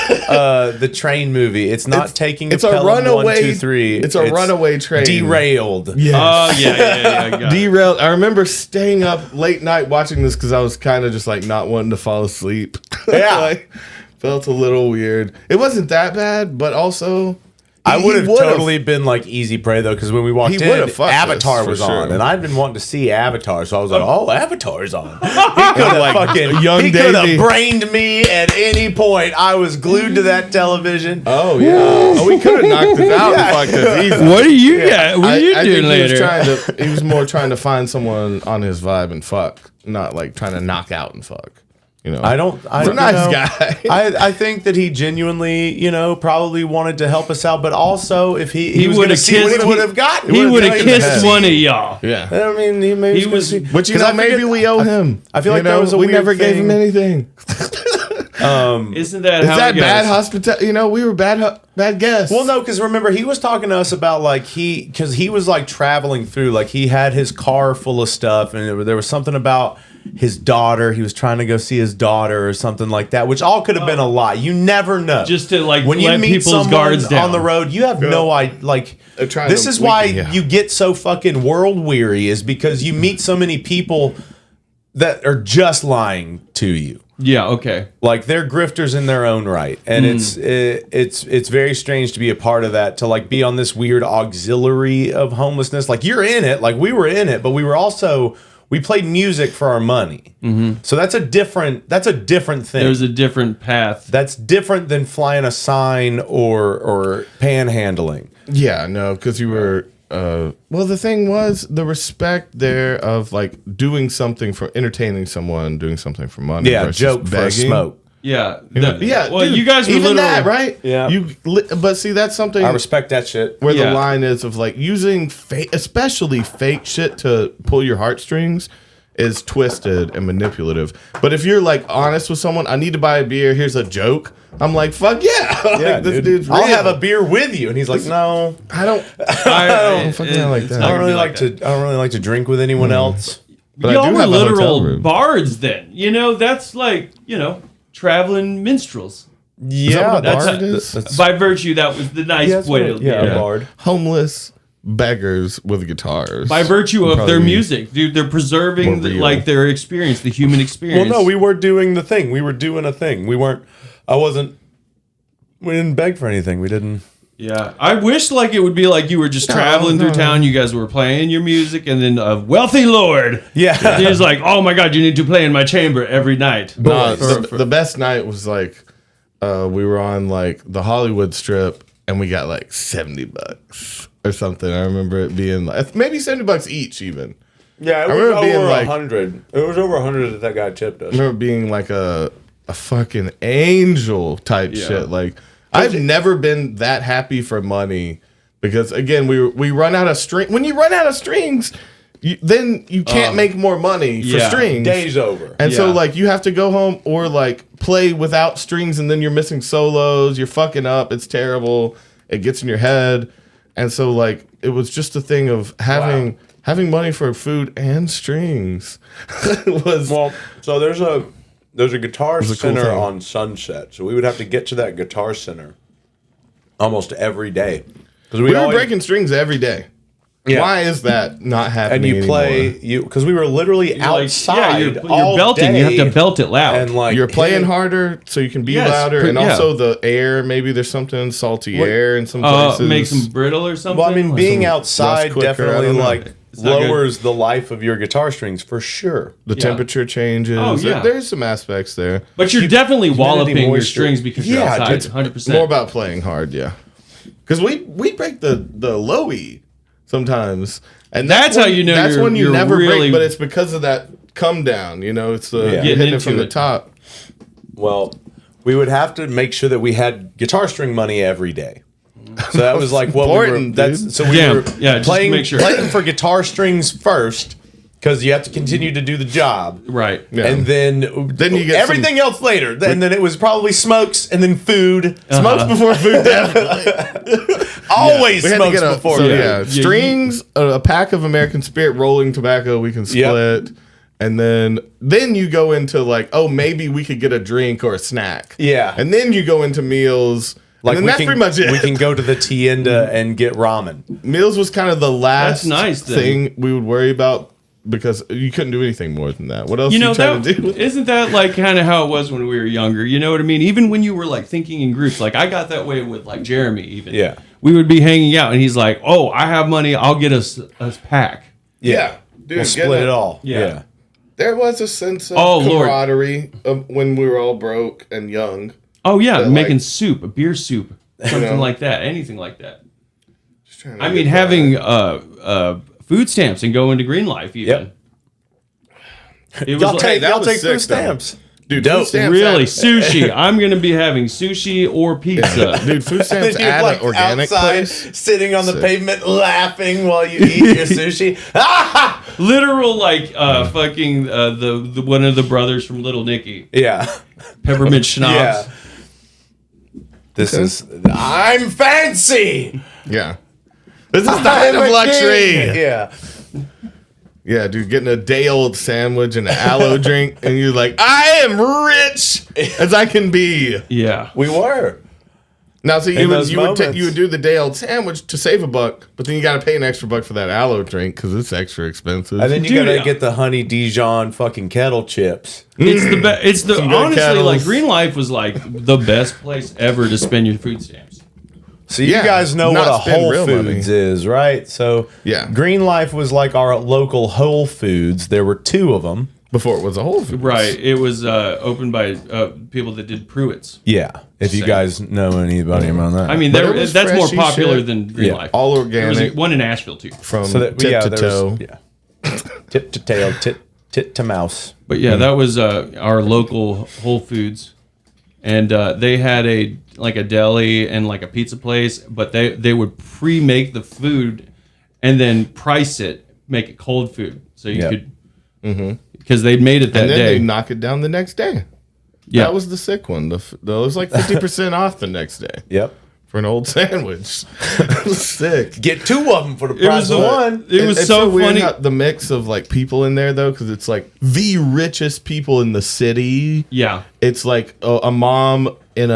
The train movie. It's not taking. It's a a Pelham runaway. 1, 2, 3. It's a runaway train. Derailed. Yes. Oh, yeah. I got it. Derailed. I remember staying up late night watching this because I was kind of just like not wanting to fall asleep. Yeah. Like, felt a little weird. It wasn't that bad, but also I would have would've- totally been like easy prey though, because when we walked He in, would've fucked Avatar us, for was on, sure. and I'd been wanting to see Avatar, so I was like, "Oh, Avatar's on." He could have Like, fucking, young he could Davey. have brained me at any point. I was glued to that television. Oh yeah. Oh, we could have knocked this out and fucked us easy. What are you got? What are you I doing think later? He was more trying to find someone on his vibe and fuck, not like trying to knock out and fuck. You know, He's a nice guy. I think that he genuinely, probably wanted to help us out, but also if he was going to would've see what kissed- he would have gotten, He would have gotten in the kissed head. one of y'all. Yeah. I mean, he maybe He was- But you know, maybe we owe him. I feel like You that was a we weird never gave him thing. anything. Isn't that Is how that it goes? bad hospitality? We were bad guests. Well, no, because remember, he was talking to us about because he was like traveling through, like he had his car full of stuff, and there was something about his daughter. He was trying to go see his daughter or something like that, which all could have been a lie. You never know. Just to like when you let meet people's someone guards down on the road, you have no idea. Like They're trying this to is why weaken you. you get so fucking world weary, is because you meet so many people that are just lying to you. Yeah, okay. Like they're grifters in their own right, and it's very strange to be a part of that, to like be on this weird auxiliary of homelessness. Like you're in it, like we were in it, but we played music for our money. So that's a different thing. There's a different path. That's different than flying a sign or panhandling. Yeah, no, because you were. Well, the thing was the respect there of like doing something for entertaining someone, doing something for money. Yeah, versus joke for a begging. smoke. Yeah. Yeah, Well, dude, you guys were even literally that, right? Yeah. But see, that's something I respect that shit. where the Yeah. line is of like using especially fake shit to pull your heartstrings is twisted and manipulative. But if you're like honest with someone, I need to buy a beer. Here's a joke. I'm like, fuck yeah. Yeah, Like, this dude. dude's real. I'll have a beer with you, and he's like, no. I don't. I don't fucking like it's that. not I don't gonna really be like that. to. I don't really like to drink with anyone else. But I Y'all do were have a hotel literal room. bards then. That's like, traveling minstrels. Is that what a That's bard a- is? That's- By virtue, that was the nice Yeah, that's way what to yeah, yeah. a bard. Homeless beggars with guitars. By virtue of their Probably music, dude, they're preserving more real. like their experience, the human experience. Well, no, we were doing the thing. We were doing a thing. We didn't beg for anything. We didn't. Yeah, I wish like it would be like you were just traveling through town. You guys were playing your music, and then a wealthy lord, he's like, "Oh my God, you need to play in my chamber every night." No, the best night was like we were on like the Hollywood Strip, and we got like $70 or something. I remember it being like maybe $70 each, even. Yeah, it was over 100. It was over 100 that guy tipped us. I remember being like a fucking angel type shit. Like I've never been that happy for money because again we run out of string. When you run out of strings, then you can't make more money for strings. Day's over. And so like you have to go home or like play without strings, and then you're missing solos. You're fucking up. It's terrible. It gets in your head. And so like it was just a thing of having money for food and strings. So there's a guitar center thing. on Sunset. So we would have to get to that guitar center almost every day. Because we were breaking strings every day. Yeah. Why is that not happening And you play anymore? because we were literally outside. You're all belting. day, You have to belt it loud. and like You're playing harder so you can be louder, and also the air. Maybe there's something salty air in some places. Makes them brittle or something. Well, I mean, being some outside rust quicker, I definitely don't know. like It's not good. lowers the life of your guitar strings for sure. The temperature changes. Oh, yeah. There's some aspects there. But you're definitely walloping your moisture. strings because you're Yeah, outside. it's 100%. More about playing hard, yeah. Because we break the low E sometimes, and That's how you know that's you're- when you you're never really- break. But it's because of that come down. You know, it's the Yeah. you're Getting hitting it into from the it. top. Well, we would have to make sure that we had guitar string money every day. So that was like what we were. Important, That's dude. so we Yeah, were yeah, just to playing make sure. playing for guitar strings first because you have to continue to do the job. Right. Yeah. And then you get everything else later. And then it was probably smokes and then food. Smokes before food. Definitely. Always We had to smokes get before so, food. yeah, strings, a pack of American Spirit rolling tobacco we can split. And then you go into like, oh, maybe we could get a drink or a snack. Yeah. And then you go into meals. Like and then that's pretty much it. We can go to the tienda and get ramen. Meals was kind of the last That's nice, then. thing we would worry about because you couldn't do anything more than that. What else You know, you trying to do? isn't that like kind of how it was when we were younger? You know what I mean? Even when you were like thinking in groups, like I got that way with like Jeremy even. Yeah. We would be hanging out and he's like, oh, I have money. I'll get us a pack. Yeah. Dude, We'll split it all. Yeah. There was a sense of Oh, Lord. camaraderie when we were all broke and young. Oh, yeah. But, Making like, soup, a beer soup, something know. like that. Anything like that. Just trying to I get mean, by. having food stamps and going to Green Life even. Yep. It was Y'all like, take that was food sick, though. stamps. Dude, Dope. food stamps really, add- sushi. I'm going to be having sushi or pizza. Dude, food stamps You're at like an organic outside, place. sitting on the Sick. pavement, laughing while you eat your sushi. Literal, like, fucking the one of the brothers from Little Nicky. Yeah, Peppermint schnapps. yeah. This is. I'm fancy. Yeah. This is the height of luxury. Yeah. Yeah, dude, getting a day-old sandwich and an aloe drink, and you're like, I am rich as I can be. Yeah. We were. Now, so In you those would moments. you would do the day-old sandwich to save $1, but then you got to pay an extra $1 for that aloe drink because it's extra expensive. And then you Dude, gotta get the honey Dijon fucking kettle chips. It's the best. It's the Some good honestly kettles. like Green Life was like the best place ever to spend your food stamps. So you Yeah, guys know not what a spend Whole real Foods money. is, right? So Yeah. Green Life was like our local Whole Foods. There were 2 of them. Before it was a Whole Foods. Right. It was opened by people that did Pruitt's. Yeah. If you Same. guys know anybody about that. I mean, But it was that's more freshy popular shit. than Green Yeah. Life. All There was organic one in Asheville too. from so that, tip yeah, to there toe. was, yeah. Tip to tail, tit to mouse. But yeah, that was our local Whole Foods, and they had a deli and like a pizza place, but they would pre-make the food and then price it, make it cold food, so you Yep. could because they'd made it that And then day. they knock it down the next day. Yeah. That was the sick one. It was like 50% off the next day Yep. for an old sandwich. It was sick. Get 2 of them for the It price was of the- one. It was It's so weird funny. how the mix of like people in there though, because it's like the richest people in the city. Yeah. It's like a mom in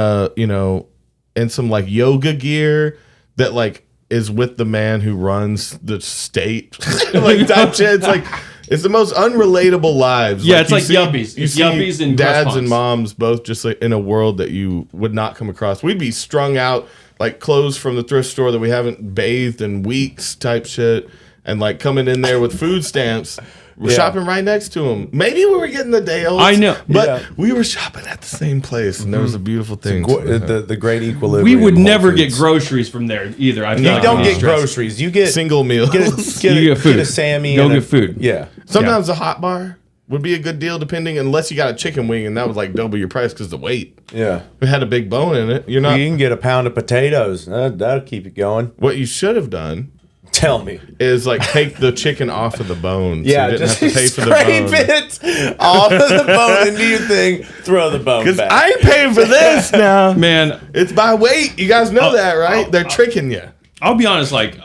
in some like yoga gear that like is with the man who runs the state. Like type shit. It's like it's the most unrelatable lives. Yeah, it's you like yuppies. You It's see yuppies and dads crust and punks. moms both just like in a world that you would not come across. We'd be strung out like clothes from the thrift store that we haven't bathed in weeks type shit, and like coming in there with food stamps. We're shopping right next to them. Maybe we were getting the day old. I know. But we were shopping at the same place, and there was a beautiful thing. The great equilibrium. We would Whole never Foods. get groceries from there either. I You don't get groceries. You get Single meals. Get You get food. Get a Sammy. Go and get food. Yeah. Sometimes a hot bar would be a good deal, depending, unless you got a chicken wing, and that was like double your price because the weight. Yeah. It had a big bone in it. You're not. You can get a pound of potatoes. That'll keep you going. What you should have done Tell me. is like take the chicken off of the bone. Yeah, so you didn't just have to pay for the scrape bone. it off of the bone into your thing. Throw the bone Because back. I ain't paying for this now. Man, It's by weight. You guys know that, right? They're tricking you. I'll be honest, like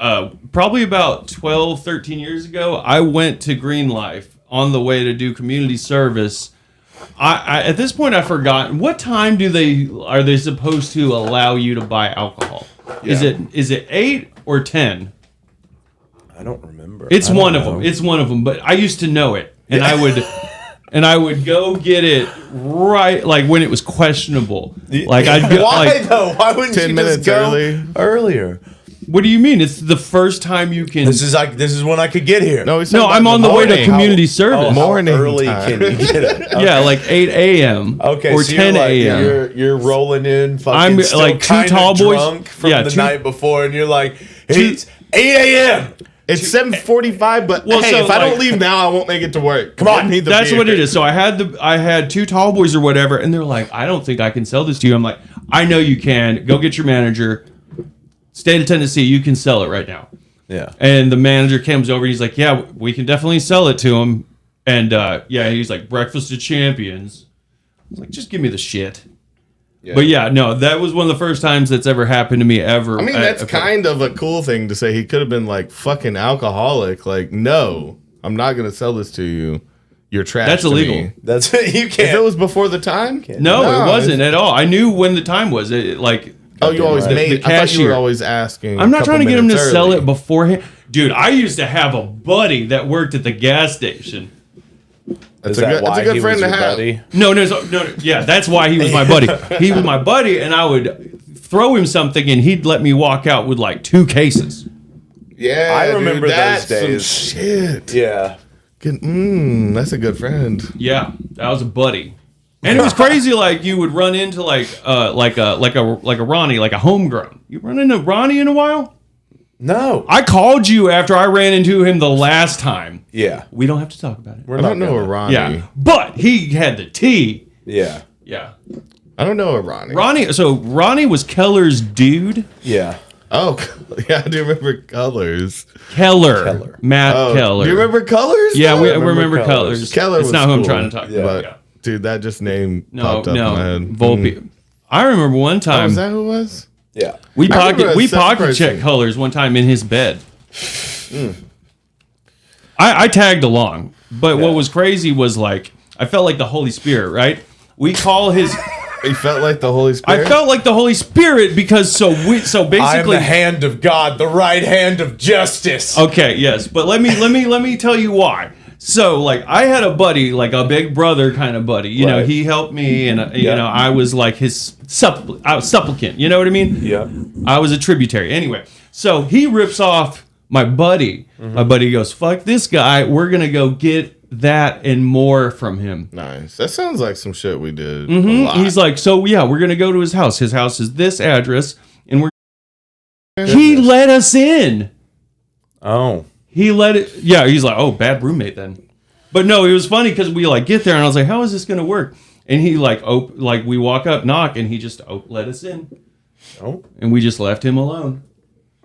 probably about 12, 13 years ago, I went to Green Life on the way to do community service. I at this point I've forgotten what time are they supposed to allow you to buy alcohol? Is it 8 or 10? I don't remember. It's I don't one of know. them. It's one of them. But I used to know it, and I would go get it right like when it was questionable. Like I'd go, Why like, though? Why wouldn't 10 you just minutes go early. earlier? what do you mean? It's the first time you can. This is when I could get here. No, No, I'm on the way to morning. community service. How Morning early time. can you get it? Yeah, like 8 a.m. Okay, or so 10 you're like, a.m. You're rolling in. Fucking I'm, still like, two kinda tall boys- drunk from yeah, the two- night before, and you're like, it's 8 a.m. It's 7:45, but Well, hey, so, if I don't like- leave now, I won't make it to work. Come on, I need the That's beer. what it is. So I had two tall boys or whatever, and they're like, I don't think I can sell this to you. I'm like, I know you can. Go get your manager. State of Tennessee, you can sell it right now. Yeah. And the manager comes over. He's like, yeah, we can definitely sell it to him. And yeah, he's like, breakfast of champions. I was like, just give me the shit. But yeah, no, that was one of the first times that's ever happened to me ever. I mean, that's kind of a cool thing to say. He could have been like fucking alcoholic. Like, no, I'm not going to sell this to you. You're trash. That's to illegal. me. That's you If it can't. was before the time, No, it wasn't it's- at all. I knew when the time was. Oh, you always right. made. The I thought you cashier. were always asking. I'm not a trying to couple get him to minutes sell early. it beforehand. Dude, I used to have a buddy that worked at the gas station. That's Is a that good, why that's a good he friend was to your have. buddy? No, yeah, that's why he was my buddy. He was my buddy, and I would throw him something, and he'd let me walk out with like 2 cases. Yeah, I remember dude, those that's some days. shit. Yeah. Good, that's a good friend. Yeah, that was a buddy. And it was crazy. Like you would run into like a Ronnie, like a homegrown. You run into Ronnie in a while. No. I called you after I ran into him the last time. Yeah. We don't have to talk about it. We're I don't not know a gonna- Ronnie. Yeah, but he had the tea. Yeah. Yeah, I don't know a Ronnie. Ronnie. So Ronnie was Keller's dude. Yeah. Oh, yeah, I do remember Colors. Keller. Matt Oh, Keller. do you remember Colors? Yeah, we though? remember Colours. Colors. Keller It's was not who I'm cool, trying to talk Yeah. about. But Yeah. dude, that just name No, popped up in my head. Volpe. I remember one Oh, time is that who it was? Yeah. we I remember a separate pocket person. checked Colors one time in his bed. I tagged along, but what was crazy was like I felt like the Holy Spirit, right? We call his. He felt like the Holy I Spirit. felt like the Holy Spirit because so I am basically. the hand of God, the right hand of justice. Okay, yes, but let me tell you why. So, like, I had a buddy, like a big brother kind of buddy. You know, Right. he helped me, and you Yeah. know, I was like his supplicant. You know what I mean? Yeah. I was a tributary. Anyway, so he rips off my buddy. Mm-hmm. My buddy goes, "Fuck this guy. We're gonna go get that and more from him." Nice. That sounds like some shit we did. Mm-hmm. A lot. He's like, "So yeah, we're gonna go to his house. His house is this address, and we're." He let us in. Oh. He let it. Yeah, he's like, oh, bad roommate then. But no, it was funny because we like get there and I was like, how is this gonna work? And he like, like we walk up, knock, and he just let us in. Oh. And we just left him alone.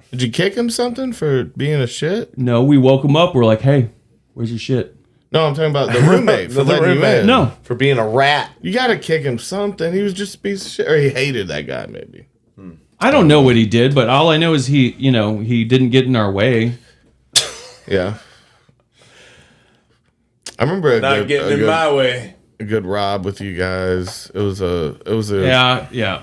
Did you kick him something for being a shit? No, we woke him up. We're like, hey, where's your shit? No, I'm talking about the roommate for The letting roommate. you in. No. For being a rat. You gotta kick him something. He was just a piece of shit. Or he hated that guy, maybe. I don't know what he did, but all I know is he didn't get in our way. Yeah. I remember a way. good Rob with you guys. It was a Yeah.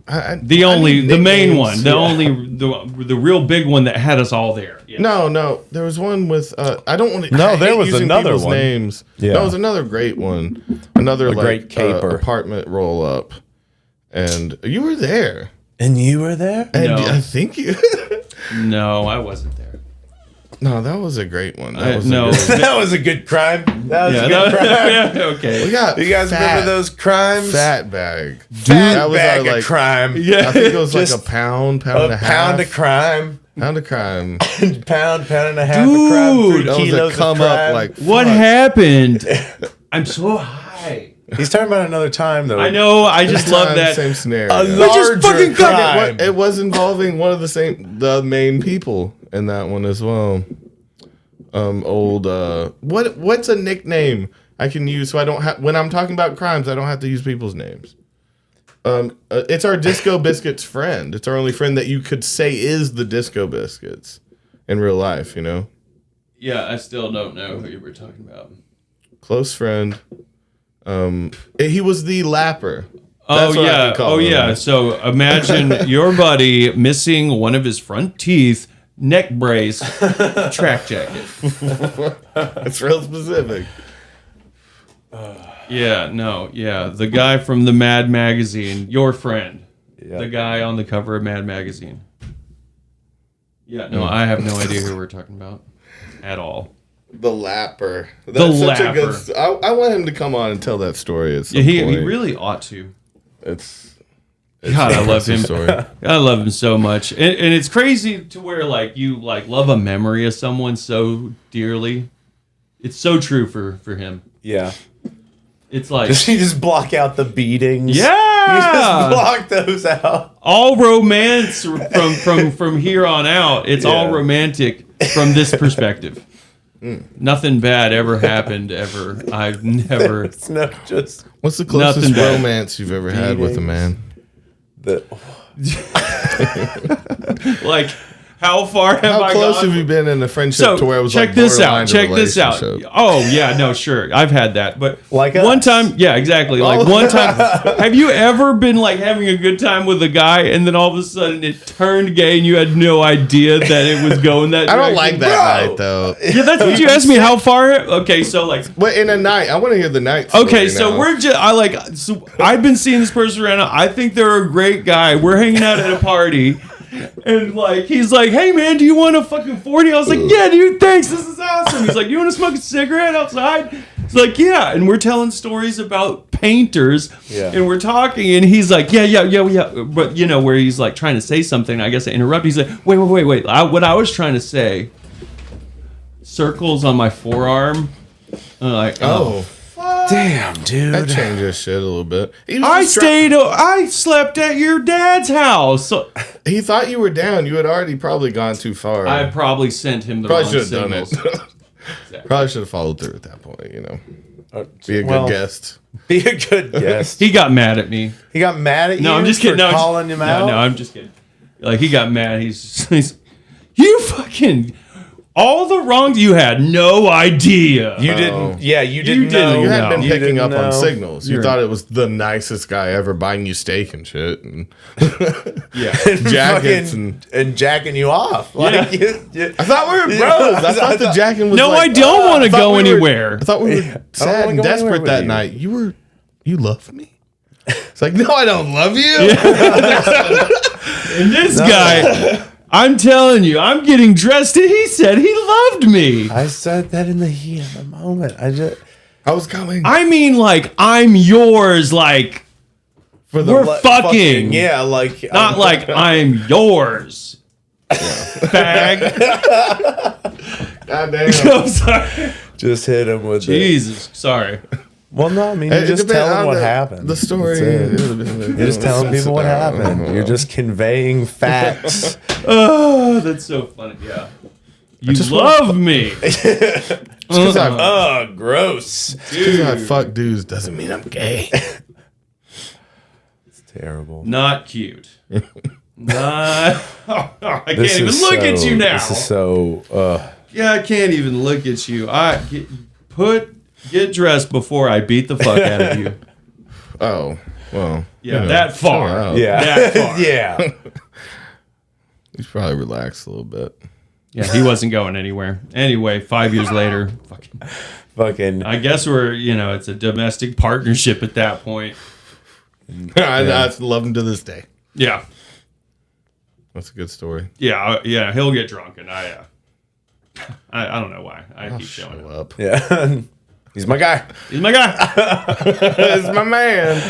I The main one, the real big one that had us all there. Yeah. No, there was one with I don't want to. No, there was another one. Names. Yeah. That was another great one. Another great caper. Apartment roll up, and you were there. And you were there? And No. I think you. No, I wasn't there. No, that was a great one. No. That was a good crime. That was a good that- crime. yeah, okay. We got You guys remember those crimes? fat bag. Fat That was bag our, of crime. Yeah. I think it was like Just a pound and a half. Pound of crime. Pound of crime. pound and a half of crime. 3 That was kilos a come of crime. up like What fuck. happened? I'm so high. He's talking about another time, though. I know. I just Same love time, that. same scenario. A just larger fucking cut crime. It was involving one of the main people in that one as well. What's a nickname I can use so I don't have when I'm talking about crimes I don't have to use people's names. It's our Disco Biscuits friend. It's our only friend that you could say is the Disco Biscuits in real life. You know, Yeah, I still don't know who you were talking about. close friend. He was the lapper. Oh That's what I yeah. could call Oh him. yeah. So imagine your buddy missing one of his front teeth, neck brace, track jacket. It's real specific. Yeah, no, yeah. The guy from the Mad Magazine, your friend. The guy on the cover of Mad Magazine. Yeah, no, I have no idea who we're talking about at all. The lapper. Lapper. I want him to come on and tell that story at some Yeah, he point. really ought to. It's God, I love him. Story. I love him so much, and it's crazy to where like you like love a memory of someone so dearly. It's so true for him. Yeah. It's like You just block out the beatings. yeah, You just block those out. all romance from here on out. It's all romantic from this perspective. Nothing bad ever happened ever. I've never. It's not just What's the closest Nothing bad. romance you've ever had with a man? the. Like, how far have How I close gone? have you been in a friendship So to where it was check like this borderline out. to Check this out. relationship? Oh yeah, no, sure, I've had that. But Like one us. time, yeah, exactly. Like one time, have you ever been like having a good time with a guy and then all of a sudden it turned gay and you had no idea that it was going that I direction? don't like that Bro! night though. Yeah, that's what you asked me. How far? Okay, so like. But in a night, I want to hear the night. Okay, story so now. so I've been seeing this person around. I think they're a great guy. We're hanging out at a party, and like he's like, "Hey man, do you want a fucking 40?" I was like, "Yeah, dude, thanks. This is awesome." He's like, "You want to smoke a cigarette outside?" It's like, "Yeah," and we're telling stories about painters, and we're talking, and he's like, "Yeah," but you know where he's like trying to say something. I guess I interrupt. He's like, "Wait. What I was trying to say." Circles on my forearm. I'm like, Oh, Damn, dude. that changes shit a little bit. He was I slept at your dad's house. So He thought you were down. You had already probably gone too far. I probably sent him the probably wrong should have done signals. it. Probably should have followed through at that point. You know, be a good well, guest. Be a good guest. He got mad at me. He got mad at you. No, I'm just kidding. For No, calling him out. No, I'm just kidding. Like he got mad. He's you fucking all the wrongs you had no idea. You didn't. Yeah, you didn't didn't. know. You hadn't been You picking didn't up on know. signals. You You're- thought it was the nicest guy ever buying you steak and shit, and Yeah. jackets Fucking- and jacking you off. Like you, I thought we were bros. I thought the jacking was. No, like, I don't want to I thought go we were- anywhere. I thought we were wanna sad and go anywhere desperate with that you. night. You love me. It's like, no, I don't love you. And this guy, I'm telling you, I'm getting dressed and he said he loved me. I said that in the heat of the moment. I was coming I mean, like, I'm yours, like, for the. we're fucking. Yeah, like Not like I'm yours. Fag. Goddamn. I'm sorry. just hit him with it. Jesus. Sorry. Well, no, I mean you're It just depends telling on what the- happened. The story. That's it. You're just telling people what happened. You're just conveying facts. Oh, that's so funny. Yeah. You just love me. Because Oh, gross. I fuck dudes doesn't mean I'm gay. It's terrible. Not cute. Not. I can't This even is look at so- you now. This is so. Yeah, I can't even look at you. Get dressed before I beat the fuck out of you. Oh, Well, Yeah, that far. chill out. Yeah. That far. Yeah. He's probably relaxed a little bit. Yeah, he wasn't going anywhere. Anyway, 5 years later, Fucking. I guess we're, it's a domestic partnership at that point. I love him to this day. Yeah. That's a good story. Yeah, he'll get drunk, and I don't know why. I keep showing Show up. up. Yeah. He's my guy. He's my guy. It's my man.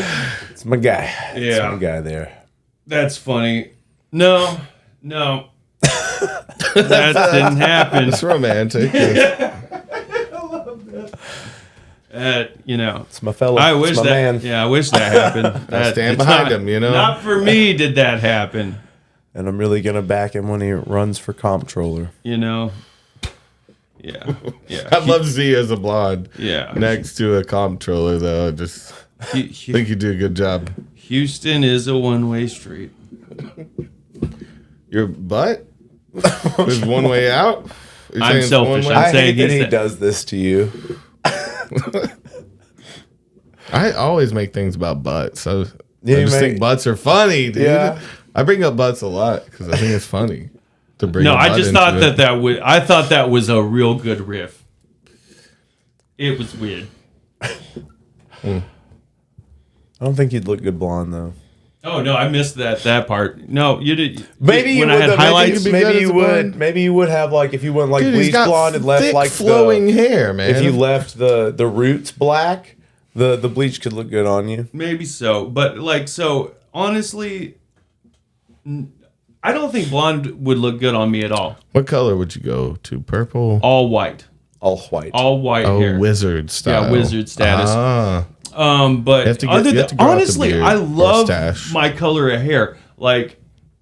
It's my guy. It's Yeah. my guy there. That's funny. No. That didn't happen. It's romantic. It's my fellow. I wish it's my that. man. Yeah, I wish that happened. I stand it's behind not- him, you know? Not for me did that happen. And I'm really gonna back him when he runs for comptroller. Yeah. I'd love to see you as a blonde Yeah. next to a comptroller, though. I just think you do a good job. Houston is a one-way street. Your butt is one way out? You're I'm saying it's selfish. one way? I'm I saying hate that he's he the- does this to you. I always make things about butts. I you just make- think butts are funny, dude. Yeah. I bring up butts a lot because I think it's funny to bring. No, a I butt just into thought it. I thought that was a real good riff. It was weird. I don't think you'd look good blonde though. Oh no, I missed that part. No, you did. Maybe you when would. I had though, highlights. be good Maybe as you a would. blonde. Maybe you would have like if you went like Dude, he's bleach got blonde and left thick, like flowing hair, man. If you left the roots black, the bleach could look good on you. Maybe so, but honestly, I don't think blonde would look good on me at all. What color would you go to? Purple. All white, All white. all white hair. Wizard style. Yeah, wizard status. Ah, But You have to get- other you have than to grow out the honestly, beard I or love stash. my color of hair. Like,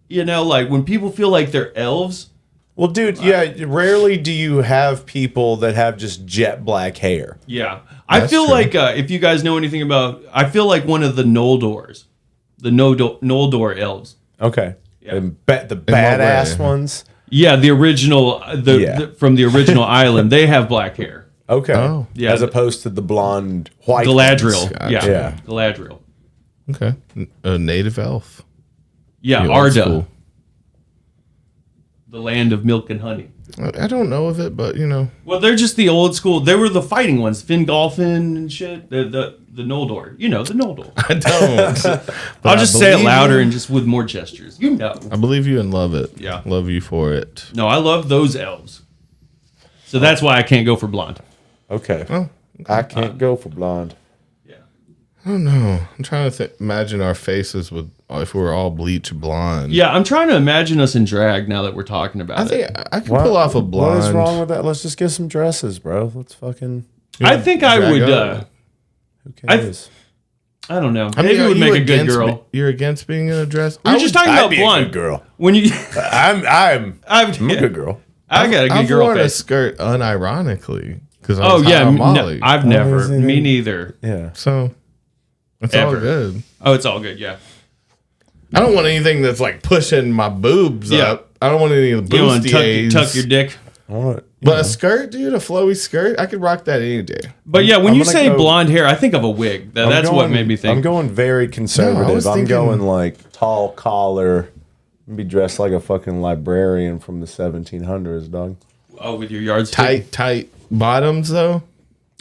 like when people feel like they're elves. Well, dude, yeah. Rarely do you have people that have just jet black hair. Yeah, I That's feel true. like if you guys know anything about, I feel like one of the Noldors, the Noldor elves. Okay. Yeah. And the what badass way? ones. Yeah, the original, Yeah. from the original island, they have black hair. Okay. Oh. Yeah. As opposed to the blonde white. Galadriel. Gotcha. Yeah. Yeah. Galadriel. okay. A native elf. Yeah, The old Arda. school. The land of milk and honey. I don't know of it, but Well, they're just the old school. They were the fighting ones, Fingolfin and shit. The Noldor. You know, the Noldor. I don't. But I'll just I say it believe louder you. and just with more gestures. You know. I believe you and love it. Yeah. Love you for it. No, I love those elves. So that's why I can't go for blonde. Okay. Oh, I can't go for blonde. Yeah. I don't know. I'm trying to imagine our faces with if we were all bleach blonde. Yeah, I'm trying to imagine us in drag now that we're talking about I it. think I can pull off a blonde. What is wrong with that? Let's just get some dresses, bro. Let's fucking. I think I drag would. up. Who cares? I don't know. I mean, Maybe it are would you make a good against girl. You're against being in a dress? We're just talking I'd about be a blonde. good girl. When you, I'm I'm a good girl. I got a good I've girl worn a face. skirt unironically because I Oh was yeah, high on no, Molly. I've is never. it? Me neither. Yeah. So it's all Ever. good. Oh, it's all good. Yeah. I don't want anything that's like pushing my boobs Yeah. up. I don't want any of the You want to bustiers. tuck your dick. I want But a skirt, dude, a flowy skirt, I could rock that any day. But yeah, when I'm you gonna say go- blonde hair, I think of a wig. That's what made me think. I'm going very conservative. No, I was I'm thinking- going like tall collar. Be dressed like a fucking librarian from the 1700s, dog. Oh, with your yardstick. Tight bottoms though.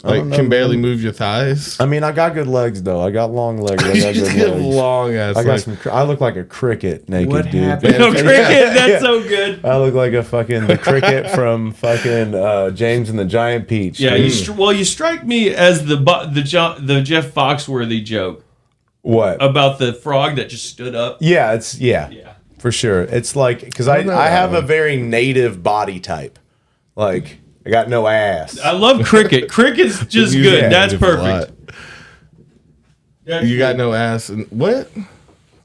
Like don't know, can barely man. move your thighs. I mean, I got good legs though. I got long legs. I You got just good get legs. long ass. I got Like, some. I look like a cricket naked, What dude. happened? No, cricket. That's Yeah. so good. I look like a fucking the cricket from fucking James and the Giant Peach. Yeah, dude. you strike me as the Jeff Foxworthy joke What? about the frog that just stood up. Yeah, it's yeah, Yeah. for sure. It's like because I I don't know I that have a one. very native body type. Like I got no ass. I love cricket. Cricket's just you good. get That's it a lot. perfect. That's You got good. no ass and what?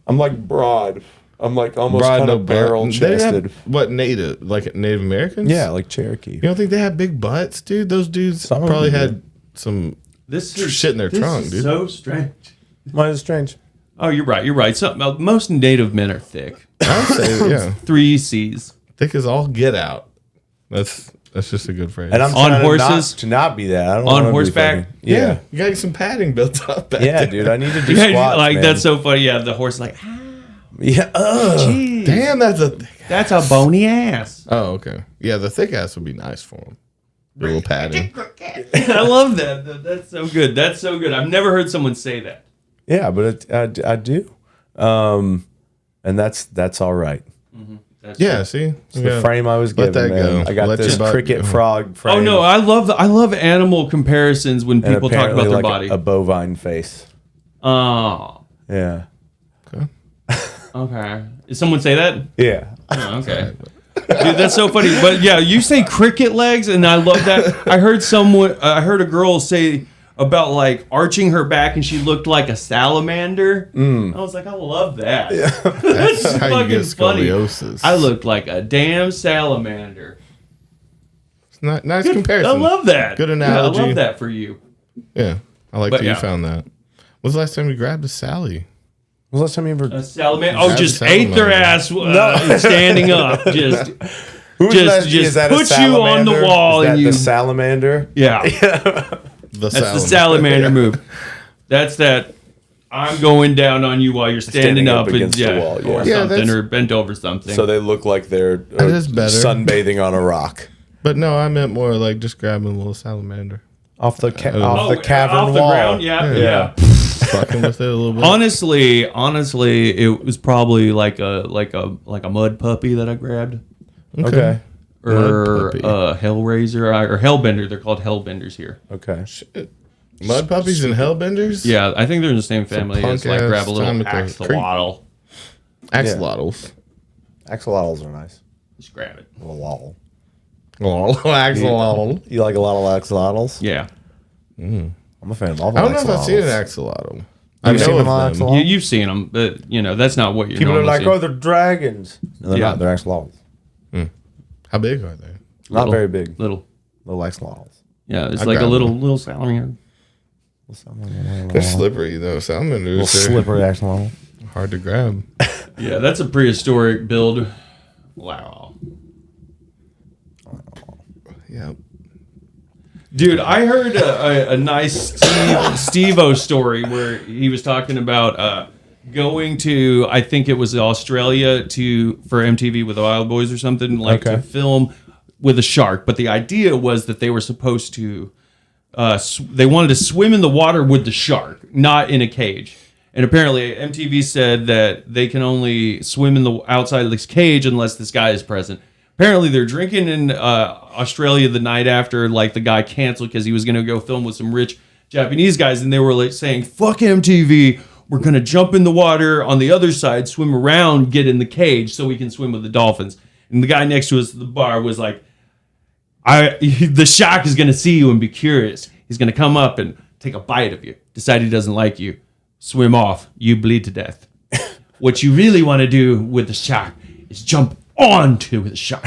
I'm like broad. I'm like almost Broad, kind no of barrel butt. They have- chested. What native? Like Native Americans? Yeah, like Cherokee. You don't think they have big butts, dude? Those dudes Some of probably them had some. This is shit in their trunk, is dude. So strange. Mine is strange. Oh, you're right. You're right. Most native men are thick. I would say, yeah, 3 C's. thick as all get out. That's That's just a good phrase. And I'm On trying horses? to not be that. I don't On wanna be horseback? fucking- yeah. You gotta get some padding built up back Yeah, there. dude. I need to do Yeah, squats, like man. that's so funny. Yeah, the horse is like, Yeah. Ugh. geez, Damn, that's a... that's a bony ass. Oh, okay. Yeah, the thick ass would be nice for him. A little padding. I love that. That's so good. That's so good. I've never heard someone say that. Yeah, but I do. And that's all right. That's Yeah, see? It's the frame I was Let given, that man. go. I got Let this your butt cricket go. frog frame. Oh no, I love animal comparisons when and people talk about apparently their like body. a bovine face. Oh, Yeah. okay. Did someone say that? Yeah. Oh, okay. Dude, that's so funny. But yeah, you say cricket legs, and I love that. I heard a girl say about like arching her back, and she looked like a salamander. I was like, I love that. That's how you fucking get funny. scoliosis. I looked like a damn salamander. It's not nice comparison. I love that. Good Yeah, analogy. I love that for you. Yeah, I like But that you yeah. found that. When's the last time you grabbed a Sally? When was the last time you ever? A salamander. Oh, Grab just a ate their salamander. ass standing up. Just Who's just- that? just Is that a put you on the salamander? wall Is that and you- the salamander? yeah. That's That's the salamander move. That's that. I'm going down on you while you're standing up and against the wall, or Yeah, something, that's- or bent over something. So they look like they're That is better. sunbathing on a rock But no, I meant more like just grabbing a little salamander. off the Oh, off the cavern off wall. the ground. Yeah, Yeah. yeah. Fucking with it a little bit. Honestly, it was probably like a mud puppy that I grabbed, Okay. or Mud puppy. Hellraiser or Hellbender. They're called Hellbenders here. Okay. Mud puppies and hellbenders? Yeah, I think they're in the same family. It's like punk-ass grab a little time at the axolotl. Axolotls. Axolotls are nice. Just grab it. Lol. Oh, axolotl. You like a lot of axolotls? Yeah. I'm a fan of all the I don't know if I've seen an axolotls. axolotl. I You've know seen of them on them. axolotl? You've seen them, but that's not what you're People are normally like, seeing. oh, they're dragons. No, they're Yeah. not. They're axolotls. How big are they? Not Little. very big. Little. Little axolotls. Yeah, it's I'd like a grab little salamander. They're slippery though. Salamanders Little are slippery axolotl. hard to grab. Yeah, that's a prehistoric build. Wow. Yeah. Dude, I heard a nice Steve-O story where he was talking about going to, I think it was Australia for MTV with the Wild Boys or something, like Okay. to film with a shark. But the idea was that they were supposed to, they wanted to swim in the water with the shark, not in a cage. And apparently MTV said that they can only swim in the outside of this cage unless this guy is present. Apparently they're drinking in Australia the night after, like the guy canceled because he was going to go film with some rich Japanese guys, and they were like saying, "Fuck MTV, we're going to jump in the water on the other side, swim around, get in the cage so we can swim with the dolphins." And the guy next to us at the bar was like, "The shark is going to see you and be curious. He's going to come up and take a bite of you, decide he doesn't like you, swim off, you bleed to death. What you really want to do with the shark is jump onto the shark."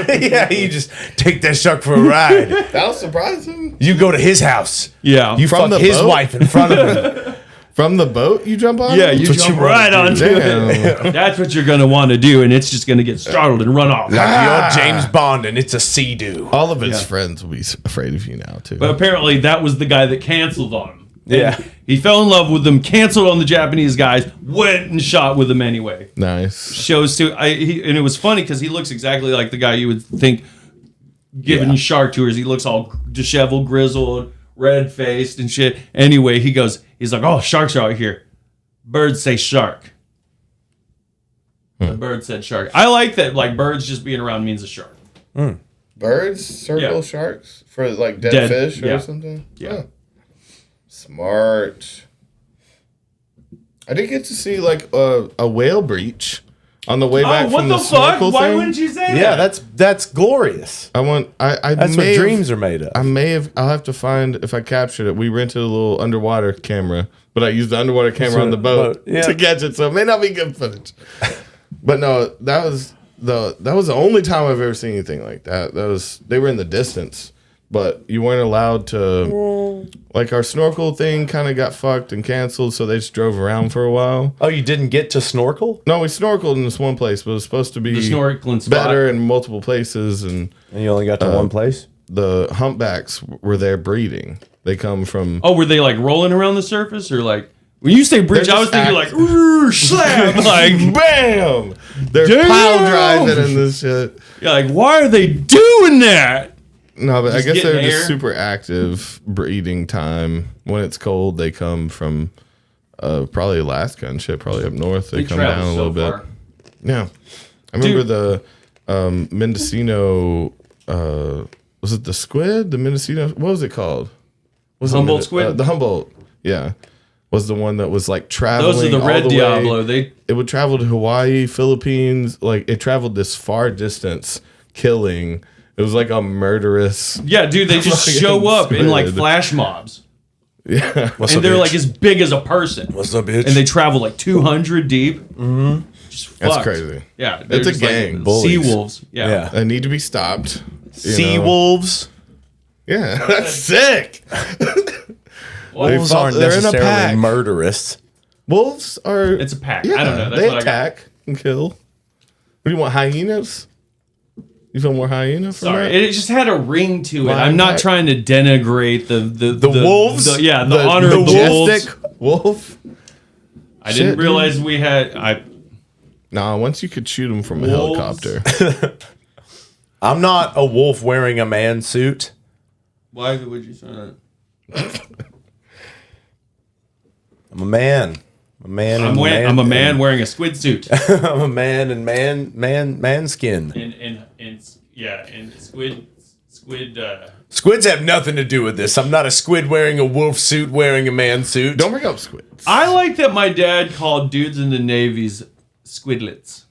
Yeah, you just take that shark for a ride. That'll surprise him. You go to his house. Yeah. You From fuck the his boat? wife in front of him. From the boat, you jump on? Yeah, it? you That's what jump you wanna right do. onto it. Damn. That's what you're going to want to do, and it's just going to get startled and run off. Like you're James Bond and it's a sea-doo. All of his friends will be afraid of you now too. But apparently that was the guy that canceled on him. Yeah. He fell in love with them, canceled on the Japanese guys, went and shot with them anyway. Nice. Shows too, and it was funny because he looks exactly like the guy you would think giving you shark tours. He looks all disheveled, grizzled, red faced, and shit. Anyway, he's like, "Oh, sharks are out here. Birds say shark." The bird said shark. I like that. Like birds just being around means a shark. Birds circle Yeah. sharks for like dead, Dead, fish or yeah. something? Yeah. Huh. Smart. I did get to see like a whale breach on the way back Oh, what from the the fuck? snorkel Why thing. wouldn't you say Yeah, that? that's glorious. I That's what may have- dreams are made of. I'll have to find if I captured it. We rented a little underwater camera, but I used the underwater camera on the boat yeah. to catch it, so it may not be good footage. But no, that was the only time I've ever seen anything like that. They were in the distance. but you weren't allowed to. Like our snorkel thing kind of got fucked and canceled, so they just drove around for a while. Oh, you didn't get to snorkel? No, we snorkeled in this one place, but it was supposed to be The snorkeling spot. better in multiple places, and And you only got to one place? the humpbacks were there breeding. They come from. Oh, were they like rolling around the surface or like when you say bridge? They're I was just thinking like "Ooh, slap, like Bam! They're Damn! pile driving in this shit. yeah, like why are they doing that? No, but I guess getting they're air. just super active breeding time. When it's cold, they come from probably Alaska and shit, probably up north. They come travel down a so little far. bit. Yeah. I remember the Mendocino, was it the squid? The Mendocino, what was it called? Was Humboldt it squid? the Humboldt, yeah. Was the one that was like traveling. Those are the all red the Diablo. Way. It would travel to Hawaii, Philippines. Like it traveled this far distance, killing. It was like a murderous. Yeah, dude, they just Fucking show up in like squid. flash mobs. Yeah. And they're like as big as a person. What's up, bitch? And they travel like 200 deep. Mm-hmm. Just That's fucked. crazy. Yeah. they're It's a just like gang. sea Bullies. wolves. Yeah. Yeah. They need to be stopped. you Sea know? wolves. Yeah, that's sick. Wolves fought- aren't they're in a necessarily pack. murderous. Wolves are. It's a pack. Yeah, I don't know. That's they what I got. attack and kill. What do you want? Hyenas? You feel more hyena? From Sorry, that? it just had a ring to it. Lion I'm not pack? trying to denigrate the wolves? the honor of the wolves. majestic wolf. I didn't Shit, realize we had. Nah, once you could shoot them from a Wolves. helicopter. I'm not a wolf wearing a man suit. Why would you say that? I'm a man. I'm a man wearing a squid suit. I'm a man in man skin. and squid. Squids have nothing to do with this. I'm not a squid wearing a wolf suit wearing a man suit. Don't bring up squids. I like that my dad called dudes in the Navy's squidlets.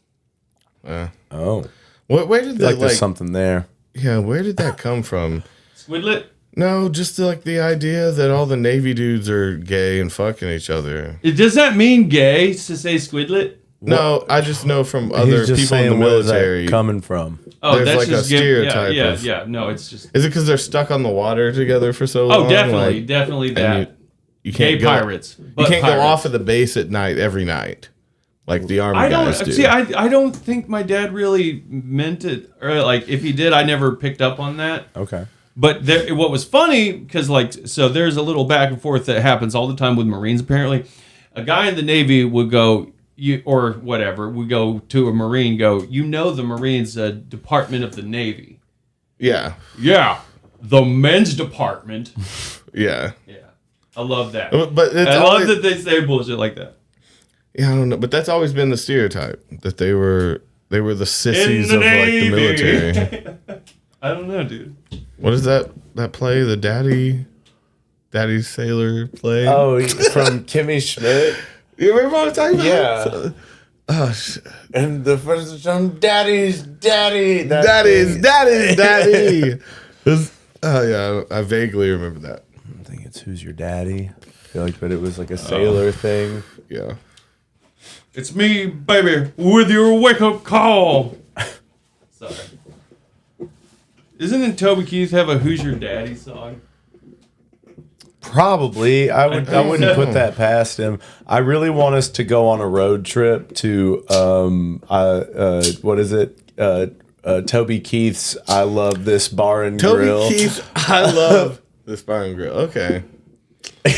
Oh, Where did that there's something there. Yeah, where did that come from? Squidlet? No, just like the idea that all the Navy dudes are gay and fucking each other. Does that mean gay to say squidlet? No, I just know from other He's just people in saying the where is that military. coming from. Oh, There's that's like a just stereotype Yeah, of- yeah. No, it's just. Is it because they're stuck on the water together for so long? Oh, definitely, Like, definitely and that. you Gay can't go, pirates. You But can't go pirates. off of the base at night every night, like the army I don't guys do. see. I don't think my dad really meant it, or like if he did, I never picked up on that. Okay. But what was funny, because like, so there's a little back and forth that happens all the time with Marines. Apparently, a guy in the Navy would go, or whatever, would go to a Marine, the Marines Department of the Navy. Yeah, Yeah, the men's department. yeah, Yeah, I love that. but it's I always, love that they say bullshit like that. yeah, I don't know, but that's always been the stereotype that they were the sissies In of the like the Navy. military. I don't know, dude. What is that play? The Daddy Sailor play? Oh, from Kimmy Schmidt. You remember what I'm talking about? Yeah. So- oh shit. And the first song, Daddy's Daddy. Daddy. Oh yeah, I vaguely remember that. I think it's Who's Your Daddy? I feel like, but it was like a sailor thing. Yeah. It's me, baby, with your wake-up call. Sorry. Isn't Toby Keith have a Who's Your Daddy song? Probably. I wouldn't so. put that past him. I really want us to go on a road trip to what is it? Toby Keith's I Love This Bar and Grill. Toby Keith, I love this bar and grill. Okay.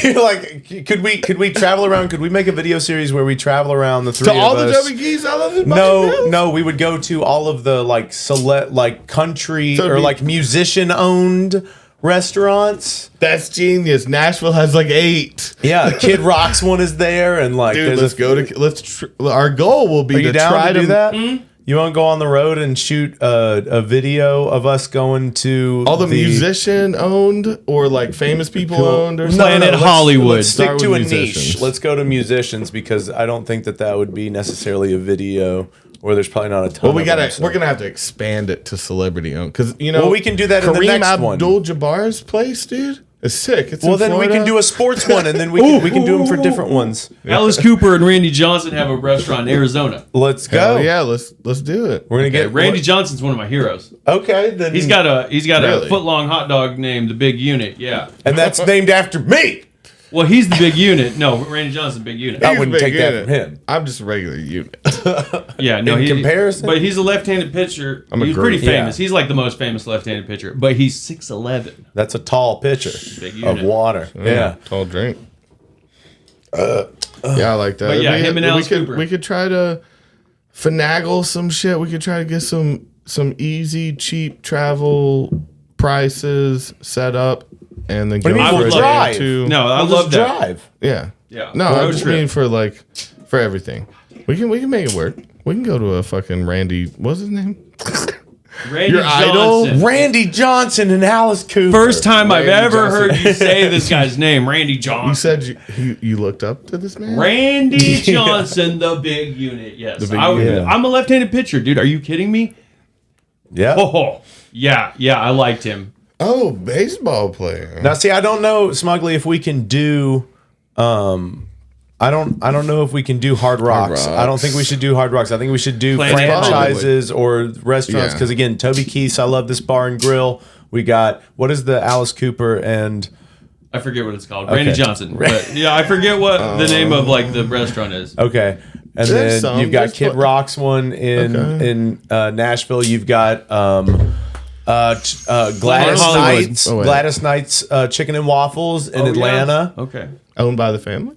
Like, could we travel around? Could we make a video series where we travel around the three To of all the us? Toby Keiths, I love this bar and grill. No, we would go to all of the like country So it'd or be- like musician owned restaurants. That's genius. Nashville has like 8. Yeah, Kid Rock's one is there, and like Dude, there's let's our goal will be Are you to down try to do that? Hmm? You want to go on the road and shoot a video of us going to all the musician owned or like famous people owned or something. Planet Hollywood. Let's stick Start to a with niche. musicians. Let's go to musicians because I don't think that would be necessarily a video, or there's probably not a ton. Well, of them, so. we're gonna have to expand it to celebrity owned because you know Well, we can do that in the Kareem next one. Abdul-Jabbar's place, dude. It's sick. It's Well, in then we Florida. can do a sports one, and then we can do them for different ones. Alice Cooper and Randy Johnson have a restaurant in Arizona. Let's go. Hell yeah, let's do it. We're gonna Okay, get Randy Johnson's one of my heroes. Okay, then He's got a Really? foot long hot dog named the Big Unit. Yeah. and that's named after me. Well, he's the Big Unit. No, Randy Johnson's Big Unit. I He's wouldn't big take that unit. from him. I'm just a regular unit. Yeah, no, In comparison? but he's a left-handed pitcher. I'm a He's pretty great- famous. He's like the most famous left-handed pitcher. But he's 6'11". That's a tall pitcher Big of unit. water. Yeah. Tall drink. Yeah, I like that. But yeah, him and Alice Cooper. We could try to finagle some shit. We could try to get some easy, cheap travel prices set up, and then What do you go mean for we'll a day or drive? two. No, I We'll love just that. drive. Yeah. Yeah. No, I Road just trip. mean for everything. We can make it work. We can go to a fucking Randy. What's his name? Randy Your idol? Johnson. Randy Johnson and Alice Cooper. First time I've Randy ever Johnson. heard you say this guy's name, Randy You Johnson. said you looked up to this man. Randy Johnson, the Big Unit. Yes, The Big Unit. I'm a left-handed pitcher, dude. Are you kidding me? Yeah. Oh, yeah, I liked him. Oh, baseball player. Now, see, I don't know, Smugly, if we can do. I don't know if we can do Hard Rocks. I don't think we should do Hard Rocks. I think we should do Planet franchises or restaurants. Yeah. Because again, Toby Keith's, I love this bar and grill. We got what is the Alice Cooper and I forget what it's called. Randy Johnson. But yeah, I forget what the Oh. name of like the restaurant is. okay, and There's then some. you've got There's Kid pl- Rock's one in Nashville. You've got Gladys Hollywood. Knight's Oh, wait. Gladys Knight's Chicken and Waffles in Oh, yeah. Atlanta. Okay. Owned by the family.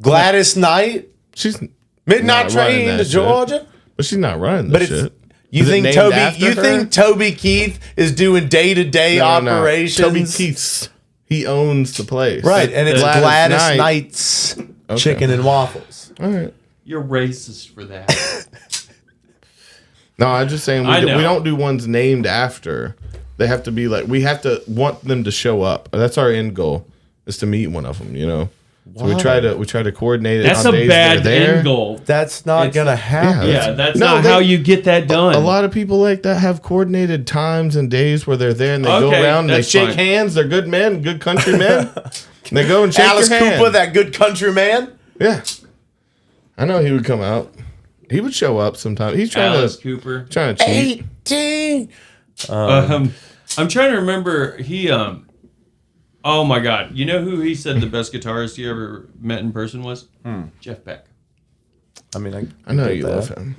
Gladys Knight, She's Midnight not running Train that to shit. Georgia. But she's not running But this it's shit. you Is it think named Toby after you her? think Toby Keith is doing day-to-day No. operations. Toby Keith's. He owns the place. Right, and it's Gladys Gladys Knight. Knight's Chicken and Waffles. All right. You're racist for that. No, I'm just saying I we know. don't do ones named after. They have to be like we have to want them to show up. That's our end goal is to meet one of them. You know. So we try to coordinate it. That's on a days bad they're there. end goal. That's not It's- gonna happen. Yeah, that's No, not they- how you get that done. A lot of people like that have coordinated times and days where they're there and they go Okay, around and they that's shake fine. hands. They're good men, good country men. They go and shake Alice your hand. Cooper, that good country man. Yeah, I know he would come out. He would show up sometime. He's trying Alice to Cooper. cheat. 18. I'm trying to remember. He oh my god, you know who he said the best guitarist you ever met in person was? Jeff Beck. I mean, I know get you that. love him.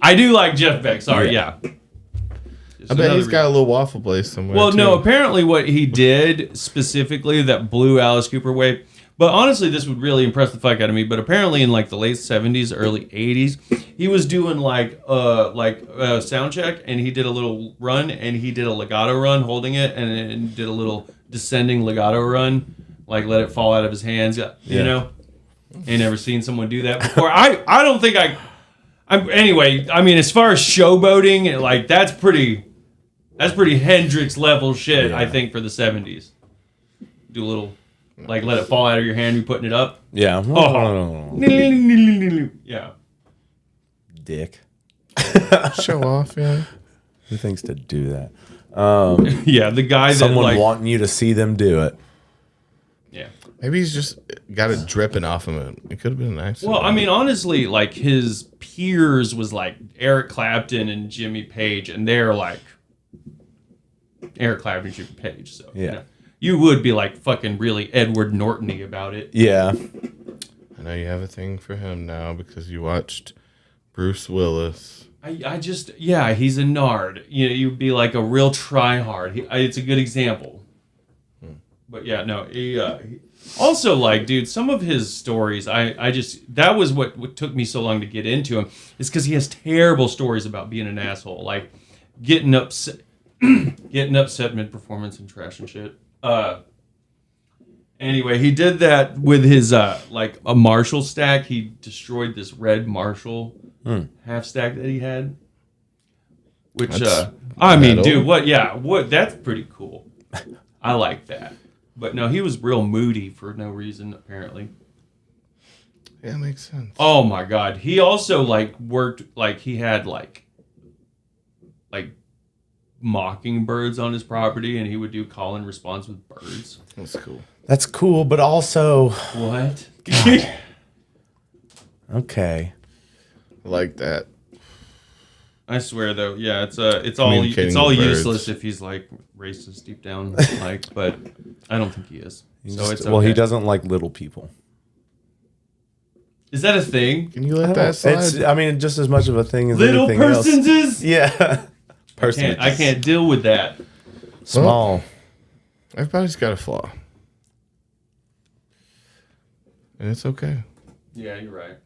I do like Jeff Beck. Sorry, yeah. Just I bet another he's got a little waffle place somewhere. Well, too. no, apparently what he did specifically that blew Alice Cooper away. But honestly, this would really impress the fuck out of me. But apparently in like the late 70s, early 80s, he was doing like a sound check and he did a little run and he did a legato run holding it and then did a little descending legato run, like let it fall out of his hands. You know? Ain't never seen someone do that before. I don't think anyway, I mean, as far as showboating, like that's pretty Hendrix level shit, I think, for the 70s. Do a little, like, let it fall out of your hand, you putting it up. Yeah. Oh. Yeah. Dick. show off. Yeah. Who thinks to do that? Yeah, the guy that, Someone like, wanting you to see them do it. yeah. Maybe he's just got it dripping off him. It could have been an accident. Well, I mean, honestly, like, his peers was, like, Eric Clapton and Jimmy Page, and they're, like, Eric Clapton and Jimmy Page, so, Yeah. you know. You would be, like, fucking really Edward Norton-y about it. Yeah. I know you have a thing for him now because you watched Bruce Willis. I just, yeah, he's a nard. You know, you'd be like a real tryhard. It's a good example. But yeah, no, he also, like, dude, some of his stories, I just, that was what took me so long to get into him, is because he has terrible stories about being an asshole, like getting upset mid-performance and trash and shit. Anyway, he did that with his, like, a Marshall stack. He destroyed this red Marshall half stack that he had. Which, I mean, metal. dude, what, that's pretty cool. I like that. But no, he was real moody for no reason, apparently. Yeah, makes sense. Oh my God. He also, like, worked, like, he had, like mockingbirds on his property, and he would do call and response with birds. That's cool. That's cool, but also What? okay. I like that. I swear though, yeah, it's all Communicating with birds. useless if he's like racist deep down, like, but I don't think he is. So it's okay. Well, he doesn't like little people. Is that a thing? Can you let that slide? It's, I mean, just as much of a thing as Little anything else. persons is. Yeah. I can't deal with that. Small. Everybody's got a flaw. And it's okay. Yeah, you're right.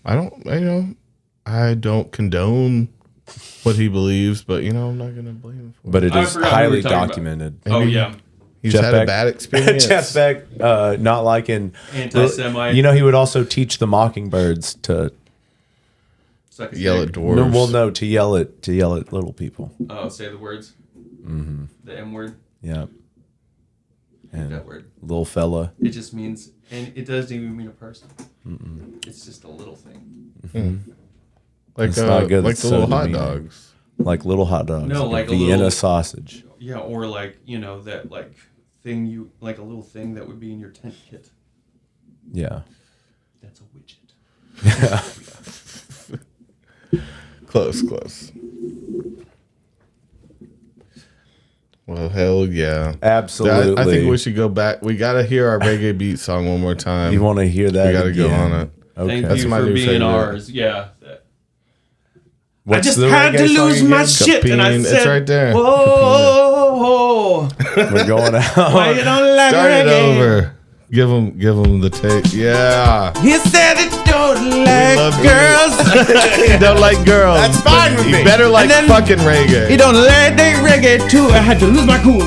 I don't condone what he believes, but I'm not gonna blame him for it. But it I is forgot we were highly talking about- documented. Oh yeah, He's Jeff had Beck. a bad experience. Jeff Beck, not liking Anti-Semite. He would also teach the mockingbirds to Suck a Yell dick. at dwarves. to yell at little people. Oh, say the words. Mm-hmm. The M word. Yeah. And That word. little fella. It just means, and it doesn't even mean a person. It's just a little thing. Like It's not good, like it's the so little hot demeaning. dogs. Like little hot dogs. No, like a Vienna little- sausage. Yeah, or like that like thing like a little thing that would be in your tent kit. Yeah. That's a widget. Close. Well, hell yeah. Absolutely. I think we should go back. We got to hear our reggae beat song one more time. You want to hear that? We got to go again? on it. Okay. Thank That's you my for new being favorite. ours. Yeah. What's I just the had to reggae song lose my again? shit, and I Capine. said, It's right there. "Whoa, We're going out. why you don't like Start it reggae?" over. Give him the tape. Yeah. He said it don't like love girls. You don't like girls. That's fine with you me. better like And then- fucking reggae. He don't like that reggae too. I had to lose my cool.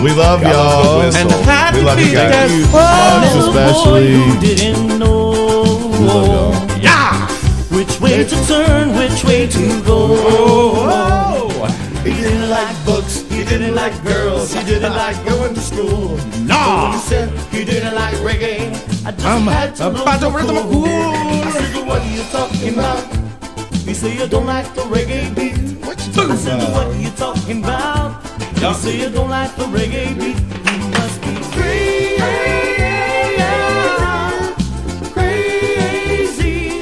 We love God love the y'all. whistle. And I had We to love be you guys. that. Mugs Little boy especially. who didn't know We love y'all. Yeah. which way to turn, which way to go. He didn't like books, he didn't like girls, he didn't like going to school. Nah. He said he didn't like reggae. I just had to about to rhythm a cool. I said, what are you talking about? You say you don't like the reggae beat. I said, what are you talking about? You say you don't like the reggae beat. You must be crazy.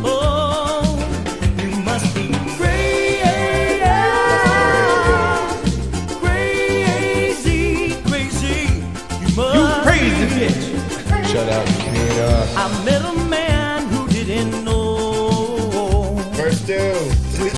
Oh, you must be crazy. You must Crazy bitch. Shut up. I met a